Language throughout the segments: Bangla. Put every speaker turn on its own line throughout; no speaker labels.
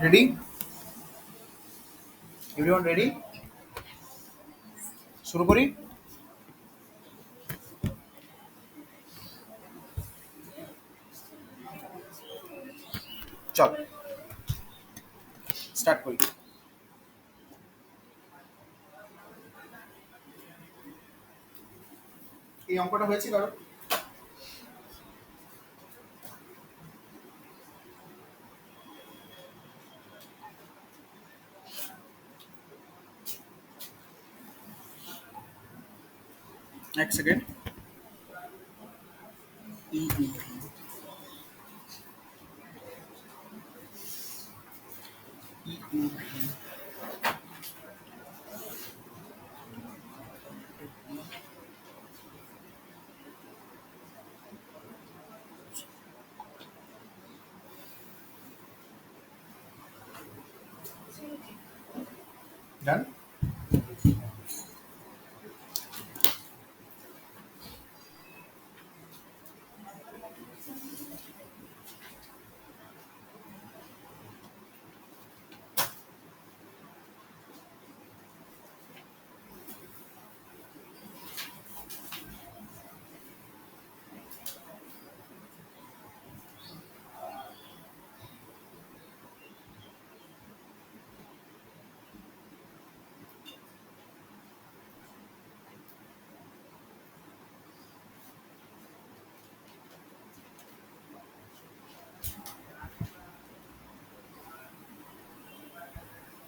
রেডি? Everyone ready? শুরু করি। চল স্টার্ট করি। এই অঙ্কটা হয়েছে কারো? এক সেকেন্ড। ই ই ই ই ডান।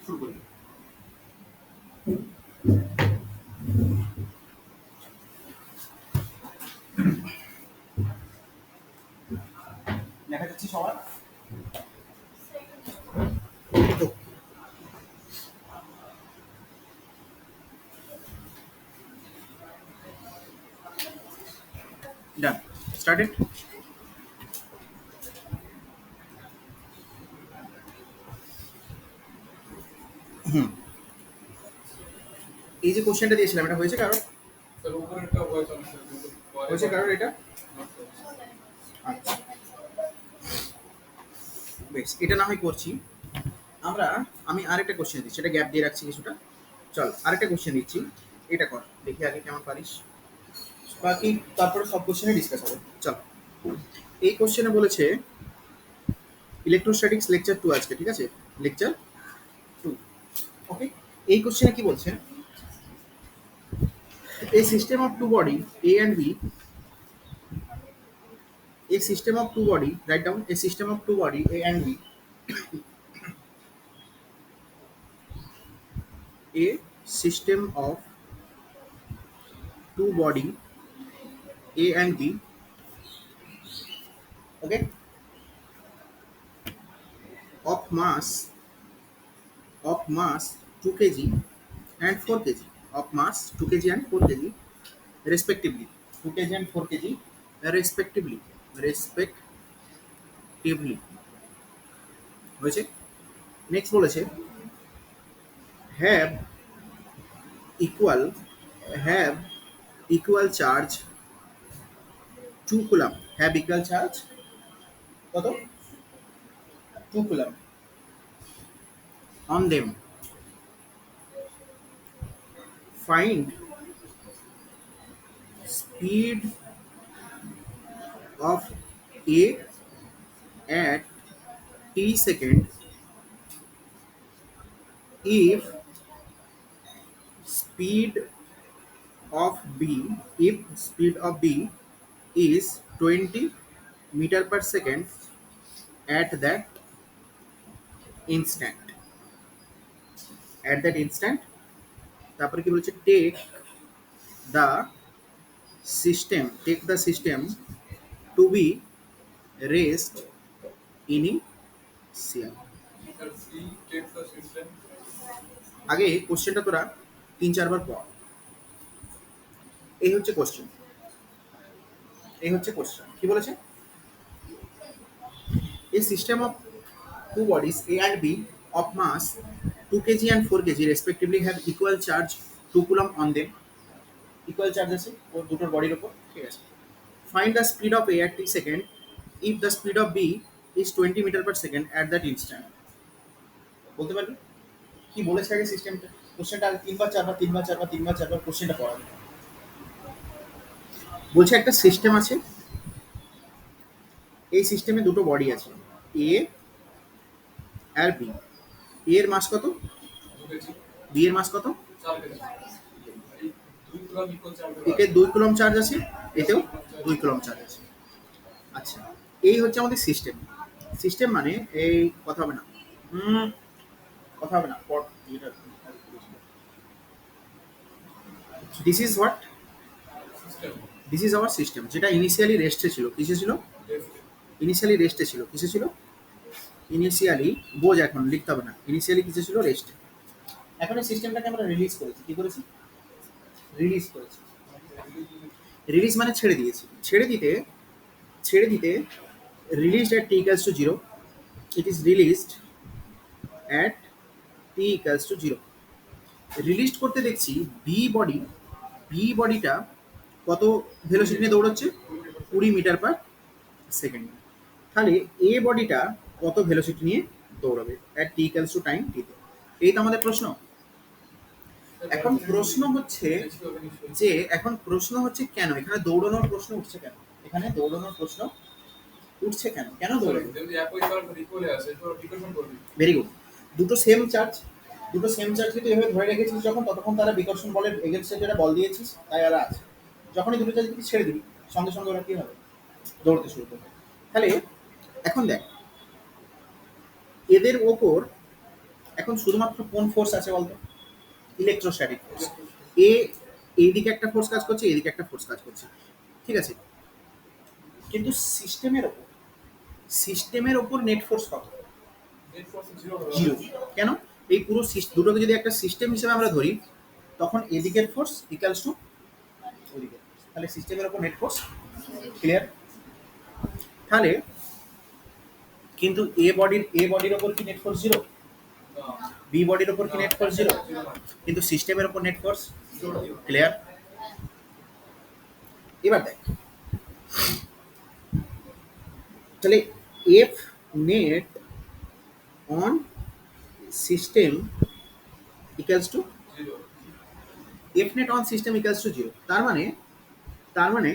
শুরু করি। দেখা যাচ্ছে সবার? ডান। স্টার্টেড। এই যে কোশ্চেনটা দিয়েছিলাম এটা হয়েছে কারো? হয়েছে কারোর এটা? আচ্ছা, বেশ, এটা না হয় করছি। আমরা আমি আরেকটা কোশ্চেন দিচ্ছি, এটা গ্যাপ দিয়ে রাখছি কিছুটা। চল আরেকটা কোশ্চেন দিচ্ছি, এটা কর দেখি আগে কেমন পারিস। বাকি তারপরে সব কোশ্চেনে ডিসকাস হবে। চল, এই কোশ্চেনে বলেছে ইলেকট্রোস্ট্যাটিক্স লেকচার 2 আজকে, ঠিক আছে? লেকচার 2। ওকে, এই কোশ্চেনে কি বলছে? A system of two body A and B, a system of two body, write down a system of two body A and B, a system of two body A and B, okay, of mass 2 kg and 4 kg, of mass 2 kg and 4 kg respectively, 2 kg and 4 kg respectively হয়েছে। নেক্সট বলেছে have equal have equal charge 2 coulomb, have equal charge কত? 2 coulomb on them. Find speed of A at t second if speed speed of B is 20 meter per second at that instant. At that instant, তারপরে কি বলছে? the take the system to be rest initial. আগে কোশ্চেনটা তোরা 3-4 বার পড়। এই হচ্ছে কোশ্চেন, কি বলেছে? A system of two bodies A and B of mass 2 kg and 4 kg respectively have equal charge 2 coulomb on them. Equal charge আছে ওর দুটোর বডির উপর, ঠিক আছে? Find the speed of A at t second if the speed of B is 20 meter per second at that instant. বলতে পারবি কি বলেছে আগে সিস্টেমটা? কোশ্চেনটা আগে তিনবার চারবার কোশ্চেনটা পড়াবে। বলছে একটা সিস্টেম আছে, এই সিস্টেমে দুটো বডি আছে, এ আর বি। এ এর মাস কত, বি এর মাস কত? এতে 2 কুলম চার্জ আছে, এতেও 2 কুলম চার্জ আছে। আচ্ছা, এই হচ্ছে আমাদের সিস্টেম। সিস্টেম মানে এই কথা হবে না, কথা হবে না। This is what, this is our system, যেটা ইনিশিয়ালি রেস্টে ছিল। কিসে ছিল? ইনিশিয়ালি রেস্টে ছিল। কিসে ছিল? ইনিশিয়ালি, বোঝ এখন লিখতে হবে না। ইনিশিয়ালি কিসে ছিল? রেস্টে। এখন এই সিস্টেমটাকে আমরা রিলিজ করেছি। কি করেছি? রিলিজ করেছি। রিলিজ মানে ছেড়ে দিয়েছি। ছেড়ে দিতে released at t equals to 0, it is released at t equals to 0। Release করতে দেখছি বি বডিটা কত ভেলোসিটি নিয়ে দৌড়চ্ছে? 20 মিটার পার সেকেন্ড। তাহলে এ বডিটা কত ভেলোসিটি নিয়ে দৌড়াবে at t equals to time টিতে? এই তো আমাদের প্রশ্ন। এখন প্রশ্ন হচ্ছে কেন এখানে দৌড়ানোর প্রশ্ন উঠছে কেন? এখানে দৌড়ানোর প্রশ্ন উঠছে কেন? কেন দৌড়াবে? Very good. দুটো সেম চার্জ, কিন্তু এভাবে ধরে রেখেছিস যখন, ততক্ষণ তারা বিকর্ষণ বলের এগেনস্টে যেটা বল দিয়েছিস তাই আর আছে। যখনই দুটো চার্জ ছেড়ে দিবি, সঙ্গে সঙ্গে ওরা কি হবে? দৌড়তে শুরু করবে। তাহলে এখন দেখ, এদের ওপর এখন শুধুমাত্র কোন ফোর্স আছে বলতো? Electrostatic force. এ এইদিকে একটা ফোর্স কাজ করছে, এইদিকে একটা ফোর্স কাজ করছে, ঠিক আছে? কিন্তু সিস্টেমের ওপর নেট ফোর্স কত? 0। কেন? এই পুরো দুটোকে যদি একটা সিস্টেম হিসেবে আমরা ধরি, তখন এদিকের ফোর্স ইকুয়ালস টু ওদিকের ফোর্স। তাহলে সিস্টেমের ওপর নেট ফোর্স। ক্লিয়ার? তাহলে কিন্তু এ বডির ওপর কি নেট ফোর্স 0? বি বডির ওপর কি নেট ফোর্স 0? কিন্তু সিস্টেমের ওপর নেট ফোর্স। ক্লিয়ার? এবার দেখ, তাহলে F net on system equals to F net on system equals to 0। তার মানে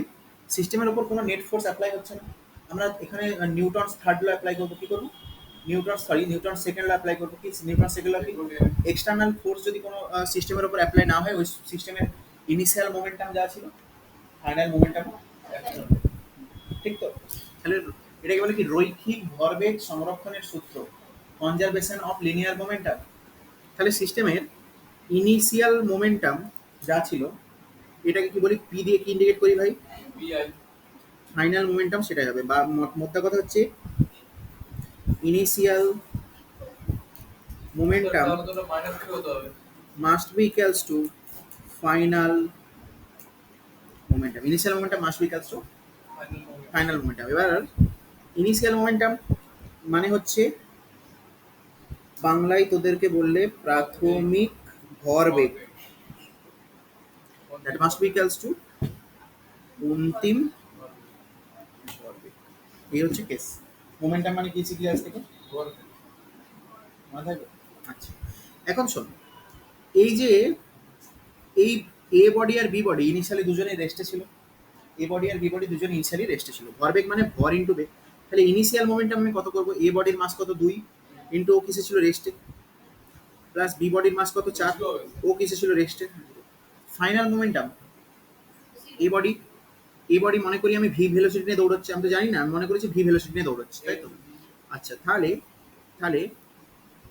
সিস্টেমের উপর কোনো নেট ফোর্স অ্যাপ্লাই হচ্ছে না। আমরা এখানে নিউটনস থার্ড ল অ্যাপ্লাই করবো। কি করবো? নিউটন সেকেন্ড ল অ্যাপ্লাই করবো। কি নিউটন সেকেন্ড ল? কি এক্সটার্নাল ফোর্স যদি কোনো সিস্টেমের উপর অ্যাপ্লাই না হয়, ওই সিস্টেমের ইনিশিয়াল মোমেন্টাম যা ছিল, ফাইনাল মোমেন্টাম, ঠিক তো? তাহলে এটাকে বলে কি? রৈখিক ভরবেগ সংরক্ষণের সূত্র, কনজারভেশন অফ লিনিয়ার মোমেন্টাম। তাহলে সিস্টেমের ইনিশিয়াল মোমেন্টাম যা ছিল, এটাকে কি বলি? পি দিয়ে কি ইন্ডিকেট করি ভাই? ফাইনাল মোমেন্টাম সেটাই হবে। বা মোদ্দা কথা হচ্ছে initial momentum must be equals to final momentum. Initial momentum must be equals to final momentum. এবার ইনিশিয়াল মোমেন্টাম মানে হচ্ছে বাংলায় তোদেরকে বললে প্রাথমিক ভরবেগ। That must B equals to অন্তিম ভরবেগ। এই হচ্ছে কেস। মোমেন্টাম মানে কি শিখলি আজ থেকে? মাথায়? আচ্ছা, এখন শোন, এই যে এই এ বডি আর বি বডি ইনিশিয়ালি দুজনেই রেস্টে ছিল। এ বডি আর বি বডি দুজনে ইনিশিয়ালি রেস্টে ছিল। ভরবেগ মানে ভর ইন্টু বেগ। তাহলে ইনিশিয়াল মোমেন্টাম আমি কত করবো? এ বডির মাস কত? 2 ইন্টু ও কিসে ছিল? রেস্টে। প্লাস বি বডির মাস কত? 4, ও কিসে ছিল? রেস্টে। ফাইনাল মোমেন্টাম এ বডি মনে করি আমি ভি ভেলোসিটি নিয়ে দৌড়াচ্ছি। আমি তো জানি না, আমি মনে করেছি ভি ভেলোসিটি নিয়ে দৌড়াচ্ছি, তাই তো? আচ্ছা, তাহলে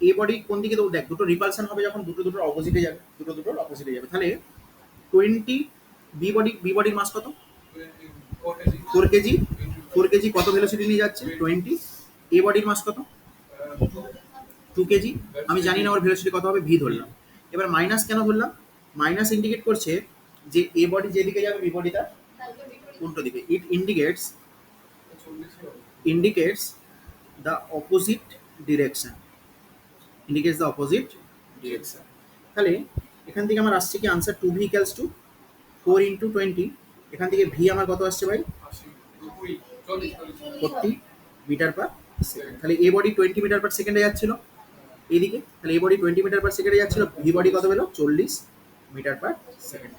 এ বডি কোন দিকে দৌড়? দেখ, দুটো রিপালশন হবে যখন, দুটোর অপোজিটে যাবে, দুটোর অপোজিটে যাবে। তাহলে 20 বি বডির মাস কত? 4 কেজি। 4 কেজি কত ভেলোসিটি নিয়ে যাচ্ছে? 20। এ বডির মাস কত? 2 কেজি। আমি জানি না ওর ভেলোসিটি কত হবে, ভি ধরলাম। এবার মাইনাস কেন ধরলাম? মাইনাস ইন্ডিকেট করছে যে এ বডি যেদিকে যাবে বি বডি তার উল্টো দিকে। ইট ইন্ডিকেটস দ্য অপোজিট ডিরেকশন। তাহলে এখান থেকে আমার আসছে কি answer? 2v equals to 4 into 20। এখান থেকে ভি আমার কত আসছে ভাই? 40 মিটার পার সেকেন্ড। তাহলে এ বডি 20 মিটার পার সেকেন্ডে যাচ্ছিল, এইদিকে, তাহলে এ বডি 20 মিটার পার সেকেন্ডে যাচ্ছিল, বি বডি কত পেলো 40 metre per second.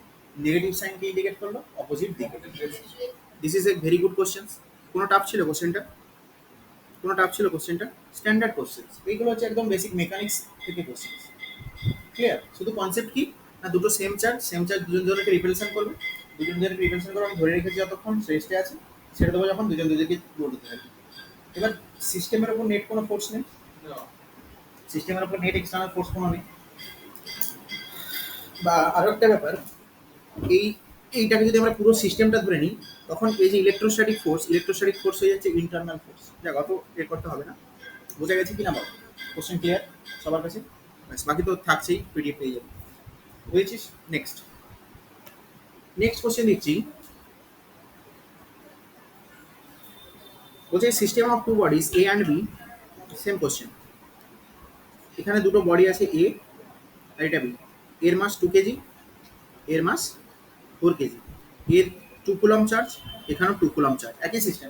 Negative sign কি ইন্ডিকেট করলো? অপোজিট দিকে। This is a very good question. কোনো টাফ ছিল কোশ্চেনটা? কোনো টাফ ছিল কোশ্চেনটা? Standard question. এইগুলো হচ্ছে একদম বেসিক মেকানিক্স থেকে কোশ্চেন। ক্লিয়ার? শুধু কনসেপ্ট কি না, দুটো সেম চার্জ দুজন দুজনকে রিপ্রেজেন্ট করবে, দুজন দুজনকে রিপ্রেজেন্ট করে আমি ধরে রেখেছি যতক্ষণ রেস্টে আছে, ছেড়ে দেবো যখন দুজন দুজনকে দৌড়তে থাকবে। এবার সিস্টেমের উপর নেট কোনো ফোর্স নেই, সিস্টেমের উপর নেট এক্সটার্নাল ফোর্স কোনো নেই। বা আরো একটা ব্যাপার, এই এইটাকে যদি আমরা পুরো সিস্টেমটা ধরে নিই, তখন এই যে ইলেকট্রোস্ট্যাটিক ফোর্স হয়ে যাচ্ছে ইন্টারনাল ফোর্স। যাক, অত এর করতে হবে না, বোঝা গেছে কি না বাবা? কোশ্চেন ক্লিয়ার সবার কাছে? ব্যাস, বাকি তো থাকছেই, পিডিএফ পেয়ে যাবে। বুঝেছিস? নেক্সট কোশ্চেন দিচ্ছি। বলছে system of two bodies A and B, same question. এখানে দুটো বডি আছে এ আর এটা বি, এর মাস 2 কেজি, এর মাস 4 কেজি, এর 2 কুলম চার্জ, এখানেও 2 কুলম চার্জ, একই সিস্টেম।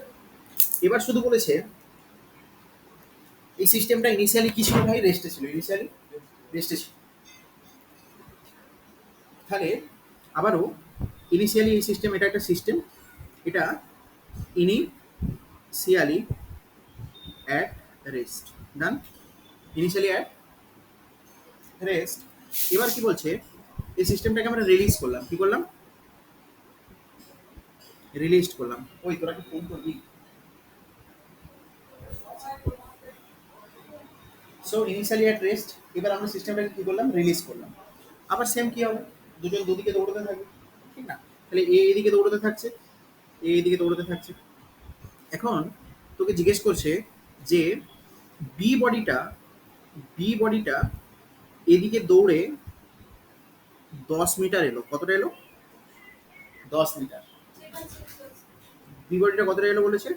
এবার শুধু বলেছে এই সিস্টেমটা ইনিশিয়ালি কি ছিল ভাই? রেস্টে ছিল, ইনিশিয়ালি রেস্টে ছিল। তাহলে আবারও ইনিশিয়ালি এই সিস্টেম, এটা একটা সিস্টেম, এটা initially at rest, done, initially at rest. এবার কি বলছে, এই সিস্টেমটাকে আমরা রিলিজ করলাম, কি করলাম? রিলিজ করলাম। ওই তোরা কি ফোন করবি? সো ইনিশিয়ালি অ্যাট রেস্ট, এবার আমরা সিস্টেমটাকে কি করলাম? রিলিজ করলাম। আবার সেম কি হবে? দুজন দুদিকে দৌড়তে থাকবে, ঠিক না? তাহলে এ এদিকে দৌড়তে থাকছে, এ এদিকে দৌড়তে থাকছে। এখন তোকে জিজ্ঞেস করছে যে বি বডিটা এদিকে দৌড়ে 10 মিটার এলো। কতটা এলো? 10 মিটার। বি বডিটা কতটা এলো বলেছে?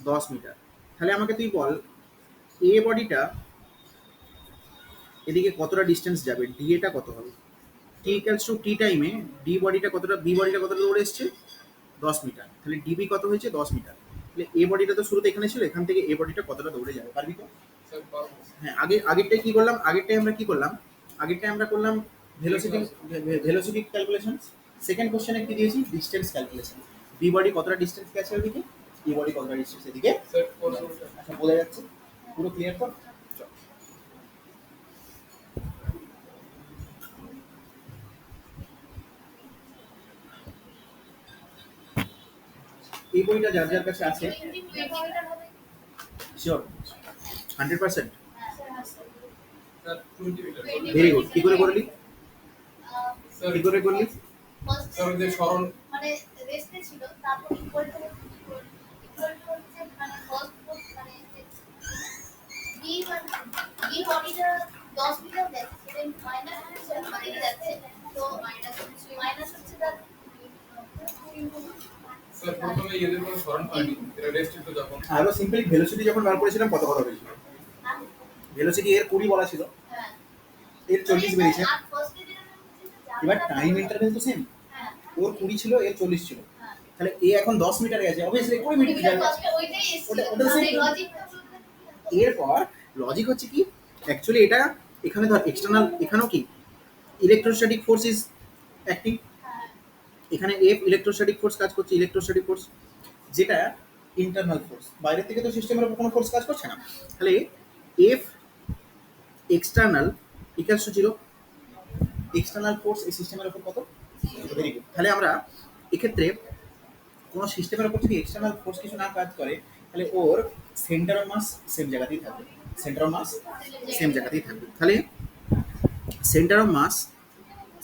10 মিটার। তাহলে আমাকে তুই বল, এ বডিটা এদিকে কতটা ডিস্টেন্স যাবে, ডি এটা কত হবে? টি ইকুয়ালস টু টি টাইমে বি বডিটা কতটা দৌড়ে এসছে? 10 মিটার। তাহলে ডিবি কত হয়েছে? 10 মিটার। তাহলে এ বডিটা তো শুরুতে এখানে ছিল, এখান থেকে এ বডিটা কতটা দৌড়ে যাবে, পারবি তো? হ্যাঁ, আগেরটাই কি করলাম? আগেরটাই আমরা করলাম ভেলোসিটি ক্যালকুলেশন। সেকেন্ড কোশ্চেনে কি দিয়েছি? Distance calculation. বি বডি কতটা ডিস্টেন্স গেছে ওইদিকে, এ বডি কতটা ডিস্টেন্স এদিকে। আচ্ছা, বোঝা যাচ্ছে? পুরো ক্লিয়ার তো? চল। এই বইটা যার যার কাছে আছে, শিওর 100%? Very good. কি করে করলি? কি করে করলি?
স্যার ওই যে সরল মানে রেস্টে ছিল, তারপর ইকুয়াল টু হচ্ছে মানে ফার্স্ট মানে বি বি বডিটা 10 মিটার যাচ্ছে, দেন মাইনাস মানে যাচ্ছে, তো মাইনাস হচ্ছে তার স্যার প্রথমে এদের কোনো সরল হয়নি, এটা রেস্টে তো যখন
আরো সিম্পলি ভেলোসিটি যখন বার করেছিলাম কত কত হয়েছিল? ভেলোসিটি এর 20 বলা ছিল,
হ্যাঁ
এর 40 বেরিয়েছে।
আর ফার্স্টে যেটা
এবার টাইম ইন্টারভ্যাল তো সেম,
হ্যাঁ
ওর 20 ছিল, এর 40 ছিল। তাহলে এ এখন 10 মিটার গেছে, অবভিয়াসলি 20 মিটার যাবে।
ফার্স্টে ওইটাই এসেছিল,
ওটা
মানে
same।
লজিক।
এরপর লজিক হচ্ছে কি, অ্যাকচুয়ালি এটা এখানে ধর এক্সটার্নাল, এখানেও কি ইলেকট্রোস্ট্যাটিক ফোর্স ইজ অ্যাক্টিং, এখানে এফ ইলেকট্রোস্ট্যাটিক ফোর্স কাজ করছে, ইলেকট্রোস্ট্যাটিক ফোর্স যেটা ইন্টারনাল ফোর্স, বাইরে থেকে তো সিস্টেমের উপর কোনো ফোর্স কাজ করছে না। তাহলে F external equals to 0, external force এই সিস্টেমের উপর কত? Very good. তাহলে আমরা এক্ষেত্রে কোনো সিস্টেমের উপর যদি এক্সটার্নাল ফোর্স কিছু না কাজ করে, তাহলে ওর সেন্টার অফ মাস সেম জায়গাতেই থাকবে, সেন্টার অফ মাস সেম জায়গাতেই থাকবে। তাহলে সেন্টার অফ মাস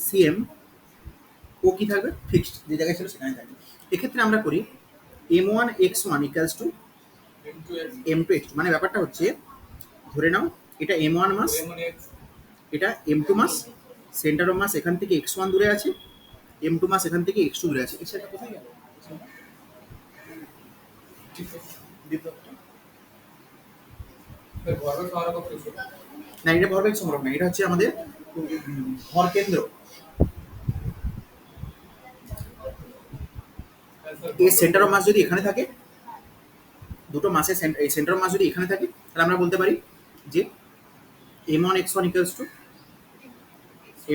সিএম, ও কি থাকবে? ফিক্সড, যে জায়গায় ছিল সেখানে থাকবে। এক্ষেত্রে আমরা করি m1x1 ইকুয়ালস টু m2x, মানে ব্যাপারটা হচ্ছে ধরে নাও এটা m1 মাস, এটা m2 mass, centre of mass এখান থেকে x1 দূরে আছে, m2 মাস এখান থেকে x2 দূরে আছে। সেটা কোথায় গেল? না, এটা ভরবেগ সম্পর্ক না, এটা হচ্ছে আমাদের ভর কেন্দ্র। এই সেন্টার অফ মাস যদি এখানে থাকে, দুটো মাসের এই সেন্টার অফ মাস যদি এখানে থাকে, তাহলে আমরা বলতে পারি যে m1 x1 equals to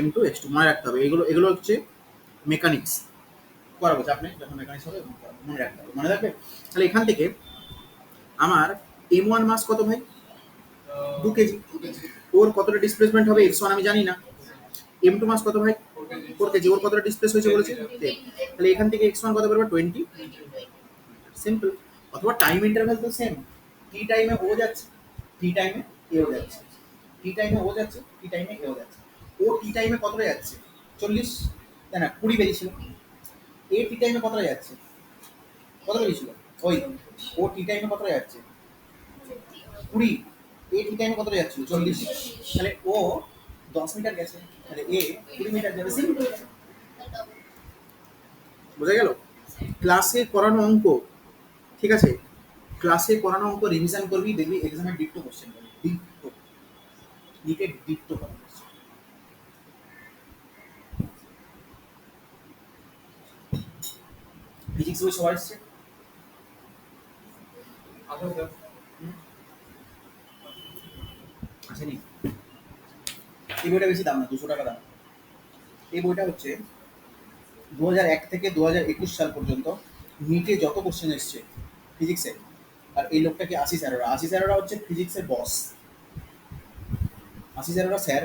m2 x2 মনে রাখতে হবে। এগুলো এগুলো হচ্ছে মেকানিক্স করাবো, চাপ নেই, যখন মেকানিক্স হবে মনে রাখতে হবে, মনে রাখবে। তাহলে এখান থেকে আমার m1 মাস কত ভাই, 2 কেজি। ওর কতটা ডিসপ্লেসমেন্ট হবে x1 আমি জানি না। m2 মাস কত ভাই, 4 কেজি। ওর কতটা ডিসপ্লেস হয়েছে বলেছে 10। তাহলে এখান থেকে x1 কত পারবে, 20। সিম্পল। অথবা টাইম ইন্টারভ্যাল তো সেম, টি টাইমে ও যাচ্ছে, টি টাইমে এও যাচ্ছে, টি টাইমে ও যাচ্ছে, টি টাইমে এও যাচ্ছে। ও টি টাইমে কতটা যাচ্ছে, 40, তাই না, 20 বেরিয়েছিল। এ টি টাইমে কতটা যাচ্ছে, কত বেরিয়েছিল, ওই ও টি টাইমে কতটা যাচ্ছে, 20। এ টি টাইমে কতটা যাচ্ছিল, 40। তাহলে ও 10 মিটার গেছে, তাহলে এ 20 মিটার যাবে। সিম্পল, বোঝা গেল। ক্লাসে করানো অঙ্ক, ঠিক আছে, ক্লাসে করানো অঙ্ক রিভিশন করবি, দেখবি এক্সামে ডিক্টো কোশ্চেন করবি, ডিক্টো, নিটে ডিক্টো করবি। ফিজিক্স বই সবার এসছে, আসেনি। এই বইটা বেশি দাম না, 200 টাকা দাম। এই বইটা হচ্ছে 2001 থেকে 2021 সাল পর্যন্ত নিটে যত কোশ্চেন এসছে ফিজিক্সে। আর এই লোকটাকে আশিস অ্যারোরা, আশিস অ্যারোরা হচ্ছে ফিজিক্সের বস। আশিস অ্যারোরা স্যার,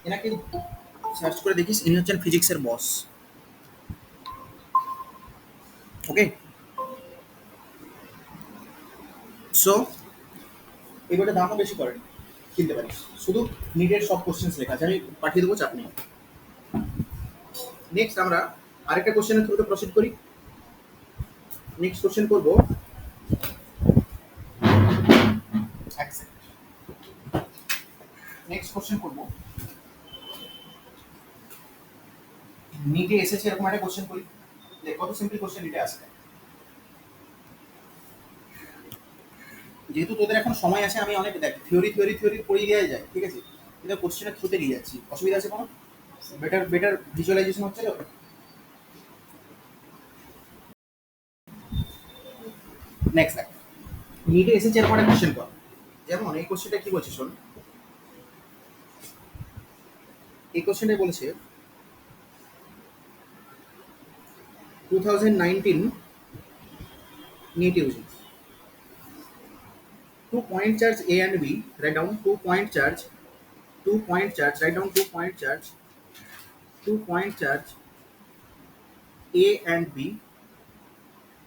এনাকে সার্চ করে দেখিস, ইনি হচ্ছেন ফিজিক্সের বস। ওকে, সো এই বইটা দামও বেশি করেনি, কিনতে পারিস। শুধু নিটের সব কোশ্চেন লেখা আছে, আমি পাঠিয়ে দেবো, চাপ নেই। নেক্সট আমরা আরেকটা কোশ্চেনের থ্রুতে প্রসিড করি। নেক্সট কোশ্চেন করবো, নেক্সট কোশ্চেন করবো, নিটে এসেছে এরকম একটা কোশ্চেন করি, দেখ কত সিম্পল কোশ্চেন নিটে আসবে। যেহেতু তোদের এখন সময় আছে, আমি অনেক দেখ থিওরি থিওরি থিওরি পড়িয়ে দেওয়া যায়, ঠিক আছে, কিন্তু কোশ্চেনের থ্রুতে নিয়ে যাচ্ছি, অসুবিধা আছে কোনো? বেটার বেটার ভিজুয়ালাইজেশন হচ্ছে তো। নেক্সট দেখ, নিটে এসেছে এরকম একটা কোশ্চেন কর, যেমন এই কোশ্চেনটা কি বলছে শোন। এই কোশ্চেনটা বলছে 2019 NEET UG, 2 point charge A and B, write down 2 point charge, 2 point charge, write down 2 point charge, 2 point charge A and B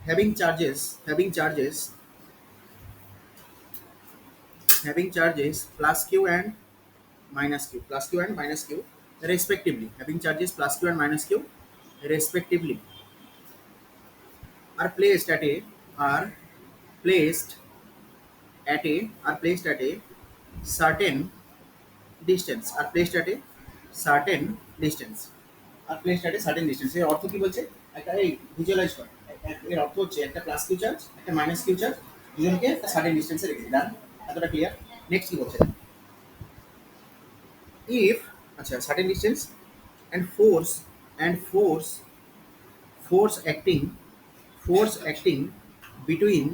having charges, plus Q and minus Q, plus Q and minus Q respectively, having charges plus Q and minus Q respectively, are placed at a are placed are placed at a certain distance, are placed at a certain distance, are placed at a certain distance। এর অর্থ কি বলছে, একটা এই ভিজুয়ালাইজ কর। এর অর্থ হচ্ছে একটা প্লাস কিউ চার্জ, একটা মাইনাস কিউ চার্জ, দুজনকে একটা সার্টেন ডিস্টেন্সে রেখেছি। ডান, এতটা ক্লিয়ার। নেক্সট কি বলছে, ইফ, আচ্ছা, certain distance and force force acting between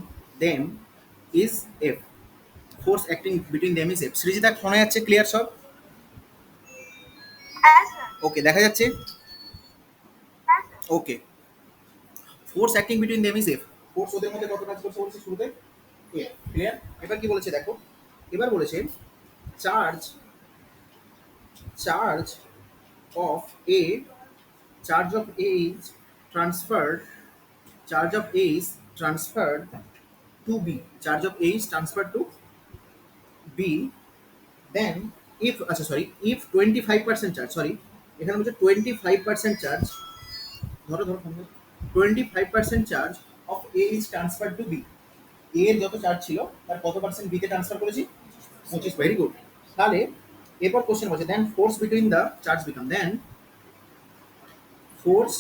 them is F, force acting between them is F। Srijita শোনা যাচ্ছে ক্লিয়ার সব? ওকে, দেখা যাচ্ছে? Okay, force acting between them is F. Force ওদের মধ্যে কত কাজ করছে বলছে শুরুতে, এফ। ক্লিয়ার? এবার কি বলেছে দেখো, এবার বলেছে charge charge of A charge of A is transferred charge of A is transferred to B, charge of A is transferred to B, then if, আচ্ছা সরি, ইফ 25% চার্জ, সরি এখানে বলছে 25% চার্জ, ধরো ধরো 25% charge of A is transfer to B, A এর যত চার্জ ছিল তার কত পার্সেন্ট বিতে ট্রান্সফার করেছি, 25। Very good. তাহলে এরপর কোশ্চেন বলছে then force between the charge become, then force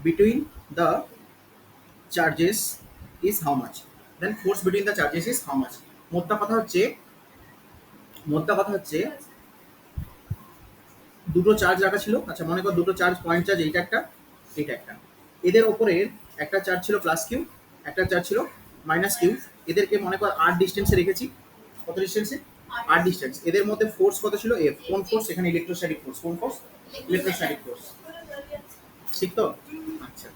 between the charges is how much, then force between the charges is how much. মোদ্দা কথা হচ্ছে দুটো চার্জ রাখা ছিল, আচ্ছা মনে কর দুটো চার্জ, পয়েন্ট চার্জ, এইটা একটা, এইটা একটা, এদের ওপরে একটা চার্জ ছিল প্লাস কিউ, একটা চার্জ ছিল মাইনাস কিউ, এদেরকে মনে কর আর ডিস্টেন্সে রেখেছি, কত ডিস্টেন্সে, আর ডিস্টেন্স, এদের মধ্যে ফোর্স কত ছিল এফ, কোন ফোর্স এখানে ইলেকট্রোস্ট্যাটিক ফোর্স, কোন ফোর্স ইলেকট্রোস্ট্যাটিক ফোর্স, ঠিক তো? আচ্ছা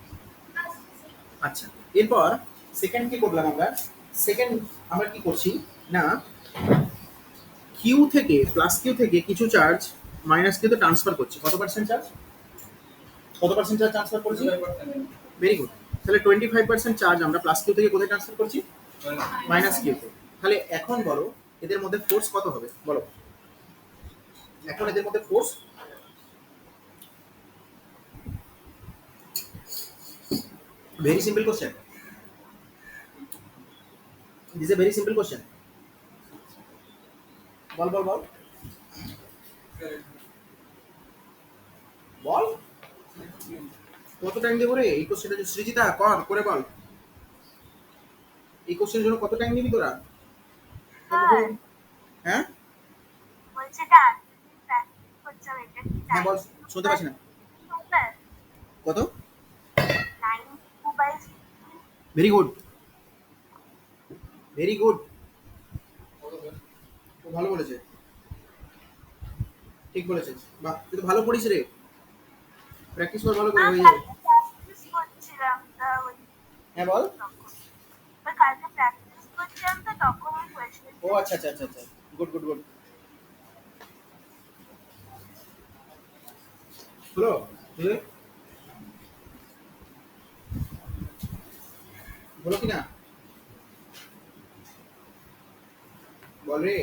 আচ্ছা, এরপর সেকেন্ড কি করলাম আমরা, সেকেন্ড আমরা কি করছি না, কিউ থেকে প্লাস কিউ থেকে কিছু চার্জ মাইনাস কিউতে ট্রান্সফার করছি, কত পার্সেন্ট চার্জ, কত পার্সেন্ট চার্জ ট্রান্সফার করছি, ভেরি গুড। তাহলে 25% চার্জ আমরা প্লাস কিউ থেকে কোথায় ট্রান্সফার করছি, মাইনাস কিউতে। তাহলে এখন বলো এদের মধ্যে ফোর্স কত হবে বলো, এখন এদের মধ্যে force, very simple question, this a very simple question, বল বল বল বল, কত টাইম দেবো রে এই কোশ্চেনটা, সৃজিতা কর করে বল, এই কোশ্চেনের জন্য কত টাইম নিবি তোরা, হ্যাঁ
বলছে ডান প্র্যাকটিস করছো এটা কি
হ্যাঁ বল, শুনতে পাচ্ছি না, কত,
9
ভেরি গুড ভেরি গুড, ও ভালো বলেছে, ঠিক বলেছে, বাহ তুই তো ভালো পড়িস রে, প্র্যাকটিস কর ভালো করে হয়ে যাবে,
প্র্যাকটিস করছিলাম তা ওই
হ্যাঁ বল,
কালকে প্র্যাকটিস করছিলাম তো তখন ওই কোয়েশ্চেন
ও আচ্ছা আচ্ছা আচ্ছা আচ্ছা, গুড গুড গুড, হলো বলো কি না, বল রে,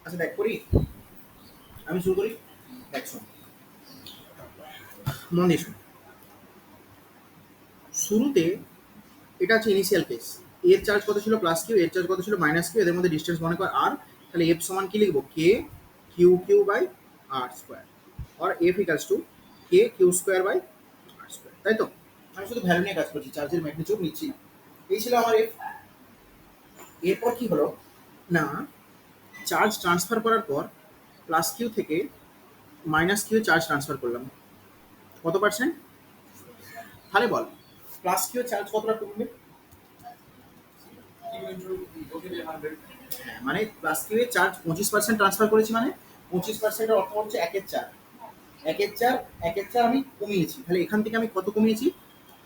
আচ্ছা দেখ করি, আমি শুরু করি, দেখ শোন, মন দিয়ে শোন, শুরুতে এটা হচ্ছে ইনিশিয়াল কেস, এর চার্জ কত ছিল প্লাস কিউ, এর চার্জ কত ছিল মাইনাস কিউ, এদের মধ্যে ডিস্টেন্স মনে কর আর, তাহলে এফ সমান কি লিখবো, K Q Q by R square, আর F equals to K Q square by R square, তাই তো? আমি শুধু ভ্যালু নিয়ে কাজ করছি, চার্জের ম্যাগনিটিউড নিচ্ছি না, এই ছিল আমার এফ। এরপর কি হলো না, চার্জ ট্রান্সফার করার পর প্লাস কিউ থেকে মাইনাস কিউ চার্জ ট্রান্সফার করলাম, কত পার্সেন্ট, তাহলে বল প্লাস কিউ চার্জ কতটা কমবে, হ্যাঁ মানে প্লাস কিউ এর চার্জ 25% ট্রান্সফার করেছি, মানে 25%-এর অর্থ হচ্ছে একের চার, একের চার, একের চার আমি কমিয়েছি, তাহলে এখান থেকে আমি কত কমিয়েছি,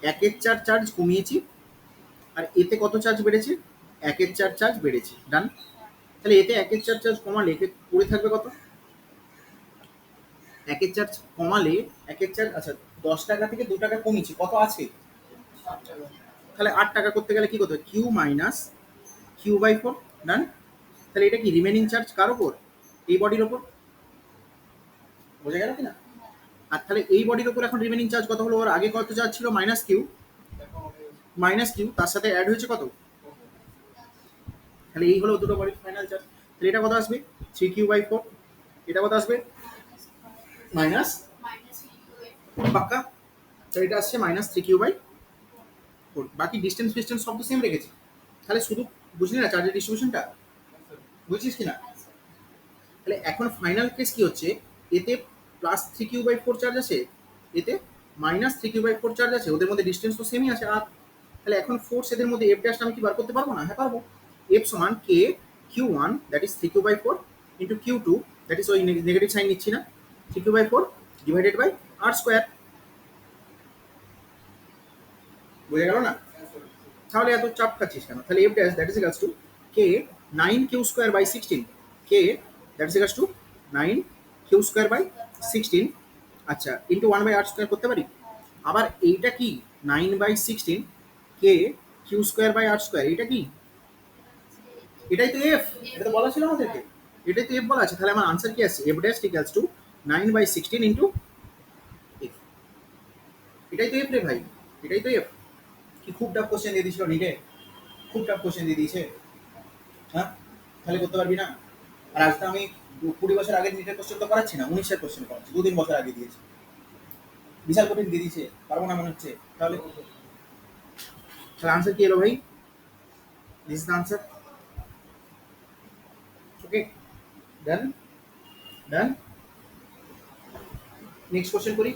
একের চার চার্জ কমিয়েছি, আর এতে কত চার্জ বেড়েছে, একের চার চার্জ বেড়েছে, ডান। তাহলে এতে একের চার চার্জ কমালে একে পড়ে থাকবে কত, একের চার্জ কমালে একের চার্জ, আচ্ছা 10 টাকা থেকে 2 টাকা কমিয়েছি, কত আছে, তাহলে 8 টাকা করতে গেলে কি করতে হবে, কিউ মাইনাস কিউ বাই 4, ডান। তাহলে এটা কি রিমেনিং চার্জ কার ওপর, এই বডির ওপর, বোঝা গেল কিনা, আর তাহলে এই বডির ওপর এখন রিমেনিং চার্জ কত হলো, ওর আগে কত চার্জ ছিল মাইনাস কিউ, তার সাথে অ্যাড হয়েছে কত, তাহলে এই হলো দুটো বডির ফাইনাল চার্জ, তাহলে এটা কত আসবে 3Q/4, এটা কত আসবে মাইনাস, পাক্কা, তো এটা আসছে -3Q/4, বাকি ডিস্টেন্স ফিস্টেন্স সব তো সেম রেখেছি, তাহলে শুধু বুঝলি না চার্জের ডিস্ট্রিবিউশনটা, বুঝছিস কিনা? তাহলে এখন ফাইনাল কেস কি হচ্ছে, এতে +3Q/4 চার্জ আছে, এতে -3Q/4 চার্জ আছে, ওদের মধ্যে ডিস্টেন্স তো সেমই আছে, আর তাহলে এখন ফোর্স এদের মধ্যে এফ ড্যাশটা আমি কি বার করতে পারবো না, হ্যাঁ পারবো, এফ সমান কে Q1 that is 3Q/4 into Q2 that is ওই নেগেটিভ সাইন নিচ্ছি না, 3Q/4 divided by R square, বোঝা গেল না? তাহলে এত চাপ খাচ্ছিস কেন, তাহলে F dash that is equals to K 9Q²/16, K that is equals two 9Q²/16, আচ্ছা ইন্টু 1/r² করতে পারি, আবার এইটা কি 9/16 কে Q²/r², এটা কি, এটাই তো এফ, এটা তো বলা ছিল আমাদেরকে, এটাই তো এফ বলা আছে, তাহলে আমার আনসার কি আছে, F dash equals to 9/16 into F, এটাই তো এফ রে ভাই, এটাই তো এফ। কি খুব টাফ কোশ্চেন দিয়ে দিয়েছিল নিটে, খুব টাফ কোশ্চেন দিয়ে দিয়েছে, হ্যাঁ তাহলে করতে পারবি না, আর আজ তো আমি 20 বছর আগের নিটের কোশ্চেন তো করাচ্ছি না, 19-এর কোশ্চেন করাচ্ছি, 2-3 বছর আগে দিয়েছি, বিশাল কঠিন দিয়ে দিয়েছে, পারবো না মনে হচ্ছে, তাহলে আনসার কি এলো ভাই, this is the answer, okay done done. Next question করি,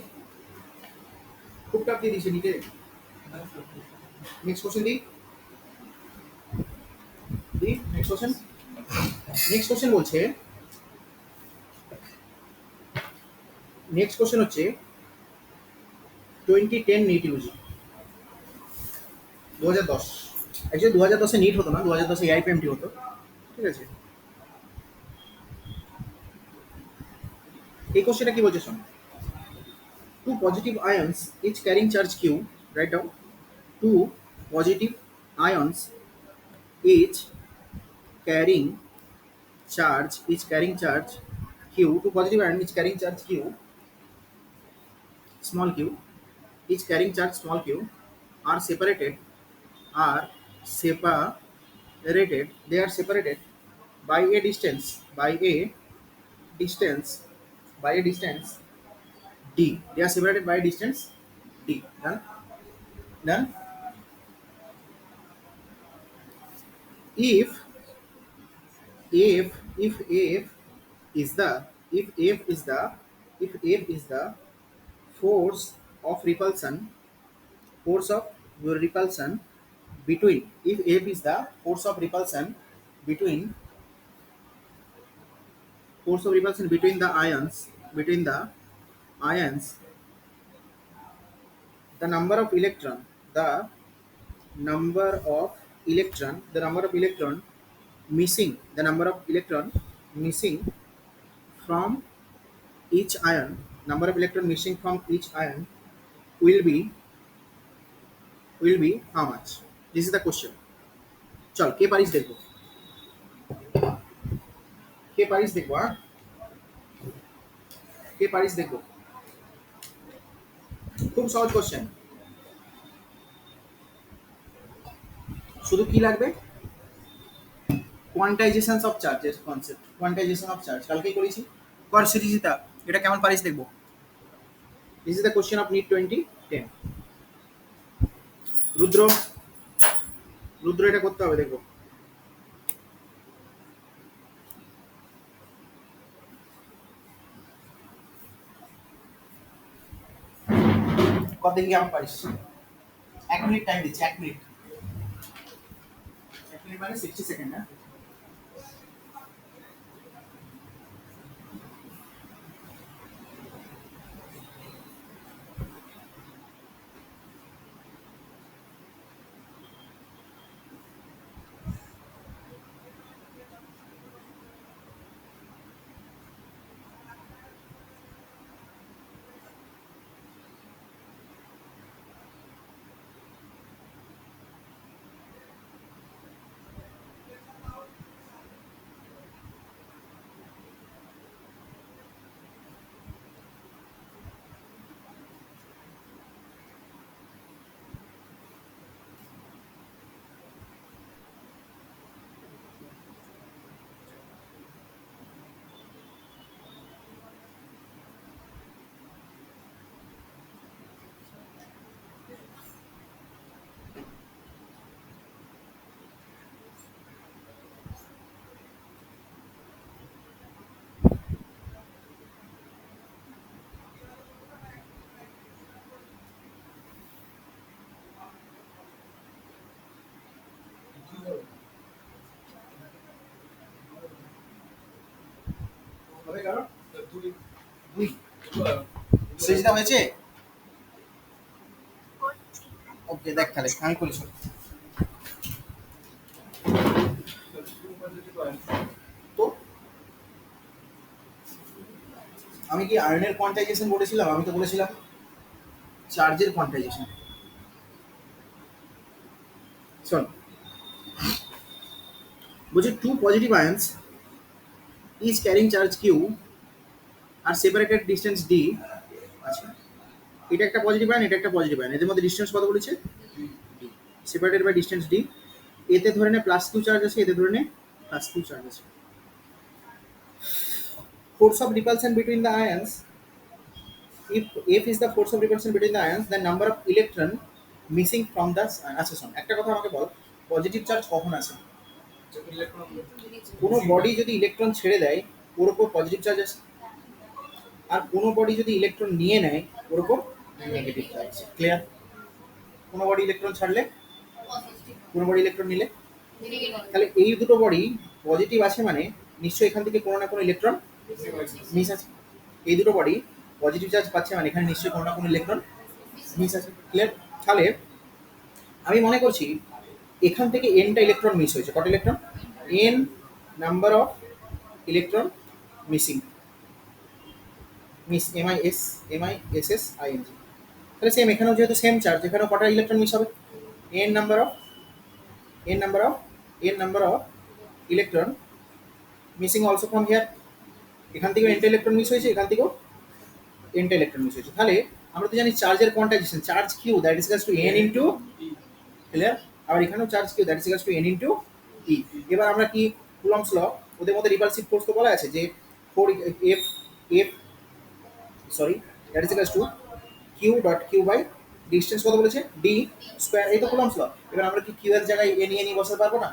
খুব টাফ দিয়ে দিয়েছে নিতে। Next question the next question. Next question বলছে, নেক্সট কোশ্চেন হচ্ছে 2010 নিট ইউজি 2010। অ্যাকচুয়ালি 2010-এ নিট হতো না, 2010-এ এআইপিএমটি হতো, ঠিক আছে। এই কোশ্চেনটা কি বলছে শোন, two positive ions each carrying charge q, write down, two positive ions each carrying charge q, two positive ions each carrying charge q, small q, each carrying charge small q, are separated, are separated they are separated by a distance, distance by a distance d, they are separated by a distance d. Done. Done. if if is the if F is the force of repulsion, force of repulsion between, if F is the force of repulsion between, force of repulsion between the ions, the number of electron, the number of electron missing, the number of electron missing from each ion, number of electron missing from each ion will be how much? This is the question. চল কে পারিস দেখবো, কে পারিস দেখবো, হ্যাঁ কে পারিস দেখবো। খুব সহজ কোশ্চেন, শুধু কি লাগবে, কোয়ান্টাইজেশন অফ চার্জের কনসেপ্ট, কোয়ান্টাইজেশন অফ চার্জ কালকেই করেছি। কর সৃজিতা, এটা কেমন পারিস দেখবো। This is the question of NEET 2010। Rudra, Rudra এটা করতে হবে দেখবো। কত দেখি কেমন পারিস। 1 মিনিট টাইম দিচ্ছি, 1 মিনিট, 1 মিনিট মানে 60 সেকেন্ড। হ্যাঁ হবে কারণ দুই সৃজিতা হয়েছে। ওকে দেখ তাহলে আমি করি শোন। তো আমি কি আয়নের কোয়ান্টাইজেশন বলেছিলাম, আমি তো বলেছিলাম চার্জের কোয়ান্টাইজেশন। শোন বলছি two positive ions is carrying charge Q are separated distance D. আচ্ছা এটা একটা পজিটিভ আয়ন, এটা একটা পজিটিভ আয়ন, এদের মধ্যে ডিস্টেন্স কত বলেছে, সেপারেটেড বাই ডিস্টেন্স ডি। এতে ধরে নে প্লাস কিউ চার্জ আছে, এতে ধরে নে প্লাস কিউ চার্জ আছে। Force of repulsion between the ions, if F is the force of repulsion between the ions, the number of electron missing from the, আচ্ছা শোন একটা কথা আমাকে বল, পজিটিভ চার্জ কখন আসে, কোনো বডি যদি ইলেকট্রন ছেড়ে দেয় ওর উপর পজিটিভ চার্জ আছে, আর কোনো বডি যদি ইলেকট্রন নিয়ে নেয় ওর উপর নেগেটিভ চার্জ। ক্লিয়ার? কোনো বডি ইলেকট্রন ছাড়লে, কোনো বডি ইলেকট্রন নিলে, তাহলে এই দুটো বডি পজিটিভ আছে মানে নিশ্চয়ই এখান থেকে কোনো না কোনো ইলেকট্রন মিস আছে। এই দুটো বডি পজিটিভ চার্জ পাচ্ছে মানে এখানে নিশ্চয়ই কোনো না কোনো ইলেকট্রন মিস আছে। ক্লিয়ার? তাহলে আমি মনে করছি এখান থেকে এনটা ইলেকট্রন মিস হয়েছে। কত electron? N number of electron missing, miss MISSING। তাহলে সেম এখানেও যেহেতু সেম চার্জ, এখানেও কটা ইলেকট্রন মিস হবে? N number of N number of N number of electron missing also from here. এখান থেকেও এনটা ইলেকট্রন মিস হয়েছে, এখান থেকেও এনটা ইলেকট্রন মিস হয়েছে। তাহলে আমরা তো জানি চার্জের quantization, charge Q that is equals to N into, clear? আবার এখানেও charge Q that is equals to N into E. এবার আমরা কি কুলম্বস ল, ওদের মধ্যে রিপালসিভ ফোর্স তো বলা আছে যে 4 F F sorry that is equals to Q dot Q by distance কত বলেছে ডি স্কয়ার, এই তো কুলম্বস ল। এবার আমরা কি কিউ এর জায়গায় এন এন বসাতে পারবো না?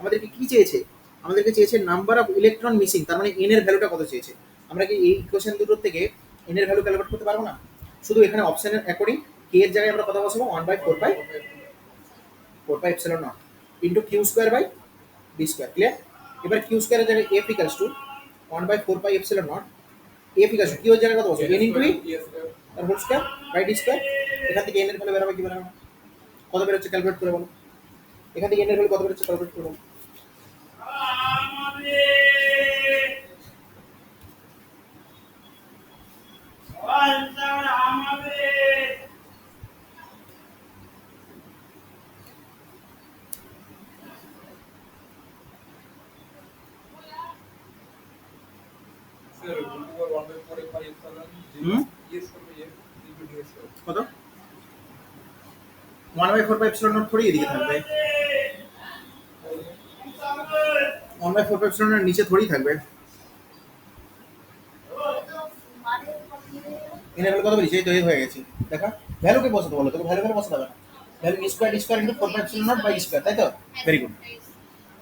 আমাদেরকে কি চেয়েছে? আমাদেরকে চেয়েছে নাম্বার অফ ইলেকট্রন মিসিং, তার মানে এন এর ভ্যালুটা কত চেয়েছে। আমরা কি এই ইকুয়েশন দুটোর থেকে এন এর ভ্যালু ক্যালকুলেট করতে পারবো না? শুধু এখানে অপশনের অ্যাকর্ডিং কে এর জায়গায় আমরা কত বসাবো? 1/4 epsilon naught into Q square by D square. Clear? এবার কিউ স্কয়ারের জায়গায় F equals to 1/4 epsilon naught, F equals to Q এর জায়গায় কত বসাবো? এন ইনটু ই তার whole square by D square. এখান থেকে এন এর ভ্যালু বেরোবে কি বেরোবে না? কত বেরোচ্ছে ক্যালকুলেট করে বলো। এখান থেকে এন এর ভ্যালু কত বেরোচ্ছে ক্যালকুলেট করে বলো। হুম? কত? 1/4 এপসিলন নট থোড়ি এদিকে থাকবে, 1/4 এপসিলন নট নিচে থোড়ি থাকবে। এন এর ভ্যালু কত বেরিয়েছে? এই তো এই হয়ে গেছে। দেখা ভ্যালুকে বসাতে বলো, তোকে ভ্যালু বসাতে হবে না। Value square into 4 epsilon naught by square, তাই তো? ভেরি গুড,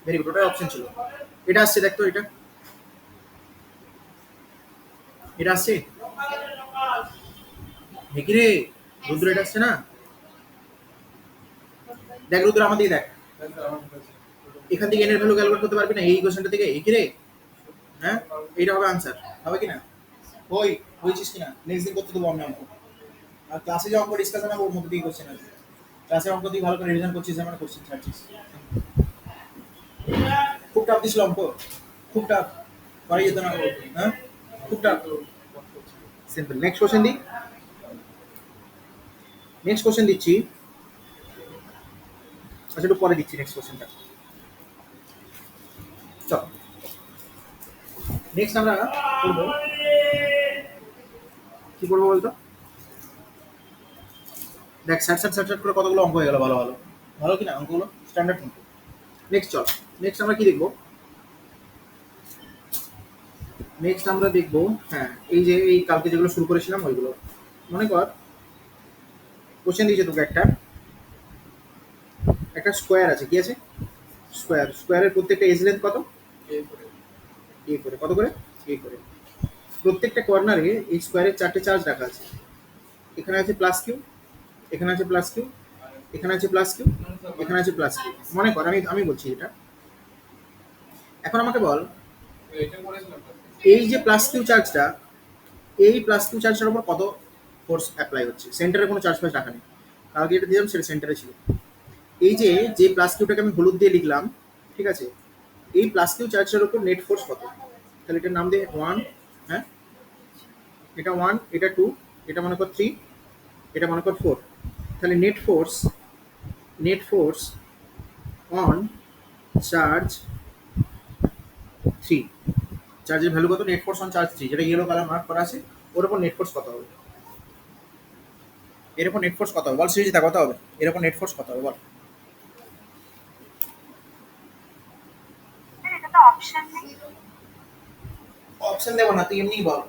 ভেরি গুড, ওটাই অপশন ছিল। এটা আসছে দেখ তো, এটা আসছে দেখি রে রুদ্র, এটা আসছে না? দেখ রুদ্র আমার দিকে দেখ, এখান থেকে এন এর ভ্যালু ক্যালকুলেট করতে পারবি না এই ইকুয়েশনটা থেকে? এই কি রে? হ্যাঁ, এইটা হবে আনসার, হবে কি না? ওই হয়েছিস কিনা নেক্সট দিন করতে দেবো আমি অঙ্ক। আর ক্লাসে যে অঙ্ক ডিসকাশন হবে ওর মধ্যে দিয়ে কোশ্চেন আসবে। ক্লাসে অঙ্ক তুই ভালো করে রিভিশন করছিস, আমার কোশ্চেন ছাড়ছিস। খুব টাফ দিছিল অঙ্ক, খুব টাফ, পারি যেত না। হ্যাঁ খুব টাফ, সিম্পল। নেক্সট কোশ্চেন দিই, নেক্সট কোশ্চেন দিচ্ছি। আচ্ছা একটু পরে দিচ্ছি নেক্সট কোশ্চেনটা। চল নেক্সট আমরা করবো, কি করবো বলতো? দেখ স্যাট করে কতগুলো অঙ্ক হয়ে গেল, ভালো ভালো ভালো কিনা অঙ্কগুলো, স্ট্যান্ডার্ড অঙ্ক। নেক্সট চল, নেক্সট আমরা কি দেখবো? নেক্সট আমরা দেখবো, হ্যাঁ এই যে এই কালকে যেগুলো শুরু করেছিলাম ওইগুলো। মনে কর কোশ্চেন দিয়েছে তোকে একটা, একটা স্কোয়ার আছে, কি আছে? স্কোয়ার, স্কোয়ারের প্রত্যেকটা এজ লেন্থ কত? এ করে, কত করে? এ করে। প্রত্যেকটা কর্নারে এই স্কোয়ারের 4টে চার্জ রাখা আছে। এখানে আছে প্লাস কিউ, এখানে আছে প্লাস কিউ, এখানে আছে প্লাস কিউ, এখানে আছে প্লাস কিউ। মনে কর আমি আমি বলছি এটা। এখন আমাকে বল এই যে প্লাস কিউ চার্জটা, এই প্লাস কিউ চার্জটার উপর কত ফোর্স অ্যাপ্লাই হচ্ছে? সেন্টারে কোনো চার্জ ফার্জ রাখা নেই, কালকে যেটা দিলাম সেটা সেন্টারে ছিল। এই যে যে প্লাস কিউটাকে আমি হলুদ দিয়ে লিখলাম, ঠিক আছে, এই প্লাস কিউ চার্জটার উপর নেট ফোর্স কত? তাহলে এটার নাম দিয়ে 1, হ্যাঁ এটা 1, এটা 2, এটা মনে কর 3, এটা মনে কর 4। তাহলে নেট ফোর্স অন চার্জ 3, চার্জের ভ্যালু কত? নেট ফোর্স অন চার্জ 3, যেটা ইয়েলো কালার মার্ক করা আছে, ওর উপর নেট ফোর্স কত হবে? এর উপর নেট ফোর্স কত হবে বল সৃজিতা, কত হবে এর উপর নেট ফোর্স কত হবে বল?
স্যার এটা তো অপশন নেই।
অপশন দেবো না, তুই এমনিই বল।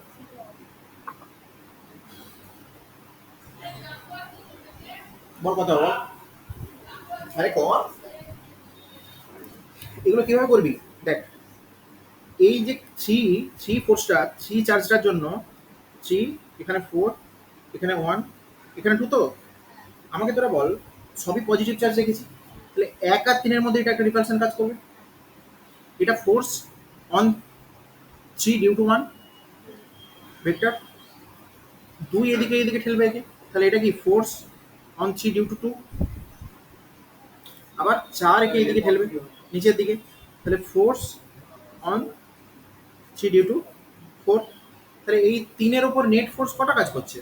বল কত হবে? আরে কর, এগুলো কিভাবে করবি দেখ। এই যে থ্রি ফোর্সটা থ্রি চার্জটার জন্য থ্রি, এখানে ফোর, এখানে ওয়ান, এখানে টু, তো আমাকে তোরা বল সবই পজিটিভ চার্জ রেখেছি, তাহলে এক আর তিনের মধ্যে এটা একটা রিপালশন কাজ করবে। এটা force on three due to one vector, দুই এদিকে এদিকে ঠেলবে একে, তাহলে এটা কি force on three due to two, আবার চার একে এদিকে ঠেলবে নিচের দিকে, তাহলে force on three due to four. তাহলে এই তিনের ওপর নেট ফোর্স কটা কাজ করছে?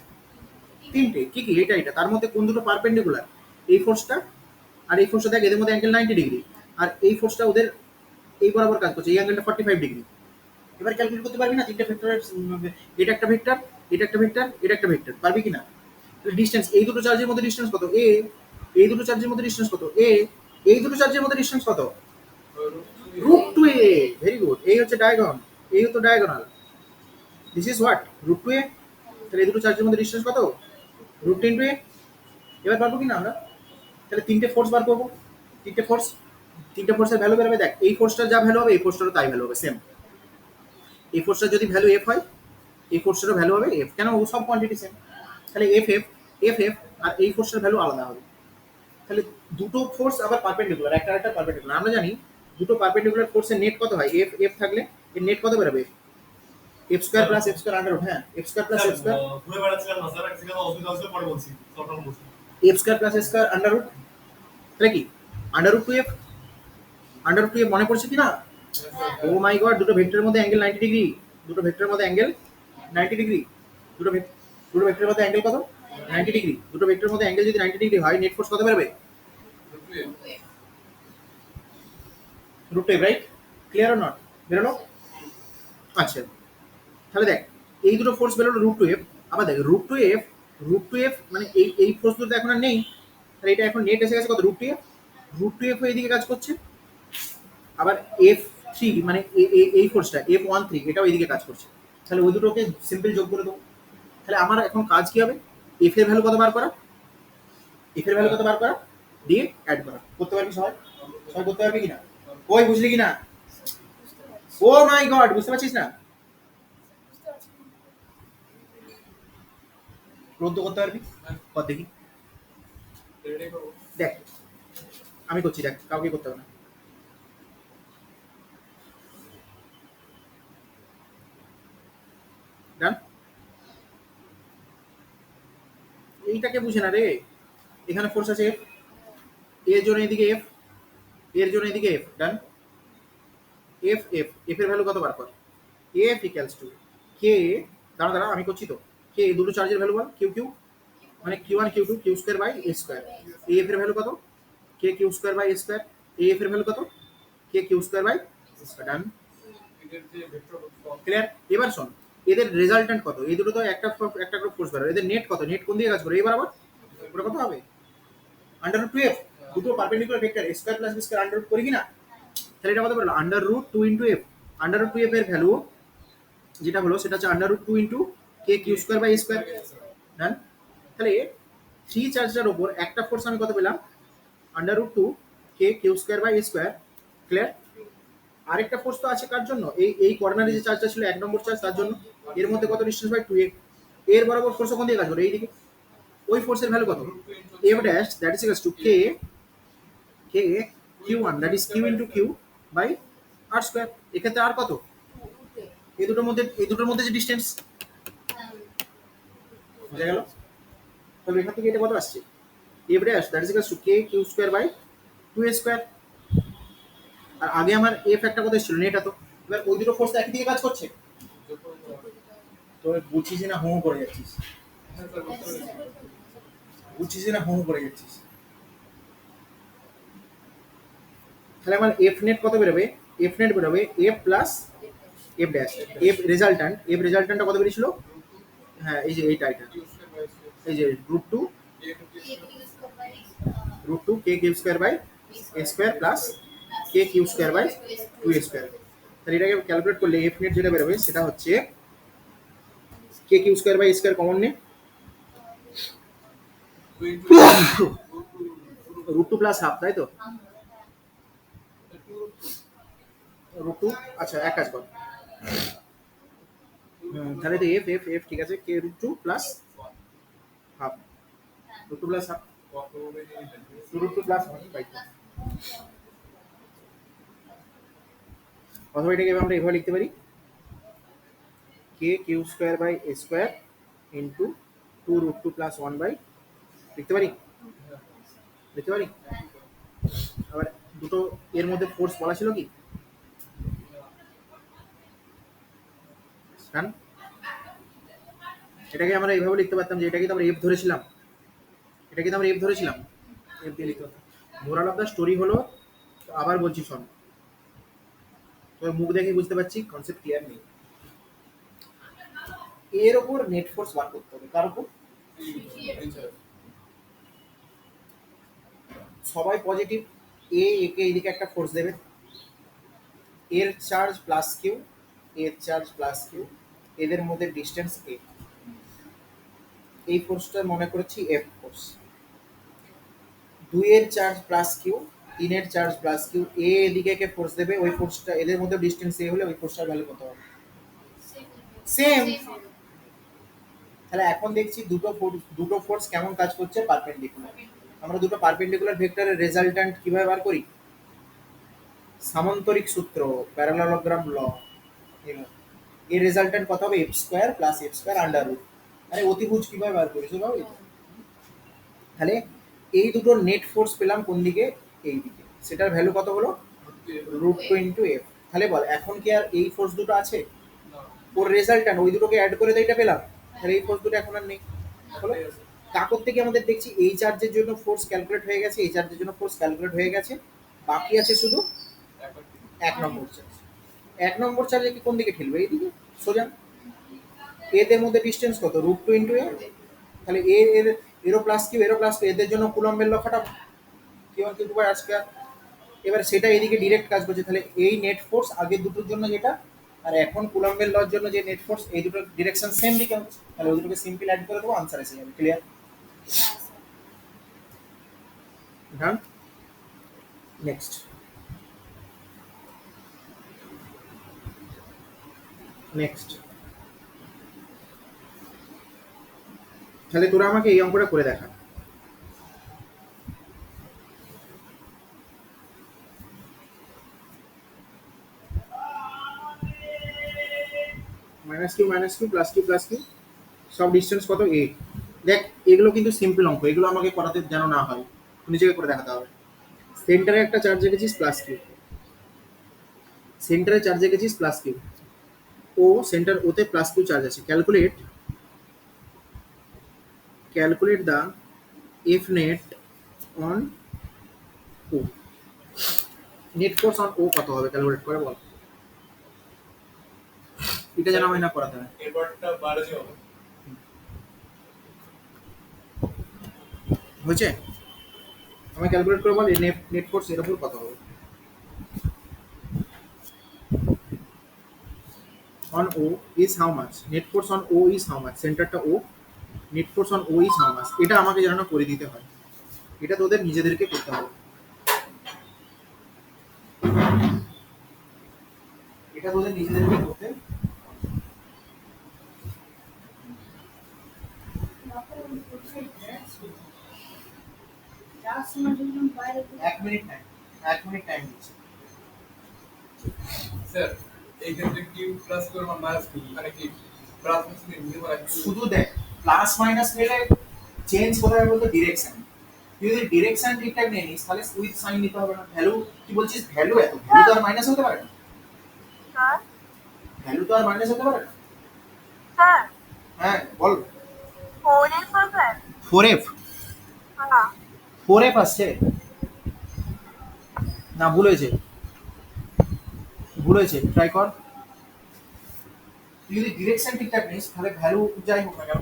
তিনটে। কি কি? এটা তার মধ্যে কোন দুটো পারপেন্ডিকুলার? এই ফোর্সটা আর এই ফোর্সটা, দেখ এদের মধ্যে অ্যাঙ্গেল 90 ডিগ্রি, আর এই ফোর্সটা ওদের এই বরাবর কাজ করছে, এই অ্যাঙ্গেলটা 45 ডিগ্রি। এবার ক্যালকুলেট করতে পারবি না তিনটে ভেক্টরের, এটা একটা ভেক্টর, এটা একটা ভেক্টর, এটা একটা ভেক্টর, পারবি কি না? ডিসটেন্স, এই দুটো চার্জের মধ্যে ডিসটেন্স কত? এ। এই দুটো চার্জের মধ্যে ডিসটেন্স কত? এ। এই দুটো চার্জের মধ্যে ডিসটেন্স কত? Root two A. Very good. এই হচ্ছে ডায়াগন, এই হচ্ছে diagonal, this is what root two A. তাহলে এই দুটো চার্জের মধ্যে ডিসটেন্স কত? Root ten two A. এবার পারবো কি না আমরা? তাহলে তিনটে ফোর্স বার করবো, তিনটে ফোর্সের ভ্যালু বেরোবে। দেখ এই ফোর্সটার যা ভ্যালু হবে এই ফোর্সটারও তাই ভ্যালু হবে, সেম। এই ফোর্সটার যদি ভ্যালু এফ হয় এই ফোর্সটারও ভ্যালু হবে এফ, কেন? ও সব কোয়ান্টিটি সেম। তাহলে এফ আর এই ফোর্সটার ভ্যালু আলাদা হবে। তাহলে দুটো ফোর্স আবার পারপেন্ডিকুলার, একটা একটা পারপেন্ডিকুলার। আমরা জানি দুটো পারপেন্ডিকুলার ফোর্সের নেট কত হয়? এফ থাকলে এর নেট কত বেরোবে? F square plus F square under root. হ্যাঁ, F square plus F square,
ঘুরে বেড়াচ্ছিলাম না স্যার, অসুবিধা হচ্ছে পরে বলছি, সকাল বলছি।
F square plus F square under root, তাহলে কি under root two F. Under root two F মনে পড়ছে কি না? ও মাই গড, দুটো ভেক্টরের মধ্যে অ্যাঙ্গেল 90 ডিগ্রি, দুটো ভেক্টরের মধ্যে অ্যাঙ্গেল 90 ডিগ্রি, দুটো ভেক্টরের মধ্যে অ্যাঙ্গেল কত? 90 ডিগ্রি। দুটো ভেক্টরের মধ্যে অ্যাঙ্গেল যদি 90 ডিগ্রি হয় নেট ফোর্স কত বেরোবে? Root two F, right? Clear or not? বেরোলো? আচ্ছা, তাহলে দেখ এই দুটো ফোর্স বেরোলো রুট টু এফ। আবার দেখ রুট টু এফ মানে এই ফোর্স দুটো এখন আর নেই, তাহলে এটা এখন নেট এসে গেছে কত? রুট টু এফ এইদিকে কাজ করছে। আবার এফ থ্রি মানে এই ফোর্সটা F13 এটাও এইদিকে কাজ করছে, তাহলে ওই দুটোকে সিম্পল যোগ করে দেবো। তাহলে আমার এখন কাজ কি হবে? এফ এর ভ্যালু কত বার করা, দিয়ে অ্যাড করা। করতে পারবি সবাই? করতে পারবি কিনা? ওই বুঝলি কিনা? ও মাই গড, বুঝতে পারছিস না? রোদ্দ করতে পারবি? কর দেখি। দেখ আমি করছি, দেখ কাউকে করতে হবে না। ডান। এইটাকে বুঝে না রে, এখানে ফোর্স আছে এফ, এর জন্য এদিকে এফ, এর জন্য এদিকে এফ। ডান। এফ এর ভ্যালু কত বার কর? এফ ইকুয়ালস টু কে, দাঁড়া আমি করছি তো। কে দুটো চার্জের ভ্যালু বল, কিউ মানে Q1 Q2 Q square by A square. F এর ভ্যালু কত? কে Q square by A square. F এর ভ্যালু কত? কে Q square by square. Done. Clear? এবার শোন, এদের রেজাল্টেন্ট কত? এই দুটো তো একটা করে ফোর্স বেরোয়, এদের নেট কত? নেট কোন দিকে কাজ করে? এই বরাবর। ওটা কত হবে? Under root two F. দুটো perpendicular vector A square plus B square under root করি কিনা? তাহলে এটা কত বেরোলো? Under root two into F. Under root two F এর ভ্যালু যেটা হলো সেটা হচ্ছে under root two into K Q square by square. Done. তাহলে থ্রি চার্জটার ওপর একটা ফোর্স আমি কত পেলাম? Under root two K Q square by square. Clear? আরেকটা ফোর্স তো আছে কার জন্য? এই কর্নারে যে চার্জটা ছিল এক নম্বর চার্জ, তার জন্য। এর মধ্যে কত ডিসটেন্স বাই টু এ। এর বরাবর ফোর্স কোন দিকে কাজ করে? এইদিকে। ওই ফোর্সের ভ্যালু কত? F dash that is equals to K Q one that is Q into Q by R square. এক্ষেত্রে আর কত? এই দুটোর মধ্যে যে ডিসটেন্স, বুঝা গেল? তাহলে এখান থেকে এটা কত আসছে? F dash that is equals to K Q square by 2a square. আর আগে আমার এফ একটা কত ছিল? নেট এত। এবার ওই দুটো ফোর্স একই দিকে কাজ করছে, তো বুঝছিস না হোম করে যাচ্ছিস, তাহলে আমার এফ নেট কত বেরোবে? এফ নেট বেরোবে F plus F dash. F রেজাল্ট্যান্টটা কত বেরিয়েছিল? হ্যাঁ এই যে এইটা এই যে root two K Q square by A square plus K Q square by 2a square. তাহলে এটাকে ক্যালকুলেট করলে এফ নেট যেটা বেরোবে সেটা হচ্ছে K Q square by square common নে, রুট টু প্লাস হাফ, তাই তো? Root two. আচ্ছা এক কাজ কর, তাহলে তো এফ এফ এফ ঠিক আছে, K root two plus half, root two plus half, root two plus half by two. অথবা এটাকে আমরা এভাবে লিখতে পারি, K Q square by A square into two root two plus one by, লিখতে পারি, লিখতে পারি। আবার দুটো এর মধ্যে ফোর্স বলা ছিল কি, কারণ এটাকে আমরা এইভাবে লিখতে পারতাম যে এটাকে তো আমরা এফ ধরেছিলাম, এটাকে তো আমরা এফ ধরেছিলাম, এফ দিয়ে লিখতে পারতাম। মোরাল অফ দ্য স্টোরি হলো, আবার বলছি শোন, তোর মুখ দেখে বুঝতে পারছি কনসেপ্ট ক্লিয়ার নেই। এর ওপর নেট ফোর্স বার করতে হবে, কার উপর? সবাই পজিটিভ, একে এইদিকে একটা ফোর্স দেবে, এর চার্জ প্লাস কিউ, এর চার্জ প্লাস কিউ, এদের মধ্যে ডিস্টেন্স এ, এই ফোর্সটা মনে করেছি এফ ফোর্স। দুইয়ের চার্জ প্লাস কিউ, তিনের চার্জ প্লাস কিউ, এ এদিকে একে ফোর্স দেবে, ওই ফোর্সটা এদের মধ্যে ডিস্টেন্স এ হলে ওই ফোর্সটার ভ্যালু কত হবে? সেম। তাহলে এখন দেখছি দুটো ফোর্স কেমন কাজ করছে, পারপেন্ডিকুলার। আমরা দুটো পারপেন্ডিকুলার ভেক্টরের রেজাল্ট্যান্ট কিভাবে বার করি? সামান্তরিক সূত্র, প্যারালালোগ্রাম ল। এর রেজাল্ট্যান্ট কত হবে? F square plus F square under root. আরে অতিভুজ কিভাবে বার করি সেভাবে। তাহলে এই দুটো নেট ফোর্স পেলাম কোন দিকে? এই দিকে। সেটার ভ্যালু কত হলো? Root two into F. তাহলে বল এখন কি আর এই ফোর্স দুটো আছে? ওর রেজাল্ট্যান্ট ওই দুটোকে অ্যাড করে তো এটা পেলাম। তাহলে এই ফোর্স দুটো এখন আর নেই। হলো? কাকর থেকে আমাদের দেখছি এই চার্জের জন্য ফোর্স ক্যালকুলেট হয়ে গেছে, এই চার্জের জন্য ফোর্স ক্যালকুলেট হয়ে গেছে, বাকি আছে শুধু এক নম্বর চার্জ। এক নম্বর চার্জে কি কোন দিকে ঠেলবে? এইদিকে সোজা। এদের মধ্যে ডিস্টেন্স কত? Root two into A. তাহলে এ এর এরো প্লাস কিউ, এরো প্লাস কিউ, এদের জন্য কুলম্বের ল খাটাবো, Q one Q two by R square. এবার সেটা এদিকে ডিরেক্ট কাজ করছে। তাহলে এই নেট ফোর্স আগের দুটোর জন্য যেটা, আর এখন কুলম্বের লর জন্য যে নেট ফোর্স, এই দুটোর ডিরেকশন সেম দিকে হচ্ছে। তাহলে ওই দুটোকে সিম্পল অ্যাড করে দেবো, আনসার এসে যাবে। ক্লিয়ার? ডান। নেক্সট নেক্সট তাহলে তোরা আমাকে এই অঙ্কটা করে দেখা। মাইনাস কিউ প্লাস কিউ, সব ডিস্টেন্স কত? এ। দেখ এগুলো কিন্তু সিম্পল অঙ্ক, এগুলো আমাকে করাতে যেন না হয়, নিজেকে করে দেখাতে হবে। সেন্টারে একটা চার্জ রেখেছিস প্লাস কিউ, সেন্টারে চার্জ রেখেছিস প্লাস কিউ, ও সেন্টার ওতে প্লাস কিউ চার্জ আছে। Calculate the F net on O. Net force on O কত হবে ক্যালকুলেট করে বল। এটা যেন আমি না করাতে হয়।
এবারটা বাড়াতে হবে।
হয়েছে? আমি ক্যালকুলেট করে বল নেট ফোর্স এর উপর কত হবে। On O is how much, net force on O is how much, সেন্টারটা O, net force on O is how much. এটা আমাকে যেন করে দিতে হয়, এটা তোদের নিজেদেরকে করতে হবে, এটা তোদের নিজেদেরকে করতে। এক মিনিট টাইম দিচ্ছি।
স্যার এই ক্ষেত্রে Q plus Q R minus Q মানে কি প্লাস মাইনাস নিতে পারে
শুধু দেখ প্লাস মাইনাস নিলে চেঞ্জ কোথায় বলতো? ডিরেকশন। তুই যদি ডিরেকশন ঠিকঠাক নিয়ে নিস তাহলে উইথ সাইন নিতে হবে না। ভ্যালু কি বলছিস? ভ্যালু এত, ভ্যালু তো আর মাইনাস হতে পারে না,
স্যার
ভ্যালু তো আর মাইনাস হতে পারে না।
স্যার
হ্যাঁ বল।
4F হবে?
4F?
হ্যাঁ
4F আসছে না? ভুল হয়েছে, ভুল হয়েছে, ট্রাই কর। তুই যদি ডিরেকশন ঠিকঠাক নিস তাহলে ভ্যালু যাই হোক না কেন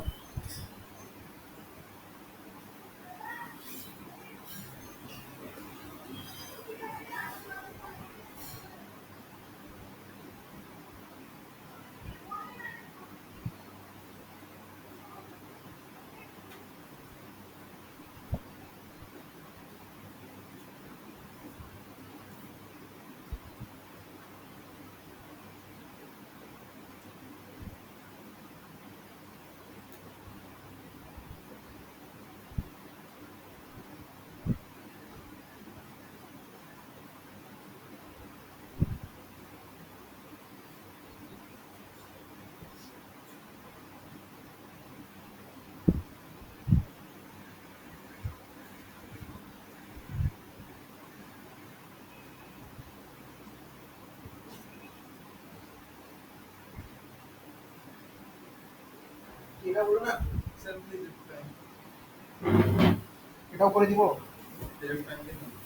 এটা হলো না,
সেলফলি ডিফাইন
এটাও করে দিব।
ডিফাইন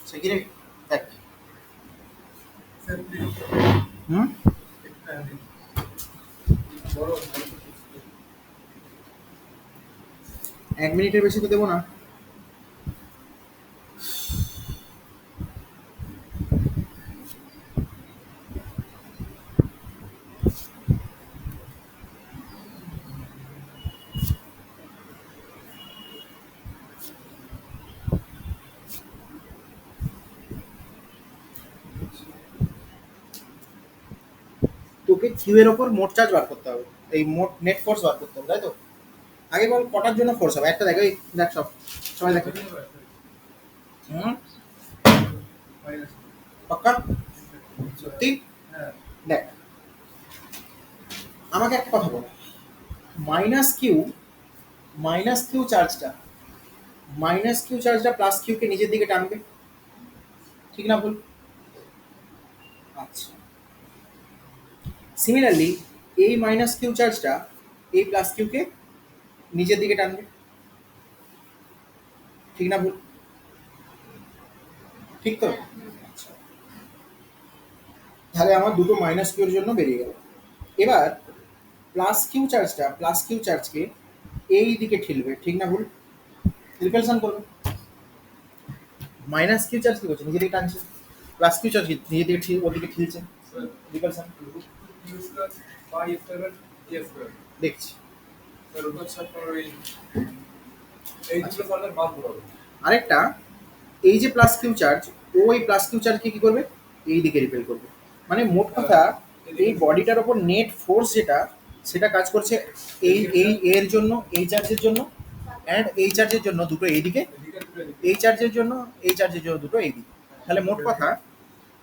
সে কি রে দেখ।
সেলফলি
হুম
ডিফাইন বড়
1 মিনিটের বেশি তো দেবো না। তোকে কিউ এর ওপর মোট চার্জ বার করতে হবে, এই মোট নেট ফোর্স বার করতে হবে, তাই তো? আগে বল কটার জন্য ফোর্স হবে, একটা দেখ, ওই দেখ সব, সবাই দেখে। হুম
মাইনাস
পাক্কা সত্যি?
হ্যাঁ
দেখ আমাকে একটা কথা বল, মাইনাস কিউ চার্জটা প্লাস কিউ কে নিজের দিকে টানবে, ঠিক না ভুল? আচ্ছা, সিমিলারলি এই মাইনাস কিউ চার্জটা এই প্লাস কিউ কে নিজের দিকে টানবে, ঠিক না ভুল? ঠিক তো? আচ্ছা, তাহলে আমার দুটো মাইনাস কিউ এর জন্য বেরিয়ে গেল। এবার প্লাস কিউ চার্জকে এই দিকে ঠেলবে, ঠিক না ভুল? রিপালশন করবে। মাইনাস কিউ চার্জ কি করছে, নিজের দিকে টানছে, প্লাস কিউ চার্জ নিজের দিকে ওদিকে ঠেলছে,
sir
repulsion.
Root Q square by F square A square
দেখছি।
স্যার রুট হচ্ছে আপনার ওই এই দুটো ফার্মের মান বরাবর
আরেকটা, এই যে প্লাস কিউ চার্জ, ওই প্লাস কিউ চার্জকে কি করবে, এই দিকে রিপেল করবে। মানে মোট কথা এই বডিটার ওপর নেট ফোর্স যেটা, সেটা কাজ করছে এই এর জন্য, এই চার্জের জন্য, অ্যান্ড এই চার্জের জন্য দুটো এই দিকে,
এদিকে দুটো এদিকে
এই চার্জের জন্য দুটো এই দিকে। তাহলে মোট কথা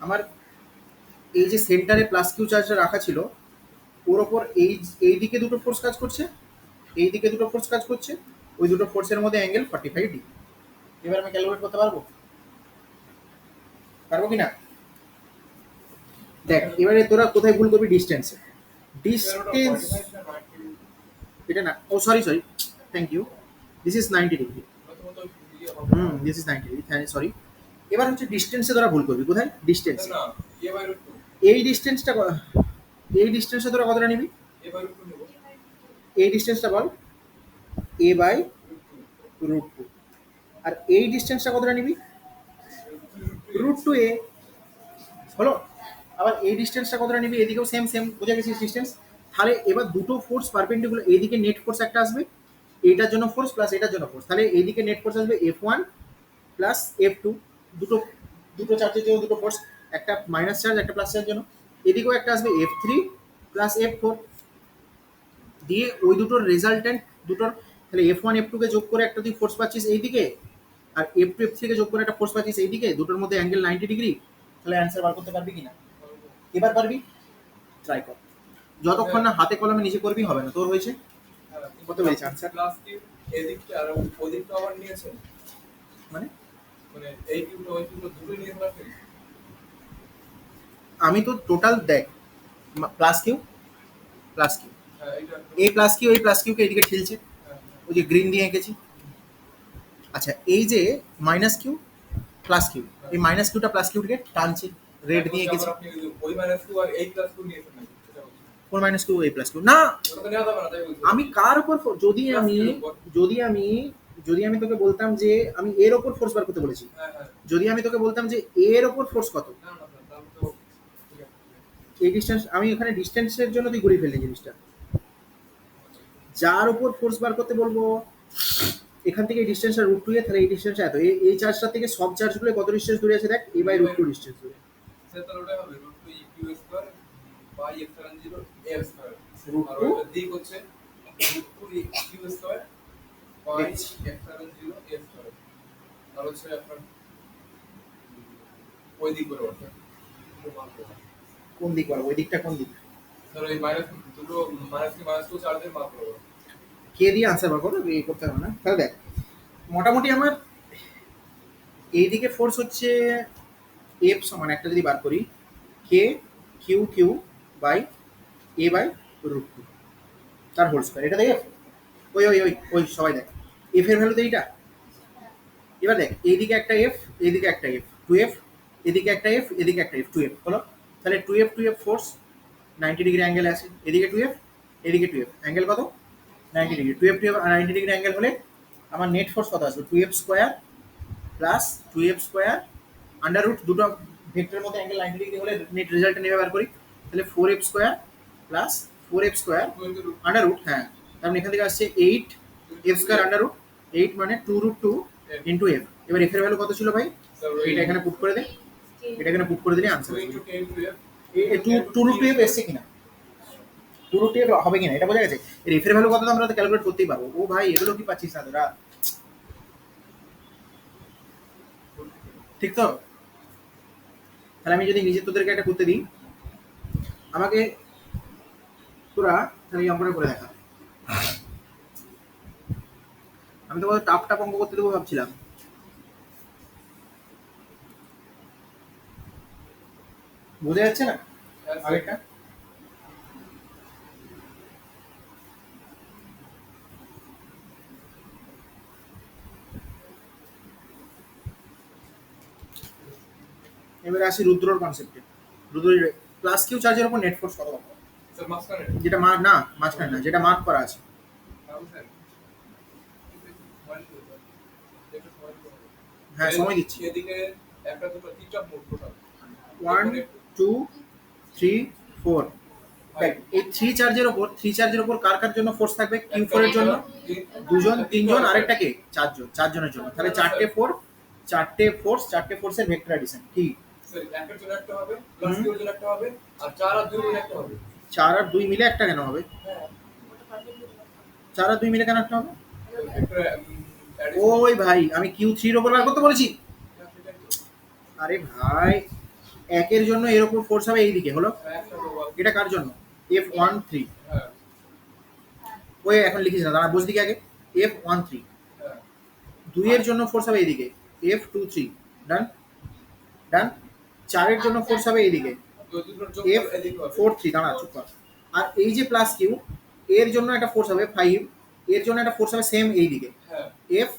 আমার এই যে সেন্টারে প্লাস কিউ চার্জটা রাখা ছিল, ওর ওপর এই দিকে দুটো ফোর্স কাজ করছে, এই দিকে দুটো ফোর্স কাজ করছে, ওই দুটো ফোর্সের মধ্যে অ্যাঙ্গেল 45 ডিগ্রি। এবার আমি ক্যালকুলেট করতে পারবো কি না? দেখ এবারে তোরা কোথায় ভুল করবি, ডিস্টেন্সে।
স্যার ওটা
ডিস্টেন্স
45 না 90
এটা না, oh sorry thank you, this is 90 degree.
প্রথমত ইয়ে হবে
দিস ইজ 90 ডিগ্রি, সরি। এবার হচ্ছে ডিস্টেন্সে তোরা ভুল করবি, কোথায় ডিস্টেন্স,
না এ বাই রুট
এই ডিস্টেন্সটা এই ডিস্টেন্সটা তোরা কতটা নিবি,
2 এ বাই রুট 2 নেব
এই ডিস্টেন্সটা বল, এ বাই
রুট 2
রুট টু। আর এই ডিস্টেন্সটা কতটা নিবি, রুট টু এ, হলো? আবার এই ডিস্টেন্সটা কতটা নিবি, এদিকেও সেম সেম, বুঝে গেছিস ডিস্টেন্স? তাহলে এবার দুটো ফোর্স পারপেন্ডিকুলার, এইদিকে নেট ফোর্স একটা আসবে, এইটার জন্য ফোর্স প্লাস এটার জন্য ফোর্স, তাহলে এইদিকে নেট ফোর্স আসবে F1 প্লাস F2, দুটো দুটো চার্জের জন্য দুটো ফোর্স, একটা মাইনাস চার্জ একটা প্লাস চার্জের জন্য। এদিকেও একটা আসবে F3 প্লাস F4, দিয়ে ওই দুটোর রেজাল্টেন্ট দুটোর, তাহলে F1 F2 কে যোগ করে একটা তুই ফোর্স পাচ্ছিস এইদিকে, আর F2 F3 কে যোগ করে একটা ফোর্স পাচ্ছিস এইদিকে, দুটোর মধ্যে অ্যাঙ্গেল 90 ডিগ্রি। তাহলে অ্যান্সার বার করতে পারবি কিনা, এবার পারবি? ট্রাই কর, যতক্ষণ না হাতে কলমে নিজে করবি হবে না। তোর হয়েছে কত পেয়েছে আনসার?
প্লাস কিউ এদিকটা আর ওদিকটা আবার নিয়েছেন
মানে
মানে এই কিউটা ওই কিউটা দুটোই নিয়ে রাখেন
আমি তো টোটাল দেখ, প্লাস কিউ
হ্যাঁ এইটা
এই প্লাস কিউকে এইদিকে ঠেলছে,
হ্যাঁ,
ওই যে গ্রিন দিয়ে এঁকেছি। আচ্ছা, এই যে মাইনাস কিউ প্লাস কিউ, এই মাইনাস কিউটা প্লাস কিউকে টানছে, রেড দিয়ে
এখন
এঁকেছি।
আপনি ওই মাইনাস কিউ আর এই প্লাস কিউ নিয়েছেন নাকি সেটা বলছি
কোন মাইনাস কিউ, এই প্লাস কিউ না।
ওটা তো নেওয়া যাবে না তাই বলছি
আমি কার উপর যদি আমি তোকে বলতাম যে আমি এর ওপর ফোর্স বার করতে বলেছি,
হ্যাঁ হ্যাঁ
যদি আমি তোকে বলতাম যে এর ওপর ফোর্স কত,
না না স্যার তাহলে তো ঠিক আছে
এই ডিস্টেন্স, আমি এখানে ডিস্টেন্সের জন্য তুই ঘুরিয়ে ফেললি জিনিসটা। যার উপর ফোর্স বার করতে বলবো, এখান থেকে এই ডিস্টেন্সটা রুট টু এ, তাহলে এই ডিস্টেন্সটা এত, এই চার্জটা থেকে সব চার্জগুলো কত ডিস্টেন্স দূরে আছে দেখ, A by root two distance দূরে।
স্যার তাহলে ওটাই হবে root two Q square by epsilon 0 A square
root
R
two
ওটা দিক হচ্ছে root two Q square by epsilon 0 A square আর হচ্ছে আপনার ওই দিক করে ওঠে
কোন দিক বল, ওই দিকটা কোন দিক,
স্যার ওই মাইনাস দুটো মাইনাস কি মাইনাস টু চার্জের মাপ করবো
কে দিয়ে আনসার বার করো, এই করতে হবে না। তাহলে দেখ মোটামুটি আমার এইদিকে ফোর্স হচ্ছে এফ সমান একটা যদি বার করি, K Q Q by A by root two, তার হোল স্কয়ার, এটা দেখে ওই ওই ওই ওই সবাই দেখ এফ এর ভ্যালু তো এইটা। এবার দেখ এইদিকে একটা এফ, এইদিকে একটা এফ, টু এফ, এদিকে একটা এফ, এদিকে একটা এফ, টু এফ হলো। তাহলে two F force 90 degree angle আছে, এদিকে টু এফ, এদিকে টু এফ, অ্যাঙ্গেল কত 90 degree. Two F 90 degree angle হলে আমার নেট ফোর্স কত আসবে, two F square plus two F square under root, দুটো ভেক্টরের মধ্যে অ্যাঙ্গেল 90 ডিগ্রি হলে নেট রেজাল্ট নিয়ে বার করি। তাহলে four F square plus four F square under root, হ্যাঁ তার মানে এখান থেকে আসছে eight F square under root, eight মানে two root two into F. এবার এফ এর ভ্যালু কত ছিল ভাই, এটা এখানে পুট করে দে, এটা এখানে পুট করে দিলে answer two two root two F এসছে কিনা, টু রুট টু এফ হবে কিনা এটা বোঝা গেছে। এর এফ এর ভ্যালু কত আমরা তো ক্যালকুলেট করতেই পারবো। ও ভাই এগুলো কি পাচ্ছিস না তোরা, ঠিক তো? তাহলে আমি যদি নিজে তোদেরকে একটা করতে দিই, আমাকে তোরা তাহলে এই অঙ্কটা করে দেখা। আমি তো টাফ টাফ অঙ্ক করতে দেবো ভাবছিলাম। বোঝা যাচ্ছে না আগেরটা? এবারে আসি রুদ্রর কনসেপ্টে। রুদ্রের প্লাস কিউ চার্জের উপর নেট ফোর্স কত পাবো?
স্যার মাঝখানে
যেটা মার্ক না, মাঝখানে না, যেটা মার্ক করা আছে। হ্যাঁ সময় দিচ্ছি।
এদিকে একটা দুটো তিনটা মোট টোটাল
1 2 3 4। দেখ এই থ্রি চার্জের উপর কার কার জন্য ফোর্স থাকবে, কিউ ফোর এর জন্য দুজন, তিনজন, আরেকটা কে চারজন, চারজনের জন্য। তাহলে চারটে ফোর্সের ভেক্টর অ্যাডিশন কি,
স্যার একের জন্য একটা হবে প্লাস কিউর জন্য একটা হবে আর 4 আর 2 মিলে একটা হবে।
4 আর 2 মিলে একটা কেন হবে,
হ্যাঁ
4 আর 2 মিলে কেন একটা হবে?
একটা
ওই ভাই আমি কিউ থ্রির ওপর বার করতে বলেছি। আরে ভাই একের জন্য এর উপর ফোর্স হবে এইদিকে হলো, এটা কার জন্য, এফ ওয়ান থ্রি।
হ্যাঁ
ওই এখন লিখিস না, দাঁড়া বুঝ দিকে আগে, এফ ওয়ান থ্রি।
হ্যাঁ
দুইয়ের জন্য ফোর্স হবে এইদিকে এফ টু থ্রি, ডান ডান। চারের জন্য ফোর্স হবে এইদিকে
তো দুটোর যোগ
এফ
এদিকে হবে।
ফোর থ্রি, দাঁড়া চুপ কর। আর এই যে প্লাস কিউ এর জন্য একটা ফোর্স হবে ফাইভ, এর জন্য একটা ফোর্স হবে সেম এইদিকে
হ্যাঁ
এফ,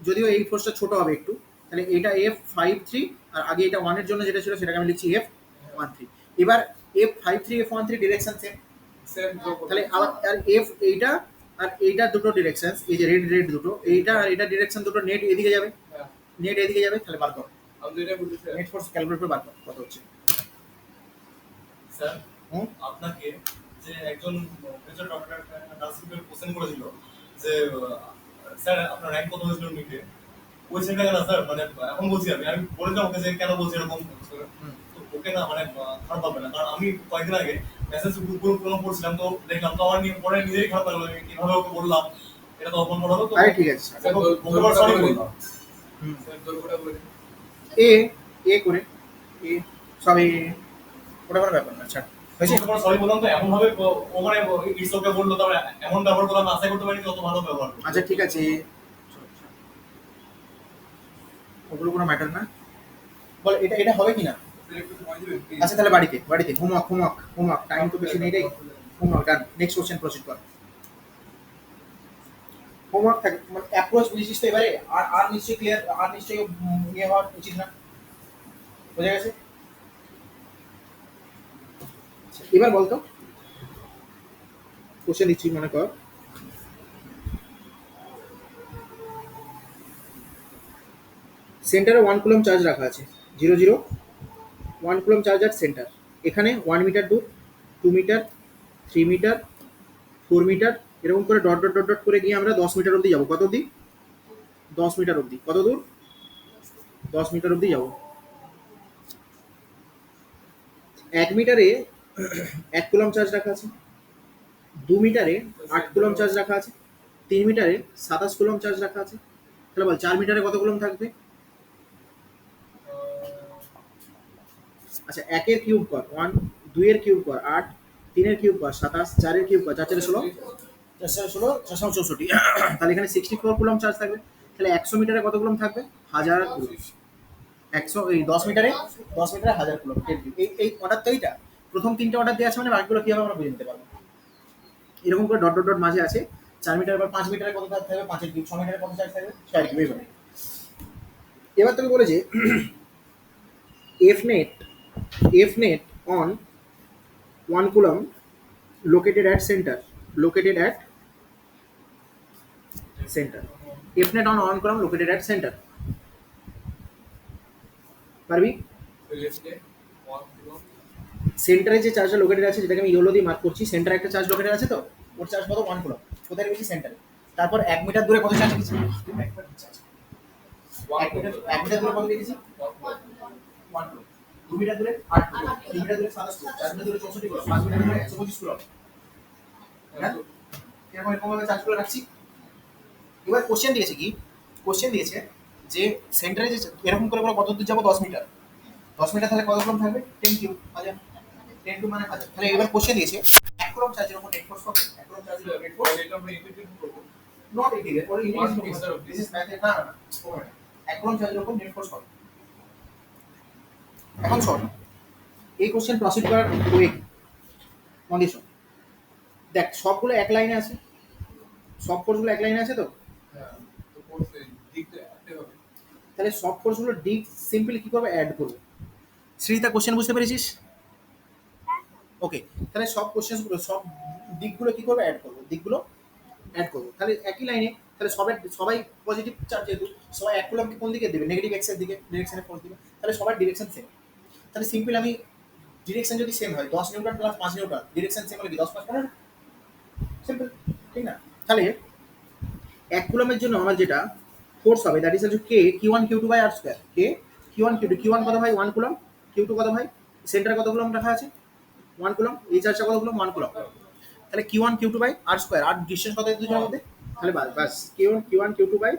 যদিও এই ফোর্সটা ছোট হবে একটু। তাহলে এটা এফ ফাইভ থ্রি, আর আগে এটা ওয়ানের জন্য যেটা ছিল সেটাকে আমি লিখছি এফ ওয়ান থ্রি। এবার F five three F one three direction same,
same যোগ
তাহলে আবার আর এফ এইটা আর এইটা দুটো ডিরেকশন, এই যে রেড রেড দুটো, এইটা আর এটা ডিরেকশন দুটো নেট এদিকে যাবে,
হ্যাঁ
নেট এদিকে যাবে। তাহলে বার কর
আমি যেটা বলছি স্যার
নেট ফোর্স ক্যালকুলেট করে বার কর কত হচ্ছে।
স্যার
হুম
আপনাকে যে একজন প্রফেসর ডক্টর নাসিমের কোশ্চেন করেছিল যে স্যার আপনার র্যাঙ্ক কত হয়েছিল মিটে, ওই সেটা না স্যার মানে এখন বলছি আমি আমি বলেছিলাম ওকে যে কেন বলছি এরকম, তো ওকে না মানে খারাপ পাবে না, কারণ আমি কয়েকদিন আগে মেসেজ গ্রুপ কোনো পড়ছিলাম তো দেখলাম, তো আমার পরে নিজেরই খারাপ লাগলো কিভাবে ওকে বললাম, এটা তো অপমান করা হলো। তো
আরে ঠিক আছে স্যার।
সরি বললাম।
হুম
স্যার যোগটা বলে
এ এ করে এ সবে ওটা কোনো ব্যাপার না, ছাড় হয়েছে।
সরি বললাম, তো এমন ভাবে ও মানে ইটস ওকে বললো, তারপরে এমন ব্যবহার করলাম আশা করতে পারিনি অত ভালো ব্যবহার করলো।
আচ্ছা ঠিক আছে, ওগুলো কোনো ম্যাটার না। বল এটা এটা হবে কি না।
একটু সময় দিবেন please?
আচ্ছা তাহলে বাড়িতে বাড়িতে হোমওয়ার্ক টাইম তো বেশি নেই রে। হোমওয়ার্ক ডান, নেক্সট কোশ্চেন প্রসিড কর। হোমওয়ার্ক থাকে মানে অ্যাপ্রোচ বুঝিস তো এবারে, আর আর নিশ্চয়ই ক্লিয়ার, আর নিশ্চয়ই ইয়ে হওয়া উচিত না, বোঝা গেছে। আচ্ছা, এবার বলতো কোশ্চেন দিচ্ছি মনে কর, সেন্টারে 1 কুলম চার্জ রাখা আছে, 0 0 1 কুলম চার্জ আর সেন্টার। এখানে 1 মিটার দূর, 2 মিটার, 3 মিটার, 4 মিটার, এরকম করে ডট ডট ডট ডট করে গিয়ে আমরা 10 মিটার অবধি যাবো। কত অবধি, 10 মিটার অবধি। কত দূর, 10 মিটার অবধি যাবো। 1 মিটারে 1 কুলম চার্জ রাখা আছে, 2 মিটারে 8 কুলম চার্জ রাখা আছে, 3 মিটারে 27 কুলম চার্জ রাখা আছে। তাহলে বল 4 মিটারে কত কুলম থাকবে। আচ্ছা 1 এর কিউব কর 1, 2 এর কিউব কর 8, 3 এর কিউব কর 27, 4 এর কিউব কর 4 4 16, 4 16 464। তাহলে এখানে 64 কুলম চার্জ থাকবে। তাহলে 100 মিটারে কত কুলম থাকবে, 1000 কুলম। 100 এই 10 মিটারে 1000 কুলম। এই অর্ডার তো এইটা প্রথম তিনটা অর্ডার দেওয়া আছে, মানে বাকিগুলো কিভাবে আমরা বুঝে নিতে পারবো। এরকম করে ডট ডট ডট মাঝে আছে, 4 মিটার বা 5 মিটারে কত চার্জ থাকবে 5 এর কিউব, 6 মিটারে কত চার্জ থাকবে 6 কিউব। এইভাবে এবার তুমি বলেছে f net on 1 coulomb located at center f net on 1 coulomb located at center পারবি?
লেফটে 1 কিলো
সেন্টারে যে চার্জটা লোকেটেড আছে যেটাকে আমি ইয়েলো দিয়ে মার্ক করছি, সেন্টারে একটা চার্জ লোকেটেড আছে তো, ওর চার্জ কত 1 কুলম্ব। কোথায় রেখেছি? সেন্টারে। তারপর 1 মিটার দূরে কত চার্জ রেখেছি? 1 মিটার দূরে কত রেখেছি? 1 কুলম্ব। 2 মিটার দূরে 8 কুলম্ব, 3 মিটার দূরে 27 কুলম্ব, 4 মিটার দূরে 64 কুলম্ব, 5 মিটার দূরে 125 কুলম্ব। হ্যাঁ, এরকম ভাবে চার্জগুলো রাখছি। এবার কোশ্চেন দিয়েছে কি? কোশ্চেন দিয়েছে যে সেন্টারে যে এরকম করে আমরা কত দূর যাবো? 10 মিটার। 10 মিটার তাহলে কত কুলম্ব থাকবে? 10 কিউব, 1000। 10 কিউব মানে 1000। তাহলে এবার কোশ্চেন দিয়েছে 1 কুলম্ব চার্জের উপর নেট ফোর্স কত? 1 কুলম্ব চার্জের উপর নেট ফোর্স
এটা আমরা ইন্টিগ্রেট করব
not integrate or integrate. This is math. না 1 কুলম্ব চার্জের উপর নেট ফোর্স কত? এখন শোন, এই কোশ্চেন প্রসিড করার ওয়ে কন্ডিশন দেখ, সবগুলো এক লাইনে আছে, সব ফোর্সগুলো এক লাইনে আছে তো,
হ্যাঁ তো কোর্সে দিকতে একটা হবে
তাহলে সব ফোর্সগুলো ডিগ সিম্পলি কি করবে? অ্যাড করবে। শ্রীতা কোশ্চেন বুঝতে পেরেছিস? ওকে, তাহলে সব কোশ্চেনগুলো সব দিকগুলো কি করবে? অ্যাড করবো, দিকগুলো অ্যাড করবো। তাহলে একই লাইনে, তাহলে সবাই পজিটিভ চার্জ, যেহেতু সবাই 1 কুলম্বকে কোন দিকে দেবে? নেগেটিভ এক্স এর দিকে, ডিরেকশনে ফোর্স দিবে। তাহলে সবার ডিরেকশন সেম। তাহলে সিম্পল আমি ডিরেকশন যদি সেম হয় 10 Newton plus 5 Newton, direction same হলে কি 10 5 15? সিম্পল, ঠিক না? তাহলে 1 কুলম্বের জন্য আমার যেটা ফোর্স হবে that is K q1 q2 by r square. K q1 q2, q1 কত ভাই? 1 কুলম্ব, q2 কত ভাই? সেন্টারে কত কুলম্ব রাখা আছে? 1 কুলম্ব। এই চার্জটা কত কুলম্ব? 1 কুলম্ব। তাহলে q1 q2 by r square, আর ডিসটেন্স কত দুজনের মধ্যে? তাহলে বাস q1 q2 by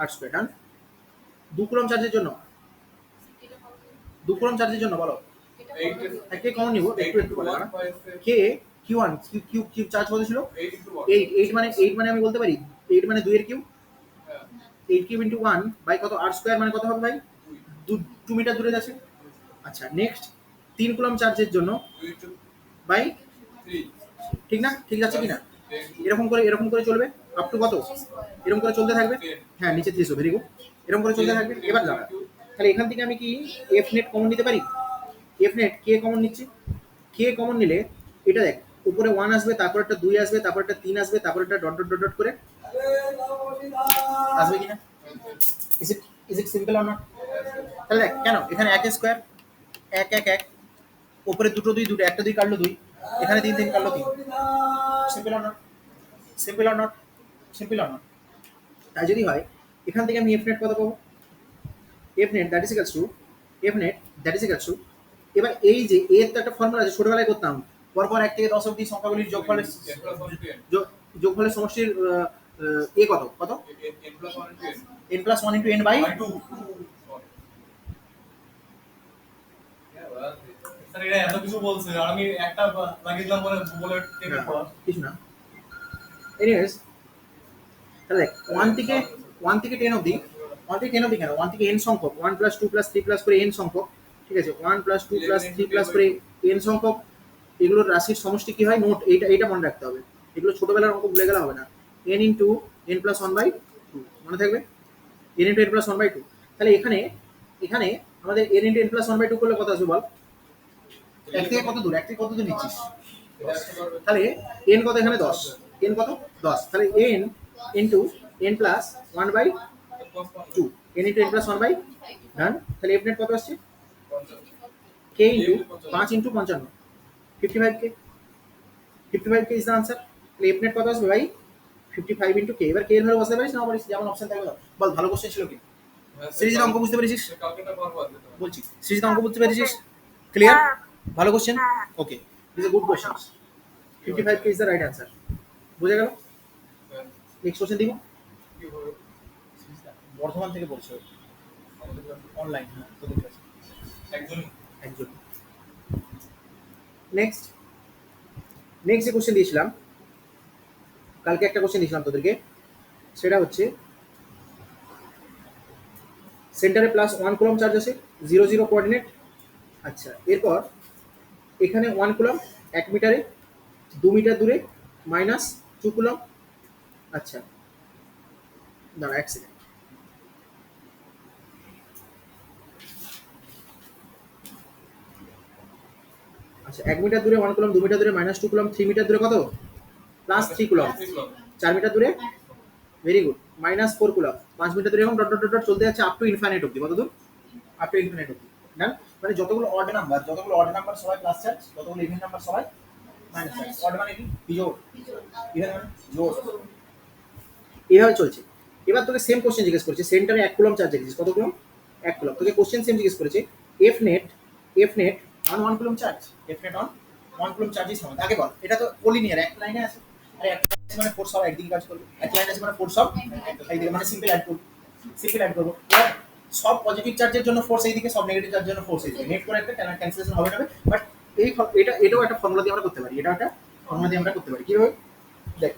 r square. Done. 2 coulomb চার্জের জন্য, 2 কুলম্ব চার্জের জন্য বলো, কে কমন নিব? একটু বলে না, কে q1 কিউব চার্জ কত ছিল? 8 মানে আমি বলতে পারি 8 মানে 2 এর কিউব, 8 কিউব ইন্টু 1 বাই কত? r স্কয়ার মানে কত হবে ভাই? 2 মিটার দূরে আছে। আচ্ছা, নেক্সট 3 কুলম্ব চার্জের জন্য বাই, ঠিক না? ঠিক আছে কি না? এরকম করে চলবে আপ টু কত? এরকম করে চলতে থাকবে। হ্যাঁ, নিচে 300, ভেরি গুড। এরকম করে চলতে থাকবে। এবার দাঁড়া, তাহলে এখান থেকে আমি কি এফ নেট কমন নিতে পারি? এফ নেট কে কমন নিচ্ছি। কে কমন নিলে এটা দেখ, উপরে 1 আসবে, তারপর একটা 2 আসবে, তারপর একটা 3 আসবে, তারপর একটা ডট ডট ডট ডট করে আসবে কিনা? Is it simple or not? তাহলে দেখ, কেন এখানে 1 স্কয়ার 1 1 1, উপরে দুটো 2 দুটো, একটা 2 কাটলো 2, এখানে 3 3 কাটলো 3। Simple or not? Simple or not? Simple or not? তাই যদি হয়, এখান থেকে আমি এফ নেট কত পাবো? F net that is equals to, F net that is equals to, এবার এই যে এর তো একটা ফর্মুলা আছে, ছোটবেলায় করতাম, পরপর 1 থেকে 10 অবধি সংখ্যাগুলির যোগফলের সমষ্টির এ কত কত? n plus 1 into n by 2।
Sir এটা এত কিছু বলছে আর আমি একটা লাগিয়ে দিলাম বলে টেবিল পড়া
কিছু না। এনিওয়েজ, তাহলে 1 থেকে 10 অবধি, 1 থেকে 10 অবধি কেন? 1 থেকে n সংখ্যক, 1 প্লাস 2 প্লাস 3 প্লাস করে n সংখ্যক, ঠিক আছে? 1 প্লাস 2 প্লাস 3 প্লাস করে n সংখ্যক, এগুলোর রাশির সমষ্টি কি হয়? নোট, এইটা মনে রাখতে হবে। এগুলো ছোটবেলার অঙ্ক ভুলে গেলে হবে না। n into n plus 1 by 2 মনে থাকবে, n into n plus 1 by 2। তাহলে এখানে আমাদের n into n plus 1 by 2 করলে কত আসবে বল? 1 থেকে কত দূর? 1 থেকে কত দূর নিচ্ছিস? তাহলে n কত এখানে? 10। n কত? 10। তাহলে n into n plus 1 by 2, n into n plus 1 by, done. তাহলে f নেট কত আসছে? k into 5 into 55, 55k, 55k is the answer. তাহলে f নেট কত আসবে ভাই? 55 ইন্টু k। এবার k এর ভ্যালু বসাতে পারিস না পারিস? যেমন অপশন থাকবে বল। ভালো কোশ্চেন ছিল কি? সিরিজের অঙ্ক বুঝতে পেরেছিস? বলছি, সিরিজের অঙ্ক বুঝতে পেরেছিস? ক্লিয়ার? ভালো question. Okay, this is a good question. 55k is the right answer. বুঝে গেল? নেক্সট কোশ্চেন দিব। বর্ধমান থেকে বলছো, অনলাইন তোদের কাছে একজন। নেক্সট যে কোশ্চেন দিয়েছিলাম কালকে, একটা কোশ্চেন দিয়েছিলাম তোদেরকে, সেটা হচ্ছে সেন্টারে প্লাস 1 কুলম্ব চার্জ আছে, 0 0 কোঅর্ডিনেট। আচ্ছা, এরপর এখানে 1 কুলম্ব 1 মিটারে, 2 মিটার দূরে মাইনাস 2 কুলম্ব, আচ্ছা দাঁড়া এক সেকেন্ড। আচ্ছা 1 মিটার দূরে 1 কুলম, 2 মিটার দূরে -2 কুলম, 3 মিটার দূরে কত +3 কুলম, 4 মিটার দূরে ভেরি গুড -4 কুলম, 5 মিটার দূরে এরকম ডট ডট ডট ডট চলতে যাচ্ছে আপ টু ইনফাইনাইট অবধি। কত দূর? আপ টু ইনফাইনাইট অবধি। ডান। মানে যতগুলো অড নাম্বার সবাই প্লাস চার্জ, যতগুলো ইভেন নাম্বার সবাই মাইনাস চার্জ। অড মানে কি? বিজোড়। ইভেন মানে জোড়। এইভাবে চলছে। এবার তোকে সেম কোশ্চেন জিজ্ঞেস করেছে, সেন্টারে 1 কুলম চার্জ রেখেছিস, কত কুলম? 1 কুলম। তোকে কোশ্চেন সেম জিজ্ঞেস করেছে F net on 1 coulomb charge, F net on 1 coulomb charge is আগে বল। এটা তো কোলিনিয়ার, এক লাইনে আছে। আরে এক লাইনে আছে মানে ফোর্স সব একদিকে কাজ করবে, এক লাইনে আছে মানে ফোর্স সব একদিকে, মানে সিম্পল অ্যাড করব। এবার সব পজিটিভ চার্জের জন্য ফোর্স এইদিকে, সব নেগেটিভ চার্জের জন্য ফোর্স এইদিকে, নেট করে একটা ক্যান্সেলেশন হবে না। বাট এটাও একটা ফর্মুলা দিয়ে আমরা করতে পারি, এটা একটা ফর্মুলা দিয়ে আমরা করতে পারি। কি হবে দেখ,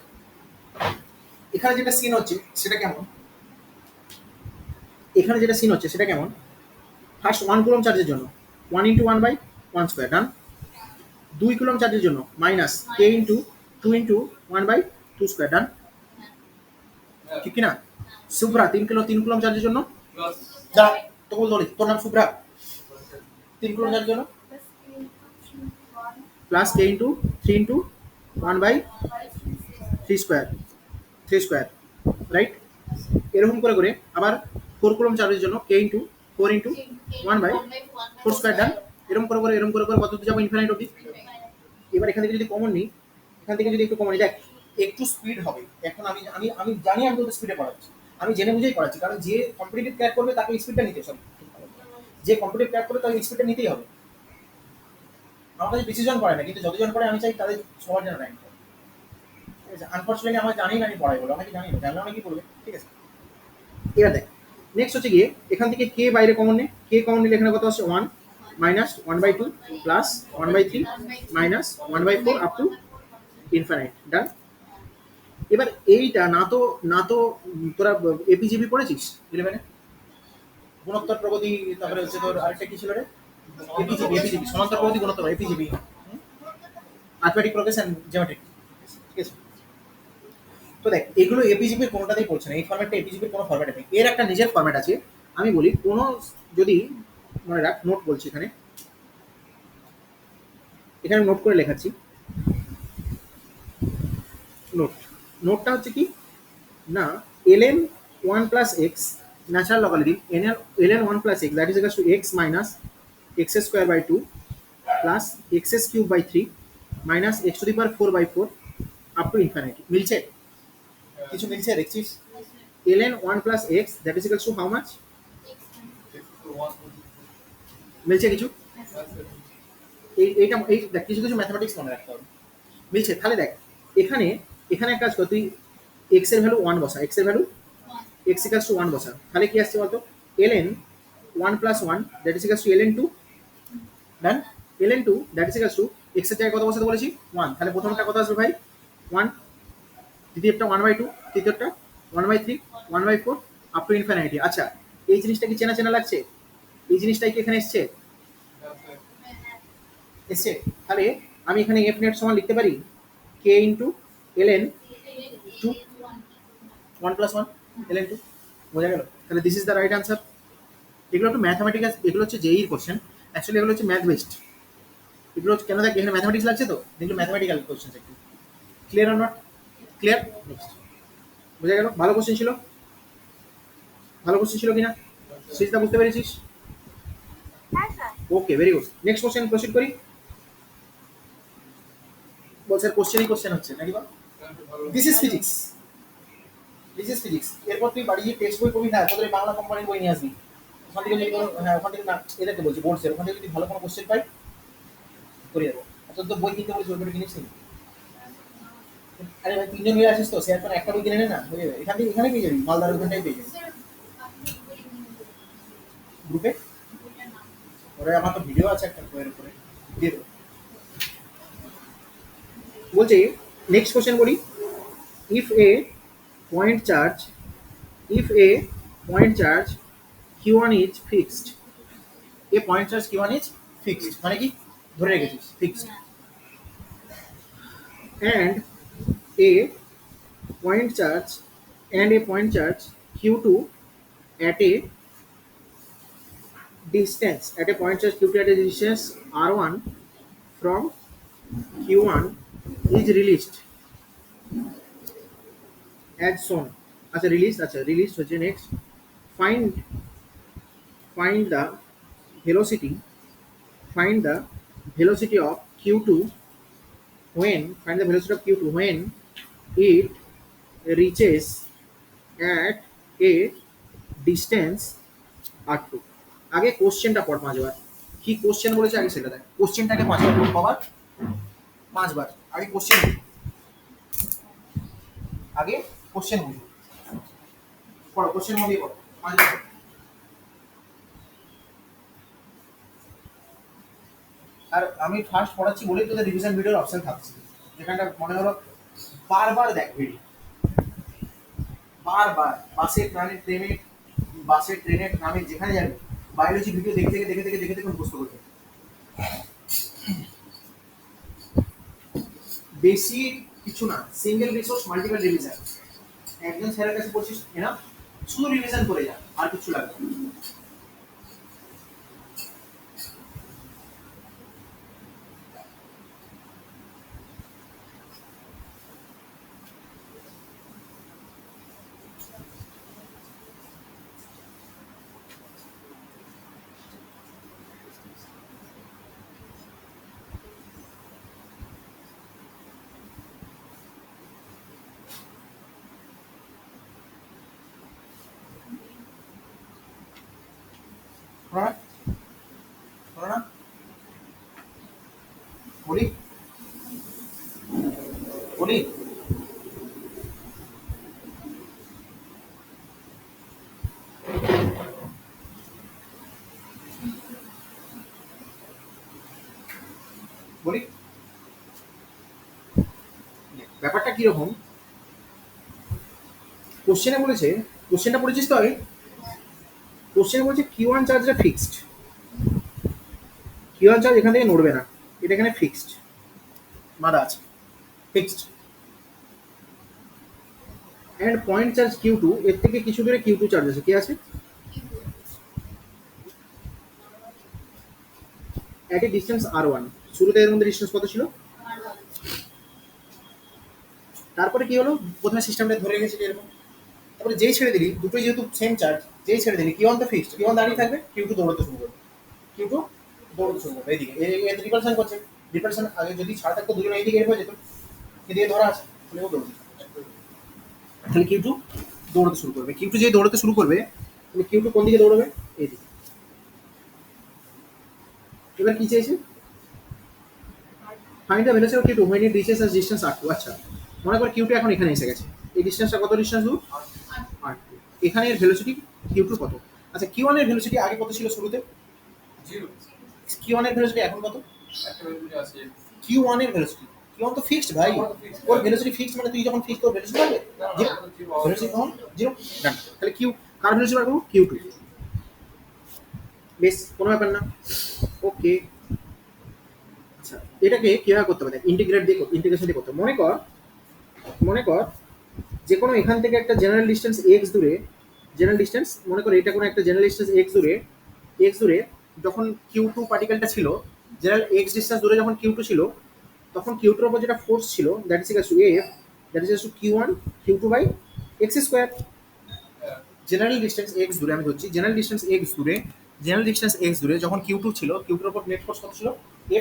এখানে যেটা সিন হচ্ছে সেটা কেমন, এখানে যেটা সিন হচ্ছে সেটা কেমন। ফার্স্ট 1 কুলম চার্জের জন্য 1 × 1/1 স্কয়ার, ডান। 2 কুলম চার্জের জন্য মাইনাস k × 2 × 1/2 স্কয়ার, ডান। ঠিক কি না? শুভ্রা 3 কুলম চার্জের জন্য,
প্লাস
যা তোকে বলি তোর নাম শুভ্রা, 3 কুলম চার্জের জন্য plus k × 3 × 1/3 square, 3 square, right. এরকম করে করে আবার 4 কুলম চার্জের জন্য k × 4 × 1/4 স্কয়ার, ডান। এরকম করে করে কত যাবো? ইনফিনিট অবধি। এবার এখান থেকে যদি কমন নিই, এখান থেকে যদি একটু কমন নিই, দেখ একটু স্পিড হবে। এখন আমি আমি আমি জানি আমি তোদের স্পিডে পড়াচ্ছি, আমি জেনে বুঝেই পড়াচ্ছি, কারণ যে কম্পিটিটিভ ক্র্যাক করবে তাকে স্পিডটা নিতে হবে। যে কম্পিটিটিভ ক্র্যাক করবে তাকে স্পিডটা নিতেই হবে। আমার কাছে বেশি জন পড়ে না, কিন্তু যতজন পড়ে আমি চাই তাদের সবার যেন র্যাঙ্ক হয়। ঠিক আছে, আনফর্চুনেটলি আমার জানি না আমি পড়াই বলে, আমাকে জানি না, জানলে অনেক কি করবে। ঠিক আছে, এবার দেখ নেক্সট হচ্ছে গিয়ে এখান থেকে কে বাইরে কমন নে, কে কমন নিলে এখানে কত আসছে? 1 minus 1/2 plus 1/3 minus 1/4 up to infinite, done. এবার এইটা না তো তোরা এপিজিবি পড়েছিস 11-এ? গুণোত্তর প্রগতি, তারপরে হচ্ছে তোর আরেকটা কি ছিল রে? এপিজিবি সমান্তর প্রগতি গুণোত্তর, এপিজিবি আর্থমেটিক প্রোগ্রেশন জিওমেট্রিক। ঠিক আছে, তো দেখ এগুলো এপিজিবির কোনোটাতেই পড়ছে না, এই ফরম্যাটটা এপিজিবির কোনো ফরম্যাটে নেই, এর একটা নিজের ফরম্যাট আছে। আমি বলি কোনো যদি মনে রাখ, নোট বলছি এখানে, এখানে নোট করে লেখাচ্ছি। নোটটা হচ্ছে কি না, ln 1 plus x natural logarithm ln 1 plus x that is equals to x minus x square by 2 plus x cube by 3 minus x to the power 4/4 up to infinity। মিলছে? কিছু মিলছে দেখছিস? ln 1 plus x that is equals to how much? মিলছে কিছু? এইটা এই দেখ কিছু ম্যাথমেটিক্স মনে রাখতে হবে। মিলছে? তাহলে দেখ এখানে এক কাজ কর, তুই x এর ভ্যালু 1 বসা, x এর ভ্যালু x equals to 1 বসা, তাহলে কি আসছে বলতো? ln 1 plus 1 that is equals to ln 2, done. ln 2 that is equals to x এর জায়গায় কত বসাতে বলেছি? 1, তাহলে প্রথমটা কত আসবে ভাই? 1, দ্বিতীয়টা 1/2, তৃতীয়টা 1/3, 1/4 আপ টু ইনফিনিটি। আচ্ছা এই জিনিসটা কি চেনা লাগছে? এই জিনিসটাই কি এখানে এসছে? তাহলে আমি এখানে f নেট সমান লিখতে পারি k into ln 2 1 plus 1 ln 2, বোঝা গেল? তাহলে this is the right answer. এগুলো একটু ম্যাথমেটিক্যাল, এগুলো হচ্ছে জেইর কোশ্চেন, অ্যাকচুয়ালি এগুলো হচ্ছে ম্যাথ বেসড। এগুলো হচ্ছে কেন দেখ এখানে ম্যাথমেটিক্স লাগছে, তো এগুলো ম্যাথমেটিক্যাল কোশ্চেন। একটু clear or not clear? Next, বোঝা গেল? ভালো কোশ্চেন ছিল, ভালো কোশ্চেন ছিল কিনা সিজদা, বুঝতে পেরেছিস?
হ্যাঁ sir.
Okay very good. Next question proceed করি। বল স্যার কোশ্চেন হচ্ছে নাকি বল? This is physics, this is physics. এরপর তুই বাড়ি গিয়ে টেক্সট বই পড়বি না, তোদের বাংলা কোম্পানির বই নিয়ে আসবি। ওখান থেকে যদি কোনো, হ্যাঁ ওখান থেকে না, এদেরকে বলছি বোর্ডসের, ওখান থেকে যদি ভালো কোনো কোশ্চেন পাই করে দেবো। তোর তো বই কিনতে বলেছি, ওই বইটা কিনিস নি? আরে ভাই 3 জন মিলে আসিস তো, শেয়ার করে একটা বই কিনে নে না, হয়ে যাবে। এখানে পেয়ে যাবি, মালদার ওখানটাই পেয়ে যাবি গ্রুপে। ওরা আমার তো ভিডিও আছে একটা বইয়ের উপরে, দিয়ে দেবো। বলছি নেক্সট কোশ্চেন করি। If A point charge q1 is fixed, A point charge q1 is fixed মানে কি ধরে রেখেছিস, fixed, and a point charge and a point charge q2 at a distance, at a point charge q2 at a distance r1 from q1 is released as shown. আচ্ছা রিলিজ হচ্ছে next find find the velocity find the velocity of q2 when find the velocity of q2 when it reaches at a distance r2. আগে কোশ্চেনটা পড় পাঁচবার, কি কোশ্চেন বলেছে আগে সেটা দেখ, কোশ্চেনটাকে পাঁচবার পড়, কবার? পাঁচবার। আগে কোশ্চেন আগে কোশ্চেন বুঝো, পড়ো কোশ্চেন মধ্যেই পড়ো পাঁচবার পড়ো। আর আমি ফার্স্ট পড়াচ্ছি বলেই তোদের রিভিশন ভিডিওর অপশন থাকছে, যেখানটা মনে হলো বারবার দেখ ভিডিও, বারবার বাসে ট্রেনে ট্রামে যেখানে যাবে বায়োলজি ভিডিও দেখে মুখস্থ করবে। বেশি কিছু না, সিঙ্গেল রিসোর্স মাল্টিপল রিভিশন, একজন স্যারের কাছে পড়ছিস না, শুধু রিভিশন করে যা, আর কিছু লাগবে না। না বলি বলি বলি ব্যাপারটা কিরকম, কোশ্চেনটা পড়েছিস তো আগে, কোশ্চেন বলছে কিউ1 চার্জটা ফিক্সড, কিউ1 চার্জ এখান থেকে নড়বে না, এটা এখানে ফিক্সড মারা আছে, ফিক্সড। এন্ড পয়েন্ট চার্জ কিউ2, এর থেকে কিছু দূরে কিউ2 চার্জ আছে, কি আছে? এট এ ডিস্টেন্স r1, শুরুতে এর মধ্যে ডিস্টেন্স কত ছিল? তারপরে কি হলো, প্রথমে সিস্টেমটা ধরে রেখেছিল এরকম, তারপরে যেই ছেড়ে দিলি, দুটোই যেহেতু সেম চার্জ, যেই ছেড়ে দিলি কিউ1 তো ফিক্সড, কিউ1 দাঁড়িয়ে থাকবে, কিউ2 দৌড়াতে শুরু করবে, এইদিকে রিপালশন করছে, রিপালশন আগে যদি ছাড় থাকতো দুজন এইদিকে এর হয়ে যেত, এদিকে ধরা আছে, তাহলে কিউ2 দৌড়াতে শুরু করবে, কিউ2 যেই দৌড়াতে শুরু করবে, তাহলে কিউ2 কোন দিকে দৌড়বে? এইদিকে। এবার কি চেয়েছে? Find the velocity of q2 when it reaches a distance r2। আচ্ছা মনে কর কিউ2 এখন এখানে এসে গেছে, এই ডিসটেন্সটা কত ডিসটেন্স দূর? r2। এখানে এর ভেলোসিটি কিউ2 কত? আচ্ছা কিউ1 এর ভেলোসিটি আগে কত ছিল শুরুতে?
0
কিউ1 এর ভেলোসিটি এখন কত?
একটা ভ্যালু আছে
কিউ1 এর ভেলোসিটি, কিউ1 তো ফিক্সড ভাই, ওর ভেলোসিটি ফিক্সড মানে তুই যখন ফিক্স তোর ভেলোসিটি পাবে ভেলোসিটি কখন 0 না, তাহলে কিউ কার ভেলোসিটি বার করব? কিউ2। বেশ কোনো ব্যাপার না, ওকে। আচ্ছা এটাকে কিভাবে করতে পারে? ইন্টিগ্রেশন দিয়ে করতে হবে। মনে কর যে কোনো এখান থেকে একটা জেনারেল ডিস্টেন্স x দূরে, জেনারেল ডিস্টেন্স মনে কর এটা কোনো একটা জেনারেল ডিস্টেন্স x দূরে যখন কিউ2 পার্টিকেলটা ছিল, জেনারেল x ডিস্টেন্স দূরে যখন কিউ2 ছিল, তখন কিউ2 এর উপর যেটা ফোর্স ছিল that is equal to F, that is equal to q1 q2 by x square. General distance x দূরে আমি ধরছি, জেনারেল ডিস্টেন্স x দূরে যখন কিউ2 ছিল, কিউ2 এর উপর নেট ফোর্স কত ছিল?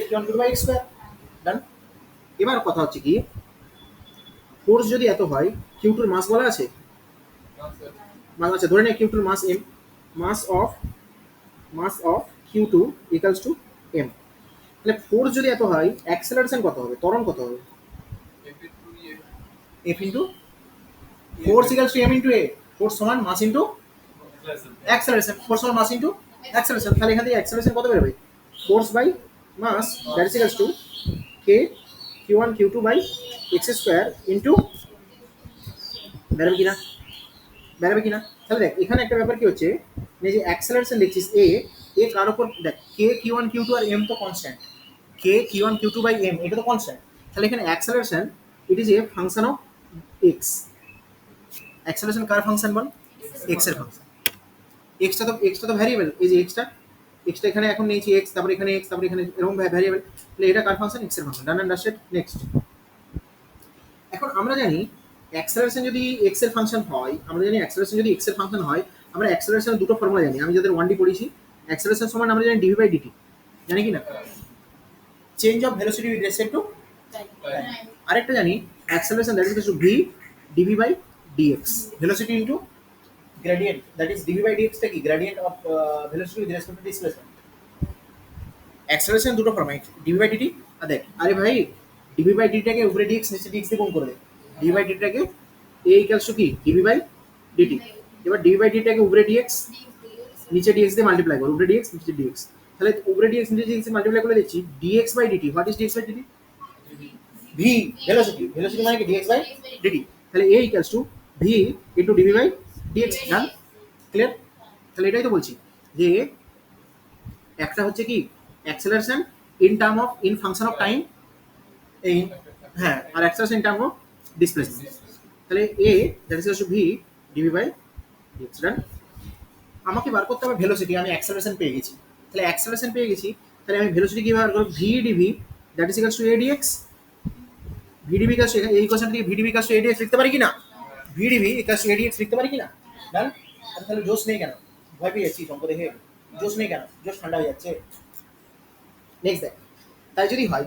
F q1 q2 by x square. Done. এবার কথা হচ্ছে কি, ফোর্স যদি এত হয়, কিউ2 এর মাস বলা আছে? মাস আছে, ধরে নে কিউ2 এর mass m, mass of q2 equals to m। তাহলে ফোর্স যদি এত হয়, অ্যাক্সেলারেশন কত হবে, ত্বরণ কত হবে? f into force equals to m into a, force সমান মাস ইনটু অ্যাক্সেলারেশন, ফোর্স সমান মাস ইনটু অ্যাক্সেলারেশন। তাহলে এখান থেকে অ্যাক্সেলারেশন কত বেরোবে? Force by mass that is equals to k q1 q2 by x square into, বেরোবে কিনা? তাহলে দেখ এখানে একটা ব্যাপার কি হচ্ছে, এই যে অ্যাক্সেলারেশন লিখছিস a কার উপর, দেখ k q1 q2 আর m তো constant, k q1 q2 by m এটা তো কনস্ট্যান্ট, তাহলে এখানে acceleration it is a function of x, acceleration কার ফাংশন বল? এক্স এর ফাংশন। এক্সটা তো ভ্যারিয়েবল, এই যে এক্সটা এখানে এখন নিয়েছি এক্স, তারপরে এখানে এক্স, তারপরে এখানে এরকম ভ্যারিয়েবল, তাহলে এটা কার ফাংশন? এক্স এর function. Done and dusted. Next. এখন আমরা জানি অ্যাক্সেলারেশন যদি এক্স এর ফাংশন হয়, আমরা জানি অ্যাক্সেলারেশন যদি এক্স এর ফাংশন হয়, আমরা অ্যাক্সেলারেশনের দুটো ফর্মুলা জানি। আমি যাদের 1D পড়েছি, অ্যাক্সেলারেশন সমান আমরা জানি ডিভি বাই ডিটি, জানি কি না? Change of velocity with respect to. আরেকটা জানি acceleration that is to v dv by dx, velocity into gradient, that is dv by dx টা কি? Gradient of velocity with respect to displacement. Acceleration দুটো ফর্ম, ডিভি বাই ডিটি। আর দেখ, আরে ভাই ডিভি বাই ডিটিটাকে উপরে ডিএক্স নিচে ডিএক্স দিয়ে গুণ করে দে। ডিভি বাই ডিটিটাকে এ ইকুয়ালস টু কি? Dv by dt. এবার ডিভি বাই ডিটিটাকে উপরে ডিএক্স নিচে ডিএক্স দিয়ে মাল্টিপ্লাই কর, উপরে ডিএক্স নিচে ডিএক্স। তাহলে উপরে ডিএক্স নিচে ডিএক্স মাল্টিপ্লাই করে দিচ্ছি dx by dt. What is dx by dt? V velocity, velocity মানে কি? Dx by dt. তাহলে a equals to v into dv by dx. Done? Clear? তাহলে এটাই তো বলছি যে একটা হচ্ছে কি acceleration in term of in function of time, এই হ্যাঁ, আর acceleration in term of displacement. তাহলে a that is to v dv by dx. Done? আমাকে বার করতে হবে ভেলোসিটি, আমি অ্যাক্সেলারেশন পেয়ে গেছি। তাহলে অ্যাক্সেলারেশন পেয়ে গেছি, তাহলে আমি ভেলোসিটি কি বার করব? V dv that is equals to a dx. V dv কাজ এই কোশ্চেন থেকে ভি ডিভি কাজ টু এ ডিএক্স লিখতে পারি কি না? V dv equals to a dx লিখতে পারি কি না? ডান? তাহলে জোশ নেই কেন? ভয় পেয়ে যাচ্ছি অঙ্ক দেখে, জোশ নেই কেন? জোশ ঠান্ডা হয়ে যাচ্ছে। নেক্সট দেখ, তাই যদি হয়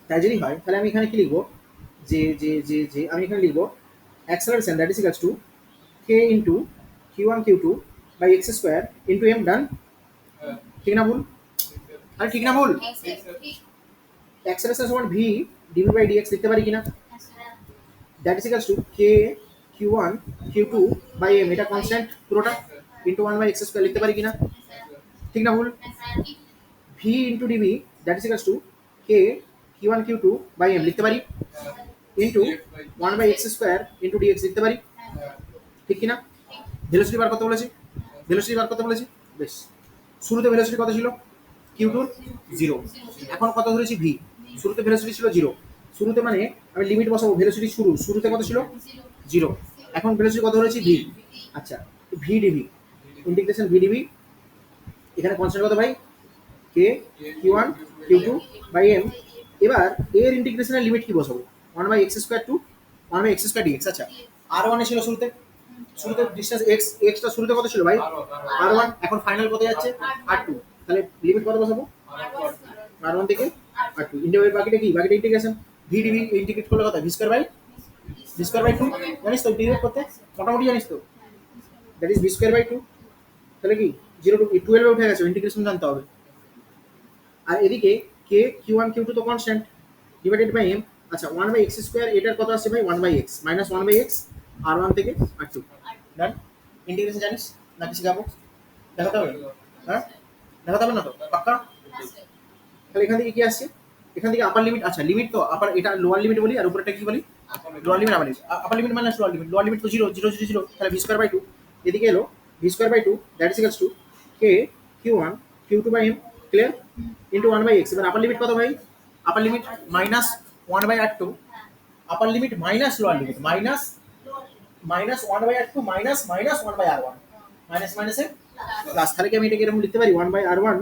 তাহলে আমি এখানে কি লিখবো? যে আমি এখানে লিখবো acceleration that is equals to k into q1 q2 by x square into m. Done? ঠিক না ভুল? আরে ঠিক না ভুল? অ্যাক্সেলারেশন সমান ভি ডিভি বাই ডিএক্স লিখতে পারি কিনা? That is equals to k q1 q2 by m, এটা কনস্ট্যান্ট পুরোটা, ইন্টু 1 বাই এক্স স্কোয়ার লিখতে পারি কিনা? ঠিক না ভুল? V into dv that is equals to k q1 q2 by m লিখতে পারি, into 1 by x square into dx লিখতে পারি। ঠিক কিনা? ভেলোসিটি বার করতে বলেছি, ভেলোসিটি বার করতে বলেছি। বেশ, শুরুতে ভেলোসিটি কত ছিল? q2 0। এখন কত ধরেছি? ভি। শুরুতে ভেলোসিটি ছিল 0। শুরুতে মানে আমি লিমিট বসাবো, ভেলোসিটি শুরুতে কত ছিল? 0। এখন ভেলোসিটি কত ধরেছি? ভি। আচ্ছা, v dv integration v dv, এখানে কনস্ট্যান্ট কত ভাই? K q1 q2 by m. এবার এর ইন্টিগ্রেশনের লিমিট কি বসাবো? 1 by x square to 1 by x square dx. আচ্ছা, আর ওয়ানে ছিল শুরুতে ডিস্টেন্স এক্স, এক্সটা শুরুতে কত ছিল ভাই? r1। এখন ফাইনাল কত যাচ্ছে? r2। তাহলে লিমিট কত বসাবো? r1 থেকে r2। ইন্টিগ্রেট বাকিটা কি? বাকিটা ইন্টিগ্রেশন ভি ডিভি ইন্টিগ্রেট করলে কত? V square by 2। জানিস তো ইন্টিগ্রেট করতে? মোটামুটি জানিস তো? That is v square by 2। তাহলে কি 0 টু 12 উঠে গেছে, ইন্টিগ্রেশন জানতে হবে। আর এদিকে কে q1 q2 তো কনস্ট্যান্ট ডিভাইডেড বাই এম। আচ্ছা, 1 বাই এক্স স্কোয়ার এটার কত আসছে ভাই? 1 by x minus 1 by x r1 থেকে r2। ডান? ইন্টিগ্রেশন জানিস নাকি শিখাবো? দেখাতে হবে? হ্যাঁ, দেখাতে হবে না তো? পাক্কা? তাহলে এখান থেকে কি আসছে? এখান থেকে আপার লিমিট। আচ্ছা, লিমিট তো আপার, এটা লোয়ার লিমিট বলি, আর উপরেটা কি বলি? Lower limit. আপার limit minus lower limit. Lower limit তো 0 0 0 0, তাহলে ভি স্কোয়ার বাই 2। এদিকে এলো v square by 2 that is equals to k q1 q2 by m. Clear? Into 1 by x. এবার আপার লিমিট কত ভাই? Upper limit minus 1 by r2, upper limit minus lower limit minus 1 by r2 minus 1 by r1, minus মাইনাসে প্লাস। তাহলে কি আমি এটাকে এরকম লিখতে পারি? 1 by r1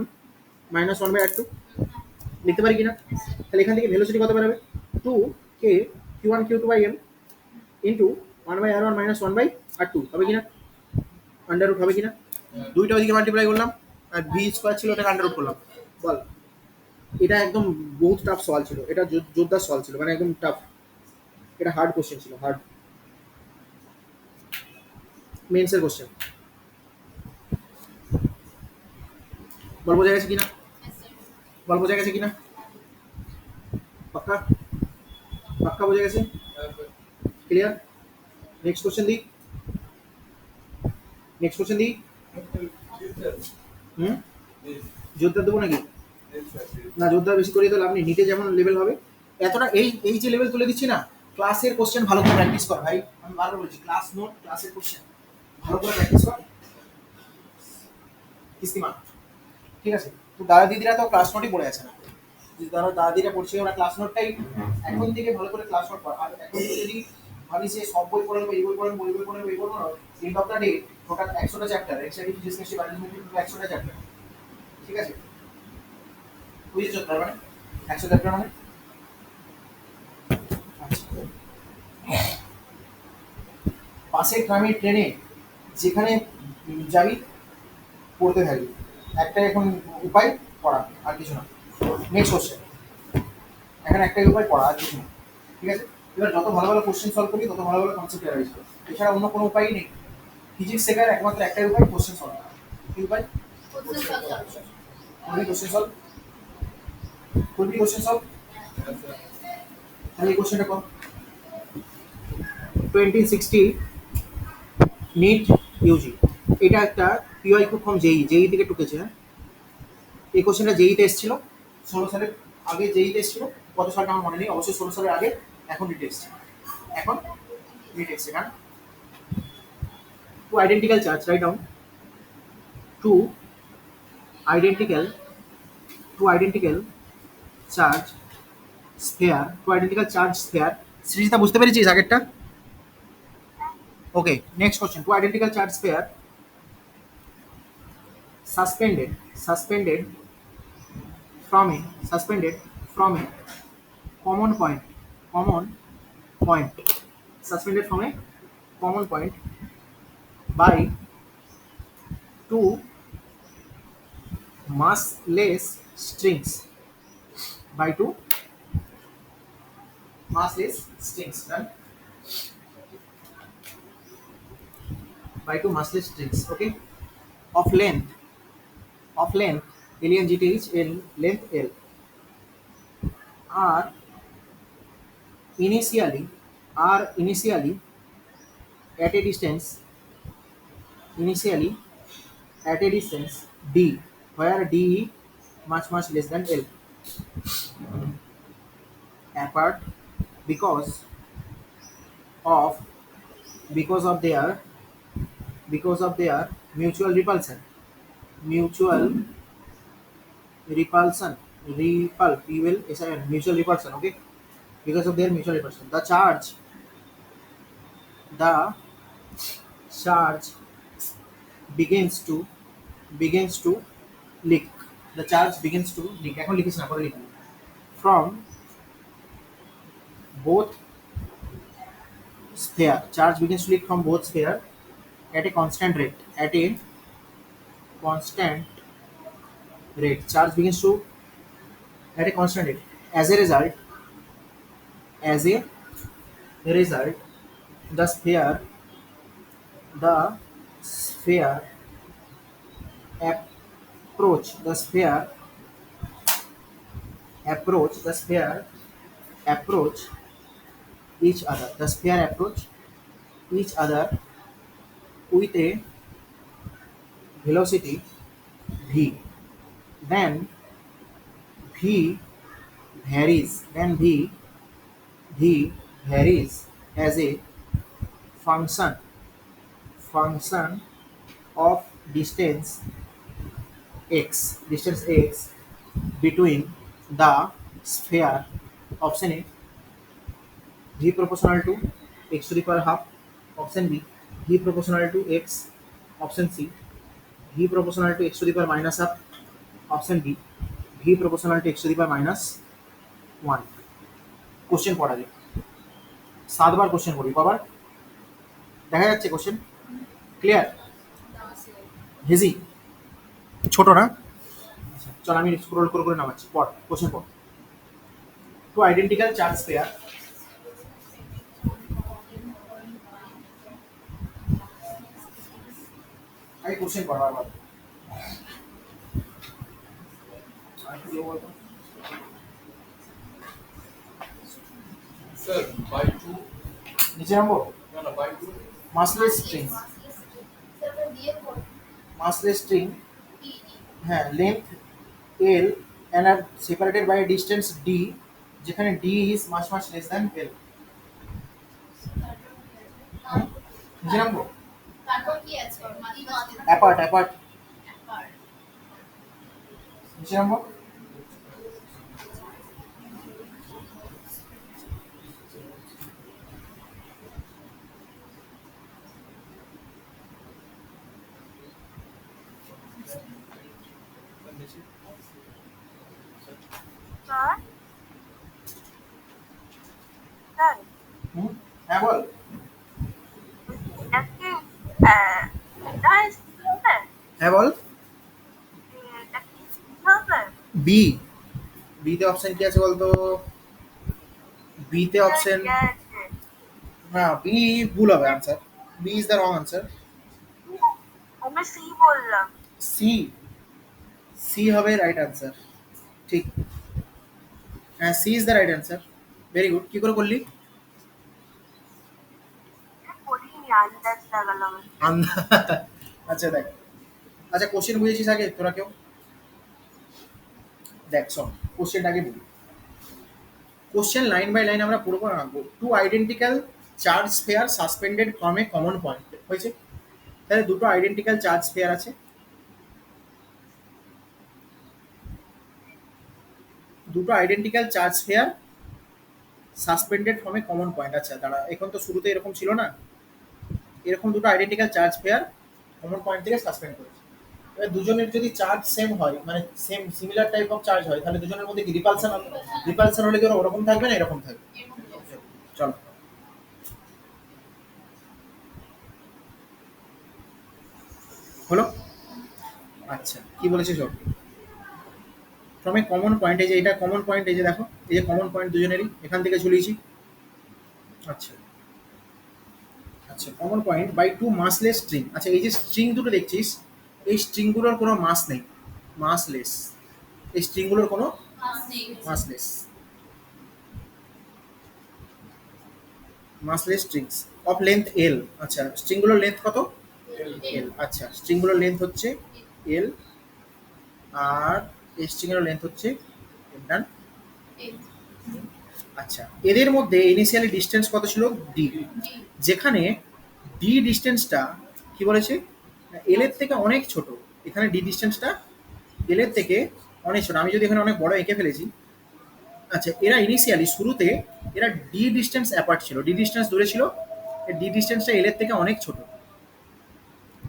minus 1 by r2 লিখতে পারি কিনা? তাহলে এখান থেকে ভেলোসিটি কত বেরোবে? 2 k q1 q2 by m into 1 by r1 minus 1 by r2 হবে কিনা? আন্ডার রুট হবে কিনা? দুইটা ওইদিকে মাল্টিপ্লাই করলাম, আর ভি স্কোয়ার ছিল ওটাকে আন্ডার রুট করলাম। বল, এটা একদম বহুত টাফ সওয়াল ছিল, এটা জোরদার সওয়াল ছিল, মানে একদম টাফ। এটা হার্ড কোশ্চেন ছিল, হার্ড মেন্সের কোশ্চেন। বল বোঝা গেছে কিনা? বল বোঝা গেছে কিনা? পাক্কা? পাক্কা বোঝা গেছে? ক্লিয়ার? নেক্সট কোশ্চেন দিই, নেক্সট কোশ্চেন দিই। জোরদার দেবো নাকি? না, জোরদার বেশি করে তো লাভ নেই, নিটে যেমন লেভেল হবে এতটা। এই যে লেভেল তুলে দিচ্ছি না, ক্লাসের কোশ্চেন ভালো করে প্র্যাকটিস কর ভাই। আমি বারবার বলছি, ক্লাস নোট ক্লাসের কোশ্চেন ভালো করে প্র্যাকটিস কর। কিস্তিমা, ঠিক আছে? তো দাদা দিদিরা তো ক্লাস নোটই পড়ে আছে না, দাদা দিদিরা পড়ছে, ওরা ক্লাস নোটটাই এখন থেকে ভালো করে ক্লাস নোট কর। আর এখন থেকে যদি ভাবি যে সব বই পড়ে নেবো, এই বই পড়ে নেবো, ওই বই পড়ে নেবো, এই বই পড়ে নেবো, end of the day total 100টা chapter, extra physics chemistry biology total 100টা চ্যাপ্টার, ঠিক আছে? বুঝেছো তার মানে 100 চ্যাপ্টার মানে? আচ্ছা, বাসে ট্রামে ট্রেনে যেখানে যাবি পড়তে থাকবি, একটাই এখন উপায় পড়া, আর কিছু না। নেক্সট কোশ্চেন, এখন একটাই উপায় পড়া, আর কিছু না, ঠিক আছে? এবার যত ভালো ভালো কোশ্চেন সলভ করবি তত ভালো ভালো কনসেপ্ট অ্যারাইজ করবে, এছাড়া অন্য কোনো উপায়ই নেই। ফিজিক্স শেখার একমাত্র একটাই উপায় কোশ্চেন সলভ করা। কি উপায়?
কোশ্চেন সলভ
করবি কোশ্চেন সলভ, করবি কোশ্চেন সলভ। তাহলে এই কোশ্চেনটা কর। 2060 নিট ইউজি, এটা একটা পিওয়াই খুব কম জেই, জেই থেকে টুকেছে। হ্যাঁ, এই কোশ্চেনটা জেইতে এসেছিল 16 সালের আগে, জেইতে এসেছিল, কত সালটা আমার মনে নেই, অবশ্যই 16 সালের আগে। এখন নিট এসছে, এখন নিট এসছে। কারণ two identical charge, write down two identical, two identical charge sphere, two identical charge sphere. Srijita বুঝতে পেরেছিস আগেরটা? Okay, next question, two identical charge sphere suspended, from a, suspended from a common point, common point, suspended from a common point by two massless strings, by two massless strings, done, by two massless strings, okay, of length, LNGTH, L, length L, are initially at a distance, D, where D much less than L, apart because of their mutual repulsion, mutual repulsion, okay, because of their mutual repulsion, the charge begins to leak, the charge begins to leak, এখন লিখিস না, পরে লিখবি, from both sphere, charge begins to leak from both sphere at a constant rate, charge begins to at a constant rate. As a result, the sphere approach each other, with a velocity v, then v varies as a function of distance x between the sphere. Option A, v proportional to x to the power half. Option B, v proportional to x. Option C, v proportional to x to the power minus half. Option D, v proportional to x to the power minus 1. Question পড়া যায় 7বার কোশ্চেন করবি, কবার দেখা যাচ্ছে কোশ্চেন ক্লিয়ার? হেজি ছোট না? আচ্ছা, চল আমি স্ক্রল করে নামাচ্ছি, পড় কোশ্চেন পড়। টু আইডেন্টিক্যাল চার্জ পেয়ার, আগে কোশ্চেন পড় বারবার।
স্যার বাই টু,
নিচে নামবো।
না বাই টু,
মাসলেস স্ট্রিং, হ্যাঁ, length L and are separated by a distance D, যেখানে D is much less than L। নিচে নামবো।
তারপর কি আছে?
Apart,
apart.
নিচে নামবো।
নিয়েছি।
স্যার স্যার
হুম, হ্যাঁ বল।
এটা কি এটা স্যার
হ্যাঁ বল।
এটা কি স্যার
বি, বিতে অপশন কি আছে বলতো? বিতে অপশন,
আছে
হ্যাঁ বি ভুল হবে answer. B is the wrong answer.
আমি সি বললাম
সি, সি হবে রাইট আনসার। ঠিক, হ্যাঁ C is the right answer. Very good. কি করে করলি?
বলিনি আন্দাজ লাগালাম
আচ্ছা দেখ, আচ্ছা কোশ্চেন বুঝেছিস আগে তোরা কেউ? দেখ শোন, কোশ্চেনটা আগে বলি। কোশ্চেন লাইন বাই লাইন আমরা পুরো করে আঁকবো। Two identical charge sphere suspended from a common point, হয়েছে? তাহলে দুটো আইডেন্টিক্যাল চার্জ স্ফেয়ার আছে, দুটো identical charge sphere suspended from a common point. আচ্ছা দাঁড়া, এখন তো শুরুতে এরকম ছিল না, এরকম দুটো identical charge sphere common point থেকে সাসপেন্ড করেছে। এবার দুজনের যদি চার্জ সেম হয়, মানে same similar type of charge হয়, তাহলে দুজনের মধ্যে কি রিপালশন হবে? রিপালশন হলে কি ওরা ওরকম থাকবে না এরকম থাকবে? চলো হলো। আচ্ছা কি বলেছে সব? ফ্রম এ কমন পয়েন্ট, এই যে এটা কমন পয়েন্ট, এই যে দেখো এই যে কমন পয়েন্ট দুজনেরই এখান থেকে ঝুলিয়েছি। আচ্ছা আচ্ছা, common point by two massless string. আচ্ছা এই যে স্ট্রিং দুটো দেখছিস, এই স্ট্রিংগুলোর কোনো মাস নেই, মাসলেস। এই স্ট্রিংগুলোর কোনো মাসলেস, মাসলেস স্ট্রিংস অফ লেন্থ এল। আচ্ছা স্ট্রিংগুলোর লেন্থ কত? এল। আচ্ছা স্ট্রিংগুলোর লেন্থ হচ্ছে এল, আর এই স্ট্রিংয়ের লেন্থ হচ্ছে এল। ডান। আচ্ছা এদের মধ্যে ইনিশিয়ালি ডিস্টেন্স কত ছিল? ডি। যেখানে ডি ডিস্টেন্সটা কি বলেছে, এল এর থেকে অনেক ছোট। এখানে ডি ডিস্টেন্সটা এল এর থেকে অনেক ছোট। আমি যদি এখানে অনেক বড় এঁকে ফেলেছি। আচ্ছা এরা ইনিশিয়ালি শুরুতে এরা ডি ডিস্টেন্স অ্যাপার্ট ছিল, ডি ডিস্টেন্স দূরে ছিল। ডি ডিস্টেন্সটা এল এর থেকে অনেক ছোট,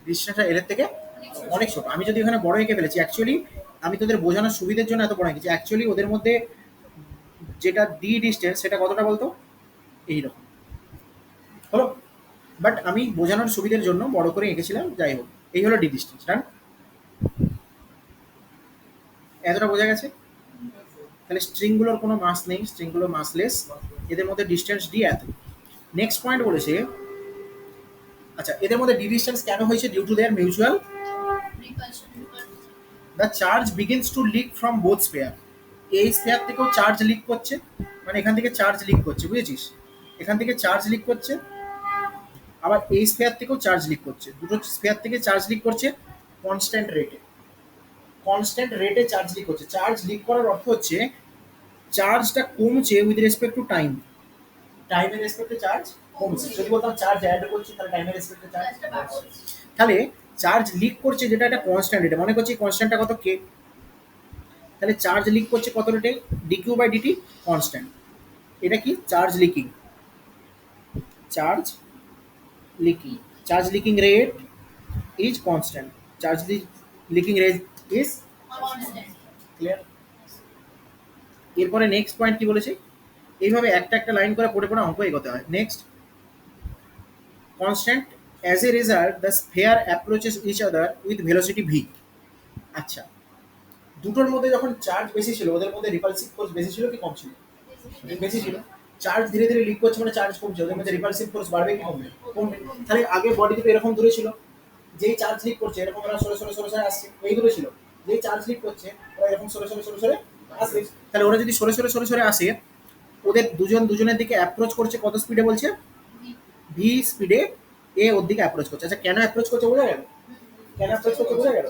ডিস্টেন্সটা এল এর থেকে অনেক ছোট। আমি যদি এখানে বড় এঁকে ফেলেছি, অ্যাকচুয়ালি আমি তোদের বোঝানোর সুবিধার জন্য এত বড় এঁকেছি। অ্যাকচুয়ালি ওদের মধ্যে যেটা ডি ডিস্টেন্স সেটা কতটা বলতো? এইরকম হলো, বাট আমি বোঝানোর সুবিধার জন্য বড় করে এঁকেছিলাম। যাই হোক, এই হলো ডি ডিস্টেন্স। ডান। এতটা বোঝা গেছে? তাহলে স্ট্রিংগুলোর কোনো মাস নেই, স্ট্রিংগুলো মাসলেস, এদের মধ্যে ডিস্টেন্স ডি এত। নেক্সট পয়েন্ট বলেছে, আচ্ছা এদের মধ্যে ডি ডিস্টেন্স কেন হয়েছে? Due to their mutual the charge begins to leak from both sphere. এই স্পেয়ার থেকেও চার্জ লিক করছে, মানে এখান থেকে চার্জ লিক করছে, বুঝেছিস? এখান থেকে চার্জ লিক করছে, আবার এই স্পেয়ার থেকেও চার্জ লিক করছে। দুটো স্পেয়ার থেকে চার্জ লিক করছে কনস্ট্যান্ট রেটে, কনস্ট্যান্ট রেটে চার্জ লিক করছে। চার্জ লিক করার অর্থ হচ্ছে চার্জটা কমছে উইথ রেসপেক্ট টু টাইম, টাইমের রেসপেক্টে চার্জ কমছে। যদি বলতাম চার্জ অ্যাড করছি, তাহলে টাইমের রেসপেক্টে চার্জ, তাহলে চার্জ লিক করছে যেটা একটা কনস্ট্যান্ট রেটে। মনে করছি কনস্ট্যান্টটা কত? কে। তাহলে চার্জ লিক করছে কত রেটে? Dq by dt constant. এটা কি? Charge leaking, charge leaking, charge leaking rate is constant, charge leaking rate is clear. এরপরে নেক্সট পয়েন্ট কি বলেছে? এইভাবে একটা একটা লাইন করে পড়ে পড়ে অঙ্ক এগোতে হয়। Next, constant as a result the sphere approaches each other with velocity v. আচ্ছা দুটোর মধ্যে যখন চার্জ বেশি ছিল, ওদের মধ্যে রিপালসিভ ফোর্স বেশি ছিল কি কম ছিল? বেশি ছিল। চার্জ ধীরে ধীরে লিক করছে মানে চার্জ কমছে, ওদের মধ্যে রিপালসিভ ফোর্স বাড়বে কি কমবে? কমবে। তাহলে আগে বডি দুটো এরকম দূরে ছিল, যেই চার্জ লিক করছে এরকম ওরা সরে সরে সরে সরে আসছে, এই দূরে ছিল। যেই চার্জ লিক করছে ওরা এরকম সরে সরে সরে সরে আসবে। তাহলে ওরা যদি সরে সরে সরে সরে আসে, ওদের দুজন দুজনের দিকে অ্যাপ্রোচ করছে কত স্পিডে বলছে? ভি স্পিডে এ ওর দিকে অ্যাপ্রোচ করছে। আচ্ছা কেন অ্যাপ্রোচ করছে বোঝা গেল? কেন অ্যাপ্রোচ করছে বোঝা গেল?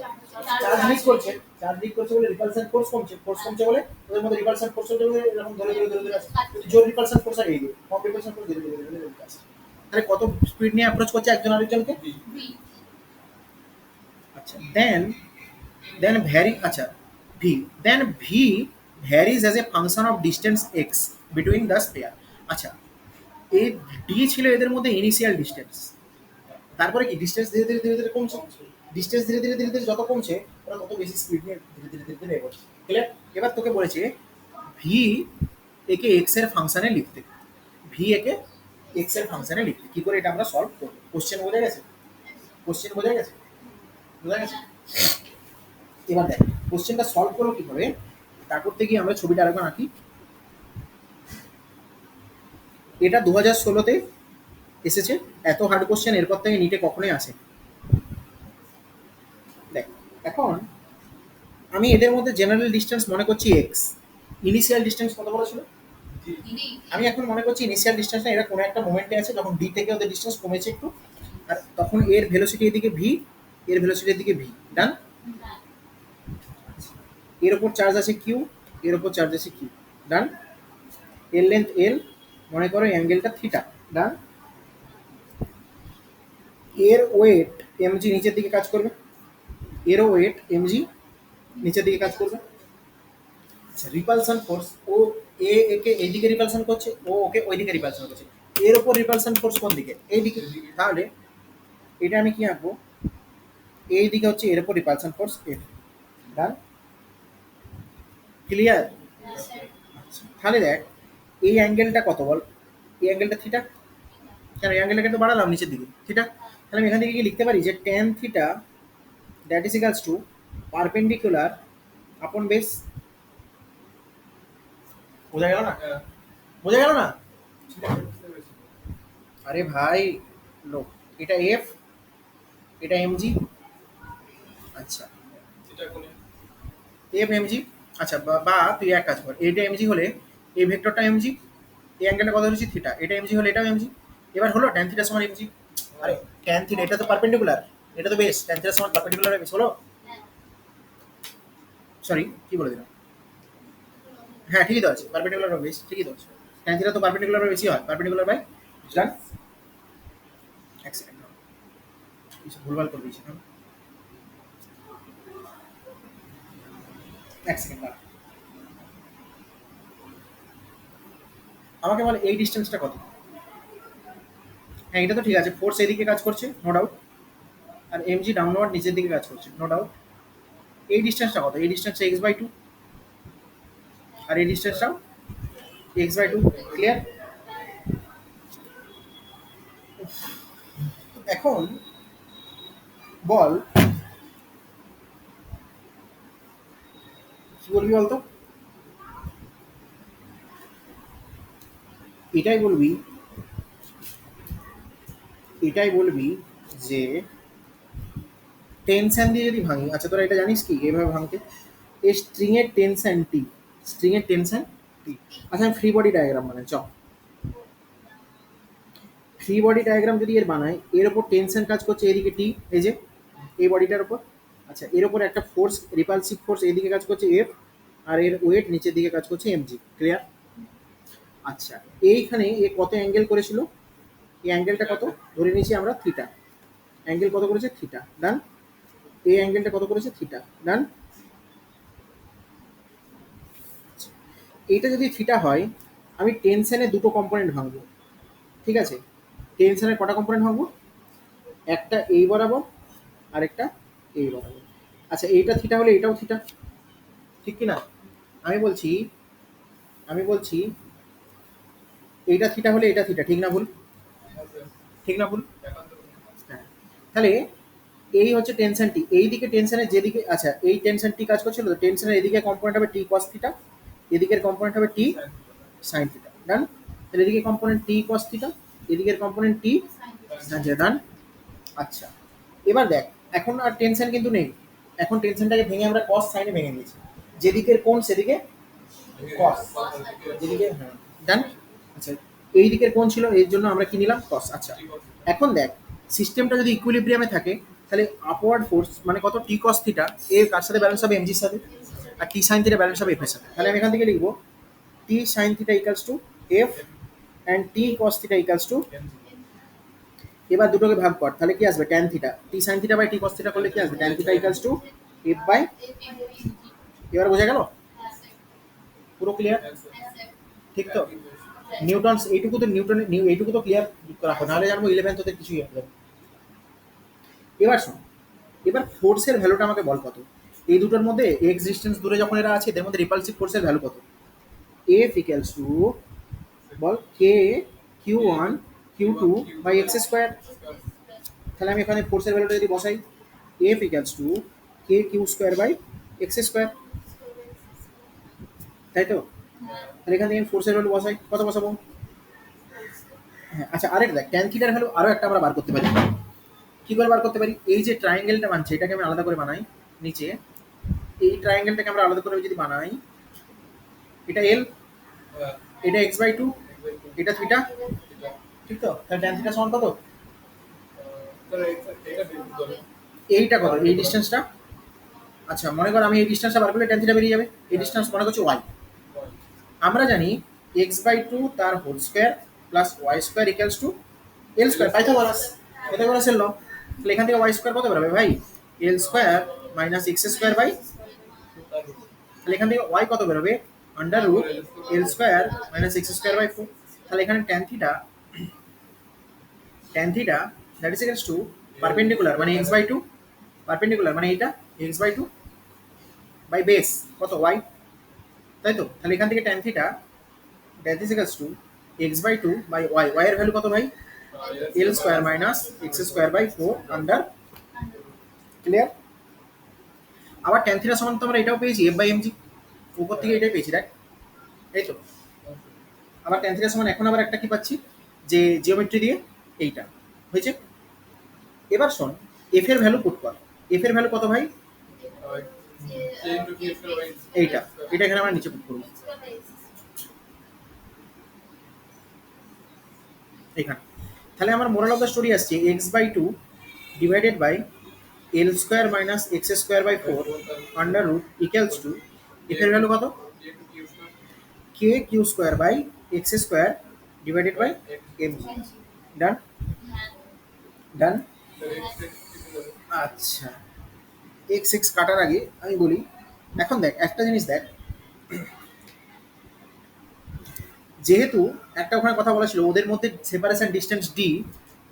চার্জ লিক করছে, চার্জ লিক করছে বলে রিপালশন ফোর্স কমছে, ফোর্স কমছে বলে ওদের মধ্যে রিপালশন ফোর্স হচ্ছে বলে এরকম ধরে ধরে ধরে ধরে আসে। যদি জোর রিপালশন ফোর্স আর এই দিকে কম রিপালশন ফোর্স ধীরে ধীরে ধীরে ধীরে আসে। তাহলে কত স্পিড নিয়ে অ্যাপ্রোচ করছে একজন আরেকজনকে? আচ্ছা দেন ভ্যারি, আচ্ছা v, then v varies as a function of distance x between the sphere. আচ্ছা এই ডি ছিল এদের মধ্যে ইনিশিয়াল ডিস্টেন্স, তারপরে কি ডিস্টেন্স ধীরে ধীরে ধীরে ধীরে কমছে। ডিস্টেন্স ধীরে ধীরে ধীরে ধীরে যত কমছে ওরা তত বেশি স্পিড নিয়ে ধীরে ধীরে ধীরে ধীরে এগোচ্ছে। ক্লিয়ার? এবার তোকে বলেছে ভি একে এক্স এর ফাংশনে লিখতে, ভি একে এক্স এর ফাংশনে লিখতে কি করে এটা আমরা সলভ করবো। কোশ্চেন বোঝা গেছে? কোশ্চেন বোঝা গেছে? বোঝা গেছে? এবার দেখ কোশ্চেনটা সলভ করবো কিভাবে, তা করতে গিয়ে আমরা ছবিটা আরেকবার আঁকি। এটা 2016-তে এসেছে, এত হার্ড কোশ্চেন এরপর থেকে নিটে কখনোই আসে। দেখ এখন আমি এদের মধ্যে জেনারেল ডিস্টেন্স মনে করছি এক্স, ইনিশিয়াল ডিস্টেন্স কত বড় ছিল? আমি এখন মনে করছি ইনিশিয়াল ডিস্টেন্স না, এরা কোনো একটা মোমেন্টে আছে যখন ডি থেকে ওদের ডিস্টেন্স কমেছে একটু, আর তখন এর ভেলোসিটি এদিকে ভি, এর ভেলোসিটি এদিকে ভি। ডান? এর ওপর চার্জ আছে কিউ, এর ওপর চার্জ আছে কিউ। ডান? এর লেন্থ এল, মনে করো অ্যাঙ্গেলটা থিটা। ডান? এর ওয়েট এমজি নিচের দিকে কাজ করবে, এরও ওয়েট এমজি নিচের দিকে কাজ করবে। আচ্ছা রিপালশন ফোর্স, ও একে এইদিকে রিপালশন করছে, ও ওকে ওইদিকে রিপালশন করছে, এর ওপর রিপালশন ফোর্স কোন দিকে? এইদিকে। তাহলে এটা আমি কি আঁকবো, এই দিকে হচ্ছে এর ওপর রিপালশন ফোর্স এফ। ডান? ক্লিয়ার? তাহলে দেখ এই অ্যাঙ্গেলটা কত বল, এই অ্যাঙ্গেলটা থিটা, কেন এই অ্যাঙ্গেলটাকে তো বাড়ালাম নিচের দিকে থিটা, তাহলে আমি এখান থেকে কি লিখতে পারি যে tan theta that is equals two perpendicular আপন বেস। বোঝা গেল না?
হ্যাঁ,
বোঝা গেল না?
ঠিক আছে, বুঝতে পেরেছি।
আরে ভাই লোক, এটা এফ, এটা এমজি। আচ্ছা
এটা কোনে?
F MG. আচ্ছা বা তুই এক কাজ কর, এটা এমজি হলে এই ভেক্টরটা এমজি, এই অ্যাঙ্গেলটা কত হচ্ছে থিটা, এটা এমজি হলে এটাও এমজি। এবার হলো ট্যান থিটা সমান এমজি। আরে ট্যান থিটা এটা তো পারপেন্ডিকুলার, এটা তো বেস, ট্যান থিটা সমান পারপেন্ডিকুলার বেস হলো। সরি কি বলে দিলাম? হ্যাঁ ঠিকই তো আছে, পারপেন্ডিকুলার বেস ঠিকই তো আছে। ট্যান থিটা তো পারপেন্ডিকুলার বেশি হয়, পারপেন্ডিকুলার বাই ডান। এক সেকেন্ড কিছু ভুলভাল করে দিয়েছি না, এক সেকেন্ড দাঁড়া। আমাকে বলে এই ডিস্টেন্সটা কত? হ্যাঁ এটা তো ঠিক আছে, ফোর্স এদিকে কাজ করছে নো ডাউট, আর এমজি ডাউনওয়ার্ড নিচের দিকে কাজ করছে নো ডাউট। এই ডিস্টেন্সটা কত? এই ডিস্টেন্সটা x/2, আর এই ডিস্টেন্সটাও x/2। ক্লিয়ার? এখন বল কি বলবি বলতো? এটাই বলবি, এটাই বলবি যে টেনশন দিয়ে যদি ভাঙি, আচ্ছা তোরা এটা জানিস কি এইভাবে ভাঙতে, এই স্ট্রিং এর টেনশন টি, স্ট্রিং এর টেনশন টি। আচ্ছা আমি ফ্রি বডি ডায়াগ্রাম বানাই, চল ফ্রি বডি ডায়াগ্রাম যদি এর বানাই, এর ওপর টেনশন কাজ করছে এদিকে টি, এই যে এই বডিটার উপর। আচ্ছা এর উপর একটা ফোর্স রিপালসিভ ফোর্স এইদিকে কাজ করছে এফ, আর এর ওয়েট নিচের দিকে কাজ করছে এমজি। ক্লিয়ার? আচ্ছা এইখানে এ কত অ্যাঙ্গেল করেছিল, এই অ্যাঙ্গেলটা কত ধরে নিয়েছি আমরা থিটা, অ্যাঙ্গেল কত করেছে থিটা। ডান? এই অ্যাঙ্গেলটা কত করেছে থিটা। ডান? এইটা যদি থিটা হয়, আমি টেনশনের দুটো কম্পোনেন্ট ভাঙবো, ঠিক আছে? টেনশনের কটা কম্পোনেন্ট ভাঙবো? একটা এই বরাবর আর একটা এই বরাবর। আচ্ছা এইটা থিটা হলে এটাও থিটা, ঠিক কি না? আমি বলছি, আমি বলছি এইটা থিটা হলে এটা থিটা, ঠিক না ভুল? ঠিক না ভুল? হ্যাঁ তাহলে এই হচ্ছে টেনশন টি, এই দিকে টেনশনের যেদিকে, আচ্ছা এই টেনশন টি কাজ করছিল তো, টেনশনের এদিকে কম্পোনেন্ট হবে টি কস থিটা, এদিকের কম্পোনেন্ট হবে টি সাইন থিটা। ডান? তাহলে এদিকে কম্পোনেন্ট টি কস থিটা, এদিকের কম্পোনেন্ট টি সাইন থিটা। ডান? আচ্ছা এবার দেখ এখন আর টেনশন কিন্তু নেই, এখন টেনশনটাকে ভেঙে আমরা কস সাইনে ভেঙে নিয়েছি, যেদিকের কোণ সেদিকে কস, যেদিকে, হ্যাঁ ডান। আচ্ছা এই দিকের কোণ ছিল এর জন্য আমরা কি নিলাম কস। আচ্ছা এখন দেখ সিস্টেমটা যদি ইকুইলিব্রিয়ামে থাকে তাহলে আপওয়ার্ড ফোর্স মানে কত টি কস থিটা, এর কার সাথে ব্যালেন্স হবে এমজির সাথে, আর টি সাইন থিটা ব্যালেন্স হবে এফ এর সাথে। তাহলে আমি এখান থেকে লিখবো T sine theta equals to F and T cos theta equals to, এবার দুটোকে ভাগ কর তাহলে কি আসবে tan theta, T sine theta by T cos theta করলে কি আসবে tan theta equals to F by. এবার বোঝা গেল? পুরো ক্লিয়ার? ঠিক তো? নিউটনস এইটুকু তো নিউটনের এইটুকু তো ক্লিয়ার রাখো, নাহলে জানবো 11 তোদের কিছুই হবে। এবার শোন, এবার ফোর্সের ভ্যালুটা আমাকে বল কত। এই দুটোর মধ্যে এক্স ডিস্টেন্স দূরে যখন এরা আছে এদের মধ্যে রিপালসিভ ফোর্সের ভ্যালু কত? এফ ইকুয়ালস টু বল k q one Q two by x square. তাহলে আমি এখানে ফোর্সের ভ্যালুটা যদি বসাই F equals to K Q square by x square, তাই তো? তাহলে এখান থেকে আমি ফোর্সের ভ্যালু বসাই, কত বসাবো? হ্যাঁ আচ্ছা, আরেকটা দেখ, ট্যান থিটার ভ্যালু আরও একটা আমরা বার করতে পারি। কি করে বার করতে পারি? এই যে ট্রায়াঙ্গেলটা বানছে এটাকে আমি আলাদা করে বানাই নিচে, এই ট্রায়াঙ্গেলটাকে আমরা আলাদা করে যদি বানাই, এটা এল, এটা এক্স বাই টু, এটা থিটা, ঠিক তো? তাহলে ট্যান থিটা সমান কত? এইটা কত? এই ডিস্টেন্সটা, আচ্ছা মনে কর আমি এই ডিস্টেন্সটা বার করলে ট্যান থিটা বেরিয়ে যাবে। এই ডিস্টেন্স মনে করছি ওয়াই। আমরা জানি এক্স বাই টু তার whole square plus y square equals to l square, Pythagoras, পাইথাগোরাসের ল। তাহলে এখান থেকে ওয়াই স্কোয়ার কত বেরোবে ভাই? L square minus x square by, তাহলে এখান থেকে ওয়াই কত বেরোবে? Under root l square minus x square by four. তাহলে এখানে tan theta that is equals to perpendicular মানে এক্স বাই টু, পারপেন্ডিকুলার মানে এইটা x by two by base কত ওয়াই, তাই তো? তাহলে এখান থেকে tan theta that is equals to x by two by y, y এর ভ্যালু কত ভাই? L square minus x square by four under, clear? আবার ট্যান থিটা সমান তো আমরা এটাও পেয়েছি এফ বাই এম জি, উপর থেকে এটাই পেয়েছি, রাইট? এই তো। আবার ট্যান থিটা সমান এখন আবার একটা কি পাচ্ছি, যে জিওমেট্রি দিয়ে এইটা হয়েছে। এবার শোন, এফ এর ভ্যালু পুট কর। এফ এর ভ্যালু কত ভাই? এইটা, এটা এখানে আমরা নিচে পুট করবো এখানে। তাহলে আমার মোরাল অফ দ্য স্টোরি আসছে x by two divided by l square minus x square by four under root equals to F এর ভ্যালু কত? কে Q square by x square divided by m g. Done done. আচ্ছা, এক্স এক্স কাটার আগে আমি বলি, এখন দেখ একটা জিনিস দেখ, যেহেতু একটা ওখানে কথা বলা ছিল ওদের মধ্যে separation distance d,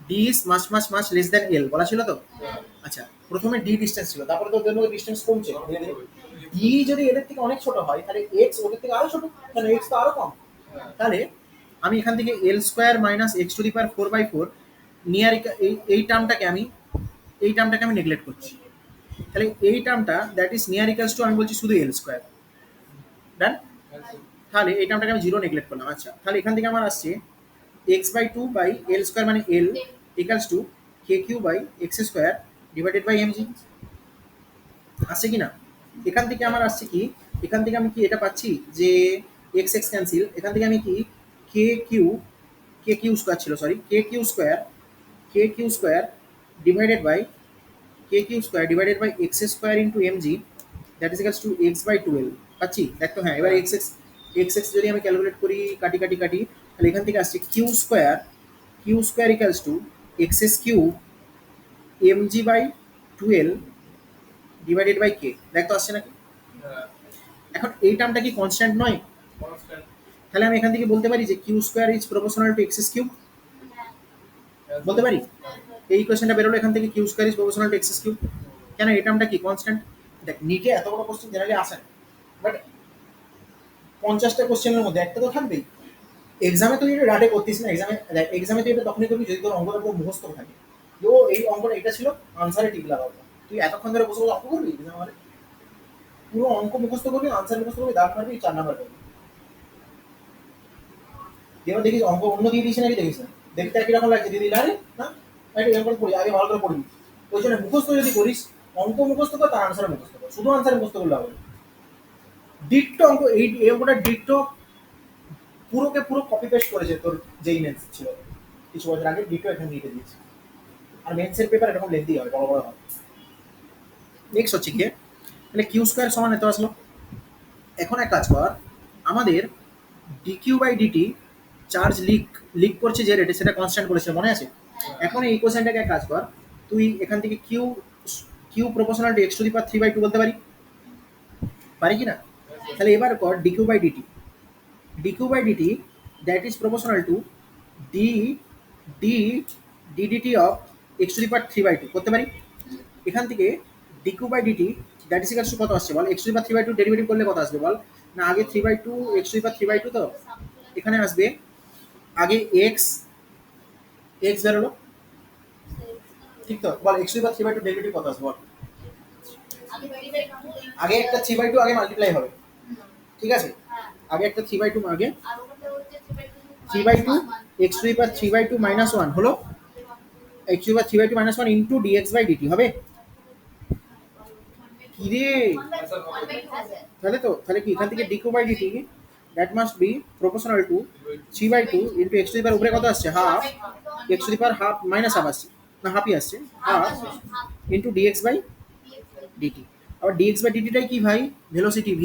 d is much much much less than l বলা ছিল তো। আচ্ছা, প্রথমে ডি ডিস্টেন্স ছিল, তারপরে তো ওদের মধ্যে ডিস্টেন্স কমছে। ডি যদি এদের থেকে অনেক ছোট হয় তাহলে এক্স ওদের থেকে আরো ছোট, তাহলে এক্স তো আরো কম। তাহলে আমি এখান থেকে l square minus x to the power four by four near এই টার্মটাকে আমি নেগলেক্ট করছি। তাহলে এই টার্মটা that is near equals to আমি বলছি শুধু এল স্কোয়ার। ডান। তাহলে এই টার্মটাকে আমি জিরো নেগলেক্ট করলাম। আচ্ছা, তাহলে এখান থেকে আমার আসছে x by two by l square মানে l equals to K q by x square divided by m g. আসছে কি না? এখান থেকে আমার আসছে কি, এখান থেকে আমি কি এটা পাচ্ছি যে এক্স এক্স ক্যান্সেল, এখান থেকে আমি কি কে কিউ স্কোয়ার ছিল, sorry k Q square divided by x square into m g that is equals to x by twelve পাচ্ছি। দেখতো হ্যাঁ, এবার এক্স এক্স যদি আমি ক্যালকুলেট করি কাটি তাহলে এখান থেকে আসছে q square equals to x s q m g by twelve divided by k. দেখতো আসছে নাকি? এখন এই টার্মটা কি কনস্ট্যান্ট নয়? তাহলে আমি এখান থেকে বলতে পারি যে q square is proportional to x s cube, বলতে পারি? এই কোশ্চেনটা বেরোলো এখান থেকে q square is proportional to x s cube. কেন? এই টার্মটা কি কনস্ট্যান্ট। দেখ নিটে এত বড় কোশ্চেন জেনারেলি আসে না, বাট 50টা কোশ্চেনের মধ্যে একটা তো থাকবেই। এক্সামে তুই এটা ডাটে করতিস না, এক্সামে তুই এটা তখনই করবি যদি তোর অঙ্কটা পুরো মুখস্থ থাকে। তো এই অঙ্কটা এটা ছিল, আনসারে টিক লাগাবো। তুই এতক্ষণ ধরে বসে অঙ্ক করবি এক্সামে, পুরো অঙ্ক মুখস্থ করবি, আনসার মুখস্থ করবি, দাগ মারবি, 4 নাম্বার পাবি। এবার দেখিস অঙ্ক অন্য দিয়ে দিয়েছে নাকি দেখিস না, দেখতে একই রকম লাগছে, দিদি আরে না এরকম করি, আগে ভালো করে পড়বি। ওই জন্য মুখস্থ যদি করিস, অঙ্ক মুখস্থ কর, তার আনসার মুখস্থ কর, শুধু আনসার মুখস্থ করলে হবে। ডিট্টো অঙ্ক, এই অঙ্কটা ডিট্টো পুরোকে পুরো কপি পেস্ট করেছে তোর যেই মেন্স ছিল কিছু বছর আগে, ডিট্টো এখানে লিখে দিয়েছে। আর মেন্সের পেপার এরকম লেন্দি হয়, বড় হয়। নেক্সট হচ্ছে গিয়ে তাহলে কিউ স্কোয়ার সমান এত আসলো। এখন এক কাজ কর, আমাদের dq by dt charge leak করছে যে রেটে, সেটা কনস্ট্যান্ট করেছে মনে আছে? এখন এই ইকুয়েশনটাকে এক কাজ কর, তুই এখান থেকে q proportional to x to the power 3/2 বলতে পারি কি না? তাহলে এবার কর dq by dt that is proportional to d dt of x to the power 3/2 করতে পারি। এখান থেকে dq by dt that is equal to কত আসছে বল, x to the power 3/2 derivative করলে কত আসবে বল, না আগে 3/2 x টু দি পাওয়ার 3/2 তো এখানে আসবে আগে x বেরোলো, ঠিক তো বল x to the power 3/2 derivative কত আসবে বল,
আগে ভেরিফাই করতে
আগে একটা 3/2 আগে মাল্টিপ্লাই হবে, ঠিক আছে,
হ্যাঁ
আগে একটা 3/2 আগে
আর ওখানে হচ্ছে
3/2 x to the power 3/2 minus 1 হলো x to the power 3/2 minus 1 into dx by dt হবে কি রে, তাহলে তো তাহলে কি এখান থেকে dq by dt that must be proportional to 3/2 into x to the power উপরে কত আসছে half x to the power half minus half আসছে না হাফই আসছে half into dx by dt, আবার dx বাই dt টাই কি ভাই ভেলোসিটি v,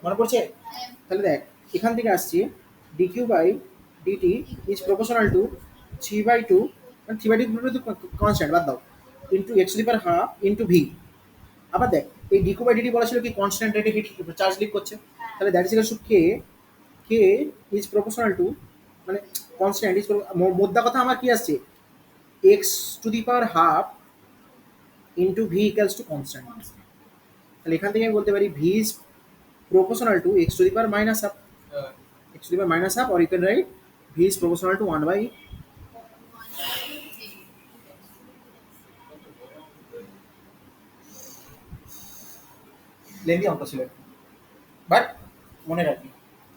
মনে পড়ছে, তাহলে দেখ এখান থেকে আসছে dq by dt is proportional to 3/2 মানে 3/2 তো কনস্ট্যান্ট বাদ দাও into x to the power half into v, আবার দেখ এই dq বাই dt বলা ছিল কি কনস্ট্যান্ট রেটে হিট চার্জ লিক করছে, তাহলে that is equal two k is proportional two মানে কনস্ট্যান্ট ইজ মোদ্দা কথা আমার কি আসছে x to the power half into v equals to constant, তাহলে এখান থেকে আমি বলতে পারি v is proportional to x to the power minus half, x to the power minus half, or you can write v is proportional to 1 by lengthy অঙ্ক ছিল বাট মনে রাখবি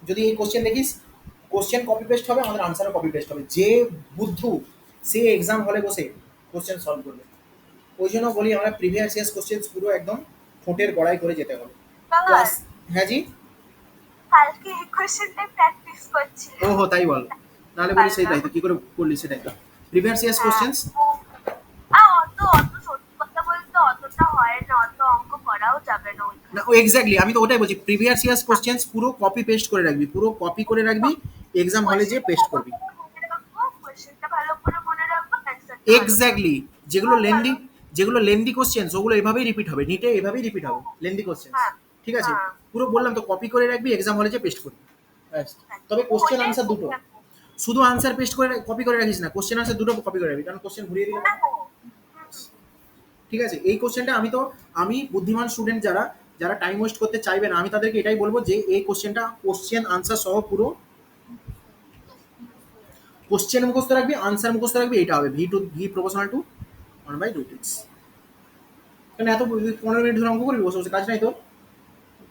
যদি এই কোশ্চেন দেখিস কোশ্চেন কপি পেস্ট হবে আমাদের আনসারও কপি পেস্ট হবে, যে বুদ্ধু সে এক্সাম হলে বসে কোশ্চেন সলভ করবে, ওই জন্য বলি আমরা প্রিভিয়াস ইয়ার্স কোশ্চেন পুরো একদম ঠোঁটের গড়াই করে যেতে হবে ক্লাস। হ্যাঁ জি
কালকে এই কোশ্চেনটাই প্র্যাকটিস করছিলাম।
ওহো তাই বল, নাহলে বলি সেই তাই তো কি করে করলি সেটাই তো প্রিভিয়াস ইয়ার্স কোশ্চেন্স
অত সত্যি কথা বলতে অতটা হয় না, অত অঙ্ক করাও যাবে না ওইখানে।
না ও এক্স্যাক্টলি আমি তো ওটাই বলছি প্রিভিয়াস ইয়ার্স কোশ্চেন্স পুরো কপি পেস্ট করে রাখবি, পুরো কপি করে রাখবি এক্সাম হলে যে পেস্ট করবি
কোশ্চেনটা ভালো করে মনে রাখবো,
এক্স্যাক্টলি যেগুলো লেন্দি কোশ্চেন্স ওগুলো এভাবেই রিপিট হবে, নিটে এভাবেই রিপিট হবে লেন্দি কোশ্চেন্স, ঠিক আছে পুরো বললাম তো কপি করে রাখবি এক্সাম হলে যে পেস্ট করবি ব্যাস। তবে কোশ্চেন আনসার দুটো, শুধু আনসার পেস্ট করে কপি করে রাখিস না, কোশ্চেন আনসার দুটো কপি করে রাখবি কারণ কোশ্চেন ঘুরিয়ে দিলে ঠিক আছে। এই কোশ্চেনটা আমি বুদ্ধিমান স্টুডেন্ট যারা যারা টাইম ওয়েস্ট করতে চাইবে না আমি তাদেরকে এটাই বলবো যে এই কোশ্চেনটা কোশ্চেন আনসার সহ পুরো কোশ্চেন মুখস্থ রাখবি আনসার মুখস্থ রাখবি, এটা হবে ভি প্রপোর্শনাল টু 1/√x। কেন এত 15 মিনিট ধরে অঙ্ক করবি বসে বসে, কাজ নাই তো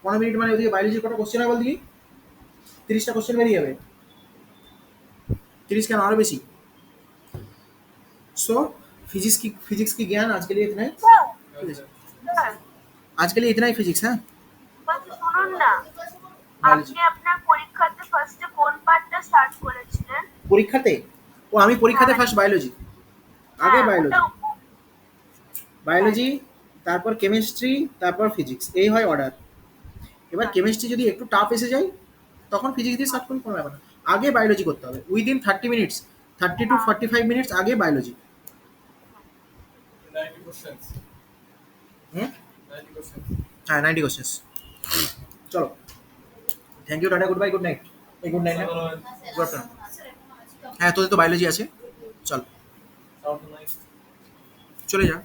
15 মিনিট মানে ওদিকে বায়োলজির কটা কোশ্চেন হয় বল দেখি, 30টা কোশ্চেন বেরিয়ে যাবে, 30 কেন আরো বেশি। सो फिजिक्स की ज्ञान आज के लिए इतना ही, आज के लिए इतना ही फिजिक्स है।
শুনুন না, আপনি আপনার পরীক্ষাতে ফার্স্টে কোন পার্টটা স্টার্ট করেছিলেন?
পরীক্ষাতে ও আমি পরীক্ষাতে ফার্স্ট বায়োলজি, আগে বায়োলজি তারপর কেমিস্ট্রি তারপর ফিজিক্স, এই হয় অর্ডার। এবার কেমিস্ট্রি যদি একটু টাফ এসে যায় তখন ফিজিক্স দিয়ে স্টার্ট করুন, কোনো ব্যাপার না, আগে বায়োলজি করতে হবে উইদিন 30 মিনিটস 30 to 45 মিনিটস আগে বায়োলজি।
90 questions.
Hmm
90 questions.
হ্যাঁ 90 কোশ্চেন্স। চলো thank you tata good bye good night, এই গুড নাইট না গুড আফটারনুন। হ্যাঁ তোদের তো বায়োলজি আছে, চল চলে যা।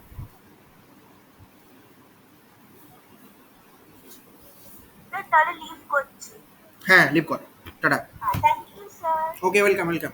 তাহলে লিভ করছি।
হ্যাঁ লিভ কর, tata.
Thank you sir.
Okay welcome welcome.